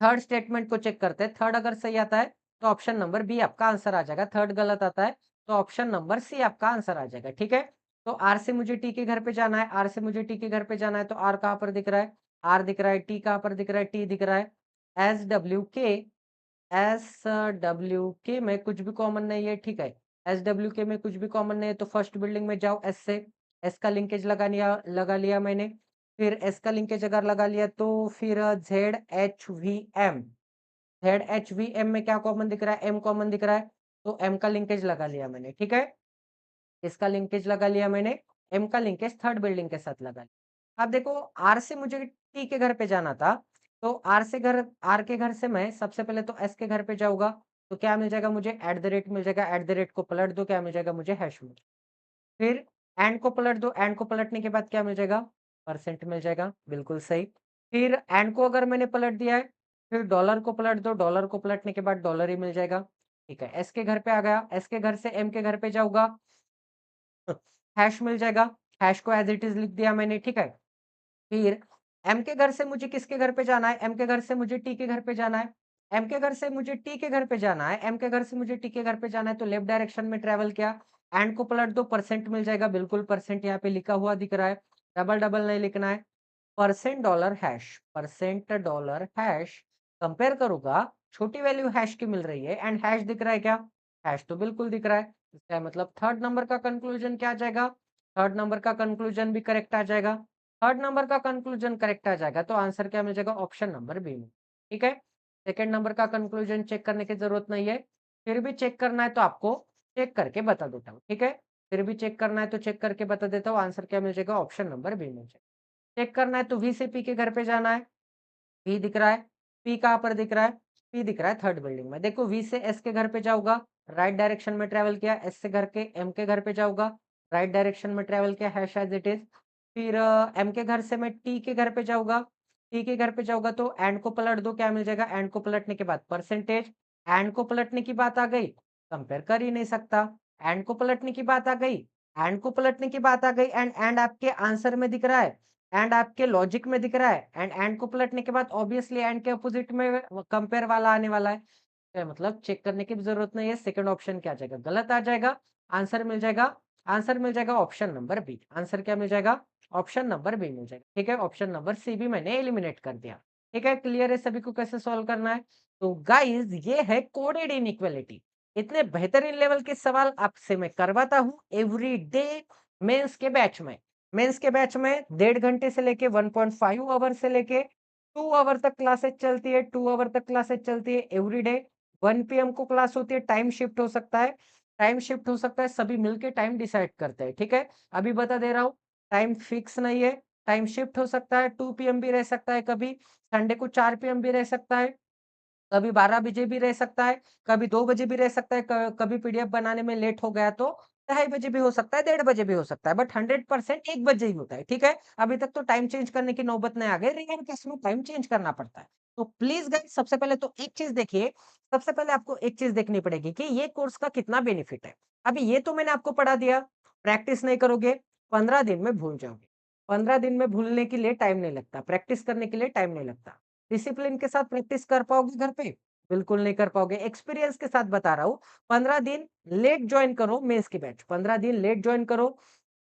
थर्ड स्टेटमेंट को चेक करते हैं। थर्ड अगर सही आता है तो ऑप्शन नंबर बी आपका आंसर आ जाएगा। थर्ड गलत आता है तो ऑप्शन नंबर सी आपका आंसर आ जाएगा, ठीक है? तो आर से मुझे टी के घर पे जाना है, आर से मुझे टी के घर पे जाना है, तो आर कहाँ पर दिख रहा है? आर दिख रहा है। टी कहाँ पर दिख रहा है? टी दिख रहा है। एस डब्ल्यू के, एस डब्ल्यू के में कुछ भी कॉमन नहीं है, ठीक है? एस डब्ल्यू के में कुछ भी कॉमन नहीं है तो फर्स्ट बिल्डिंग में जाओ एस से, एस का लिंकेज लगा लिया मैंने। फिर एस का लिंकेज अगर लगा लिया तो फिर Z H V M, Z H V M में क्या कॉमन दिख रहा है? एम कॉमन दिख रहा है, तो एम का लिंकेज लगा लिया मैंने, ठीक है? इसका लिंकेज लगा लिया मैंने, एम का लिंकेज थर्ड बिल्डिंग के साथ लगा लिया। अब देखो आर से मुझे टी के घर पे जाना था, तो आर के घर से मैं सबसे पहले तो एस के घर पे जाऊंगा, तो क्या मिल जाएगा मुझे? एट द रेट मिल जाएगा। एट द रेट को पलट दो, क्या मिल जाएगा मुझे? हैश मिल। फिर एंड को पलट दो, एंड को पलटने के बाद क्या मिल जाएगा? परसेंट मिल जाएगा, बिल्कुल सही। फिर एंड को अगर मैंने पलट दिया है, फिर डॉलर को पलट दो, डॉलर को पलटने के बाद डॉलर ही मिल जाएगा, ठीक है? एस के घर पे आ गया, एस के घर से एम के घर पे जाऊंगा, हैश मिल जाएगा। हैश को एज इट इज लिख दिया मैंने, ठीक है? फिर एम के घर से मुझे किसके घर पे जाना है? एम के घर से मुझे टी के घर पे जाना है। एम के घर से मुझे टी के घर पे जाना है, एम के घर से मुझे टी के घर पे जाना है, तो लेफ्ट डायरेक्शन में ट्रेवल किया। एंड को पलट दो, परसेंट मिल जाएगा, बिल्कुल परसेंट यहाँ पे लिखा हुआ दिख रहा है, डबल डबल नहीं लिखना है। Percent dollar hash, percent dollar hash compare करूंगा, छोटी वैल्यू हैश की मिल रही है एंड हैश दिख रहा है क्या? हैश तो बिल्कुल दिख रहा है। इसका मतलब थर्ड नंबर का कंक्लूजन क्या आ जाएगा? थर्ड नंबर का कंक्लूजन भी करेक्ट आ जाएगा। थर्ड नंबर का कंक्लूजन करेक्ट आ जाएगा तो आंसर क्या मिल जाएगा? ऑप्शन नंबर बी में, ठीक है? सेकेंड नंबर का कंक्लूजन चेक करने की जरूरत नहीं है, फिर भी चेक करना है तो आपको चेक करके बता देता हूँ, ठीक है? फिर भी चेक करना है तो चेक करके बता देता हूँ, आंसर क्या मिल जाएगा? ऑप्शन नंबर बी मिल जाएगा। चेक करना है तो वी से पी के घर पे जाना है, पी दिख रहा है। पी कहाँ पर दिख रहा है? पी दिख रहा है थर्ड बिल्डिंग में। देखो वी से एस के घर पे जाऊंगा, राइट डायरेक्शन में ट्रेवल किया, एस से घर के एम के घर पे जाऊंगा, राइट डायरेक्शन में ट्रेवल किया, हैश एज इट इज। फिर एम के घर से मैं टी के घर पे जाऊँगा। टी के घर पे जाऊँगा तो एंड को पलट दो, क्या मिल जाएगा? एंड को पलटने के बाद परसेंटेज, एंड को पलटने की बात आ गई, कंपेयर कर ही नहीं सकता। एंड को पलटने की बात आ गई, एंड को पलटने की बात आ गई एंड आपके आंसर में दिख रहा है, एंड आपके लॉजिक में दिख रहा है एंड को पलटने के बाद ऑब्वियसली एंड के अपोजिट में कंपेयर वाला आने वाला है। मतलब चेक करने की भी ज़रूरत नहीं है, सेकंड ऑप्शन क्या आ जाएगा? गलत आ जाएगा। आंसर मिल जाएगा ऑप्शन नंबर बी। आंसर क्या मिल जाएगा? ऑप्शन नंबर बी मिल जाएगा। ठीक है, ऑप्शन नंबर सी भी मैंने एलिमिनेट कर दिया। ठीक है, क्लियर है सभी को कैसे सॉल्व करना है? तो गाइस ये है कोडेड इनइक्वालिटी। इतने बेहतरीन लेवल के सवाल आपसे मैं करवाता हूँ एवरी डे मेंस के बैच में। मेंस के बैच में 1.5 घंटे से लेके 1.5 आवर से लेके 2 आवर तक क्लासेस चलती है, 2 आवर तक क्लासेस चलती है एवरी डे। 1 पीएम को क्लास होती है, टाइम शिफ्ट हो सकता है, टाइम शिफ्ट हो सकता है, सभी मिलके टाइम डिसाइड करते हैं, ठीक है? अभी बता दे रहा हूँ, टाइम फिक्स नहीं है, टाइम शिफ्ट हो सकता है, 2 पीएम भी रह सकता है कभी, संडे को 4 पीएम भी रह सकता है, कभी 12 बजे भी रह सकता है, कभी 2 बजे भी रह सकता है, कभी पीडीएफ बनाने में लेट हो गया तो 2:30 बजे भी हो सकता है, 1:30 बजे भी हो सकता है, बट 100% 1 बजे ही होता है, ठीक है? अभी तक तो टाइम चेंज करने की नौबत नहीं आ गई, रेयर केस में टाइम चेंज करना पड़ता है। तो प्लीज़ गाइस सबसे पहले तो एक चीज़ देखिए, सबसे पहले आपको एक चीज़ देखनी पड़ेगी कि ये कोर्स का कितना बेनिफिट है। अभी ये तो मैंने आपको पढ़ा दिया, प्रैक्टिस नहीं करोगे, 15 दिन में भूल जाओगे। 15 दिन में भूलने के लिए टाइम नहीं लगता, प्रैक्टिस करने के लिए टाइम नहीं लगता। डिसिप्लिन के साथ प्रैक्टिस कर पाओगे घर पे? बिल्कुल नहीं कर पाओगे। एक्सपीरियंस के साथ बता रहा हूँ, 15 दिन लेट जॉइन करो मेंस की बैच, 15 दिन लेट जॉइन करो,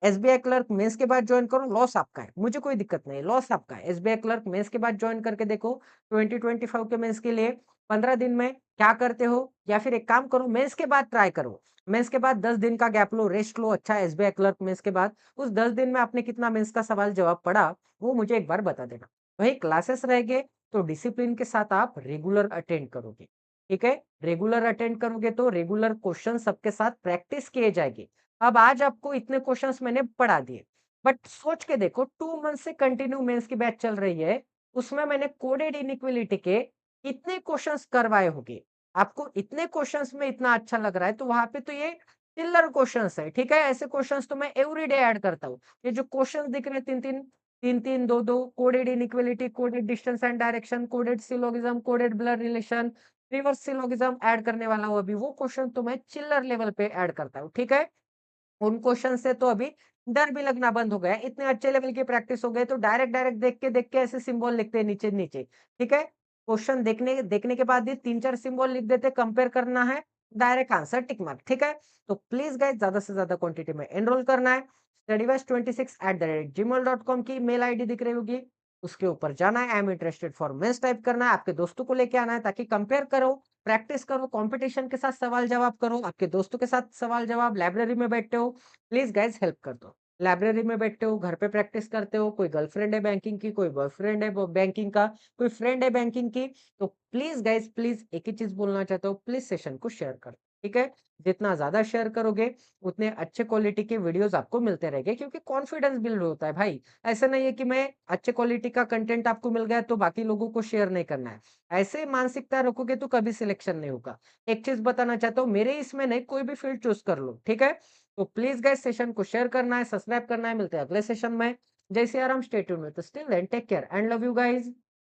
एसबीआई क्लर्क मेंस के बाद जॉइन करो, लॉस आपका है, मुझे कोई दिक्कत नहीं है, लॉस आपका है। एसबीआई क्लर्क मेंस के बाद जॉइन करके देखो, 2025 के मेंस के लिए 15 दिन में क्या करते हो? या फिर एक काम करो, मेंस के बाद ट्राई करो। मेंस के बाद 10 दिन का गैप लो, रेस्ट लो, अच्छा एसबीआई क्लर्क मेंस के बाद, उस 10 दिन में आपने कितना मेंस का सवाल जवाब पढ़ा, वो मुझे एक बार बता देना। वही क्लासेस रहेंगे, तो डिसिप्लिन के साथ आप रेगुलर अटेंड करोगे, ठीक है? रेगुलर अटेंड करोगे तो रेगुलर क्वेश्चन सबके साथ प्रैक्टिस किए जाएंगे। अब आज आपको इतने क्वेश्चंस मैंने पढ़ा दिए, बट सोच के देखो 2 मंथ से कंटिन्यू मेंस की बैच चल रही है, उसमें मैंने कोडेड इनइक्वालिटी के इतने क्वेश्चंस करवाए होंगे। आपको इतने क्वेश्चंस में इतना अच्छा लग रहा है, तो वहां पे तो ये चिल्लर क्वेश्चंस है, ठीक है? ऐसे क्वेश्चंस तो मैं एवरीडे ऐड करता हूँ। ये जो क्वेश्चंस दिख रहे हैं 3-3, 2-2, coded inequality, coded distance and direction, coded syllogism, coded blur relation, reverse syllogism add करने वाला हूँ अभी, वो क्वेश्चन तो मैं चिल्लर लेवल पे ऐड करता हूँ, ठीक है? उन क्वेश्चन से तो अभी डर भी लगना बंद हो गया है। इतने अच्छे लेवल की प्रैक्टिस हो गई तो डायरेक्ट डायरेक्ट देख के ऐसे सिंबल लिखते हैं नीचे-नीचे, ठीक है? क्वेश्चन देखने देखने के बाद ही 3-4 सिंबल लिख देते, कंपेयर करना है, डायरेक्ट आंसर टिक मार्क, ठीक है? तो प्लीज़ गाइस ज़्यादा से ज़्यादा क्वांटिटी में एनरोल करना है। studyvest26@gmail.com की मेल आईडी दिख रही होगी, उसके ऊपर जाना है, I am interested for mains type करना है, आपके दोस्तों को लेके आना है ताकि कंपेयर करो, प्रैक्टिस करो, कंपटीशन के साथ सवाल-जवाब करो, आपके दोस्तों के साथ सवाल-जवाब, लाइब्रेरी में बैठते हो, प्लीज़ गाइज़ हेल्प कर दो। लाइब्रेरी में बैठते हो, घर पे प्रैक्टिस करते हो, कोई गर्लफ्रेंड है बैंकिंग की, कोई बॉयफ्रेंड है ब बैंकिंग का, कोई फ्रेंड है बैंकिंग की, तो प्लीज़ गाइज़ प्लीज़ एक ही चीज़ बोलना चाहता हूँ, प्लीज़ सेशन को शेयर कर दो, ठीक है? जितना ज़्यादा शेयर करोगे, उतने अच्छे क्वालिटी के वीडियोज़ आपको मिलते रहेंगे क्योंकि कॉन्फिडेंस बिल्ड होता है भाई। ऐसा नहीं है कि मैं अच्छे क्वालिटी का कंटेंट आपको मिल गया तो बाकी लोगों को शेयर नहीं करना है। ऐसे मानसिकता रखोगे तो कभी सिलेक्शन नहीं होगा। एक चीज़ बताना चाहता हूँ, मेरे इसमें नहीं, कोई भी फील्ड चूज़ कर लो, ठीक है? तो प्लीज़ गाइस सेशन को शेयर करना है, सब्सक्राइब करना है, मिलते हैं अगले सेशन में। Jai Siya Ram, stay tuned with till then take care and love you guys.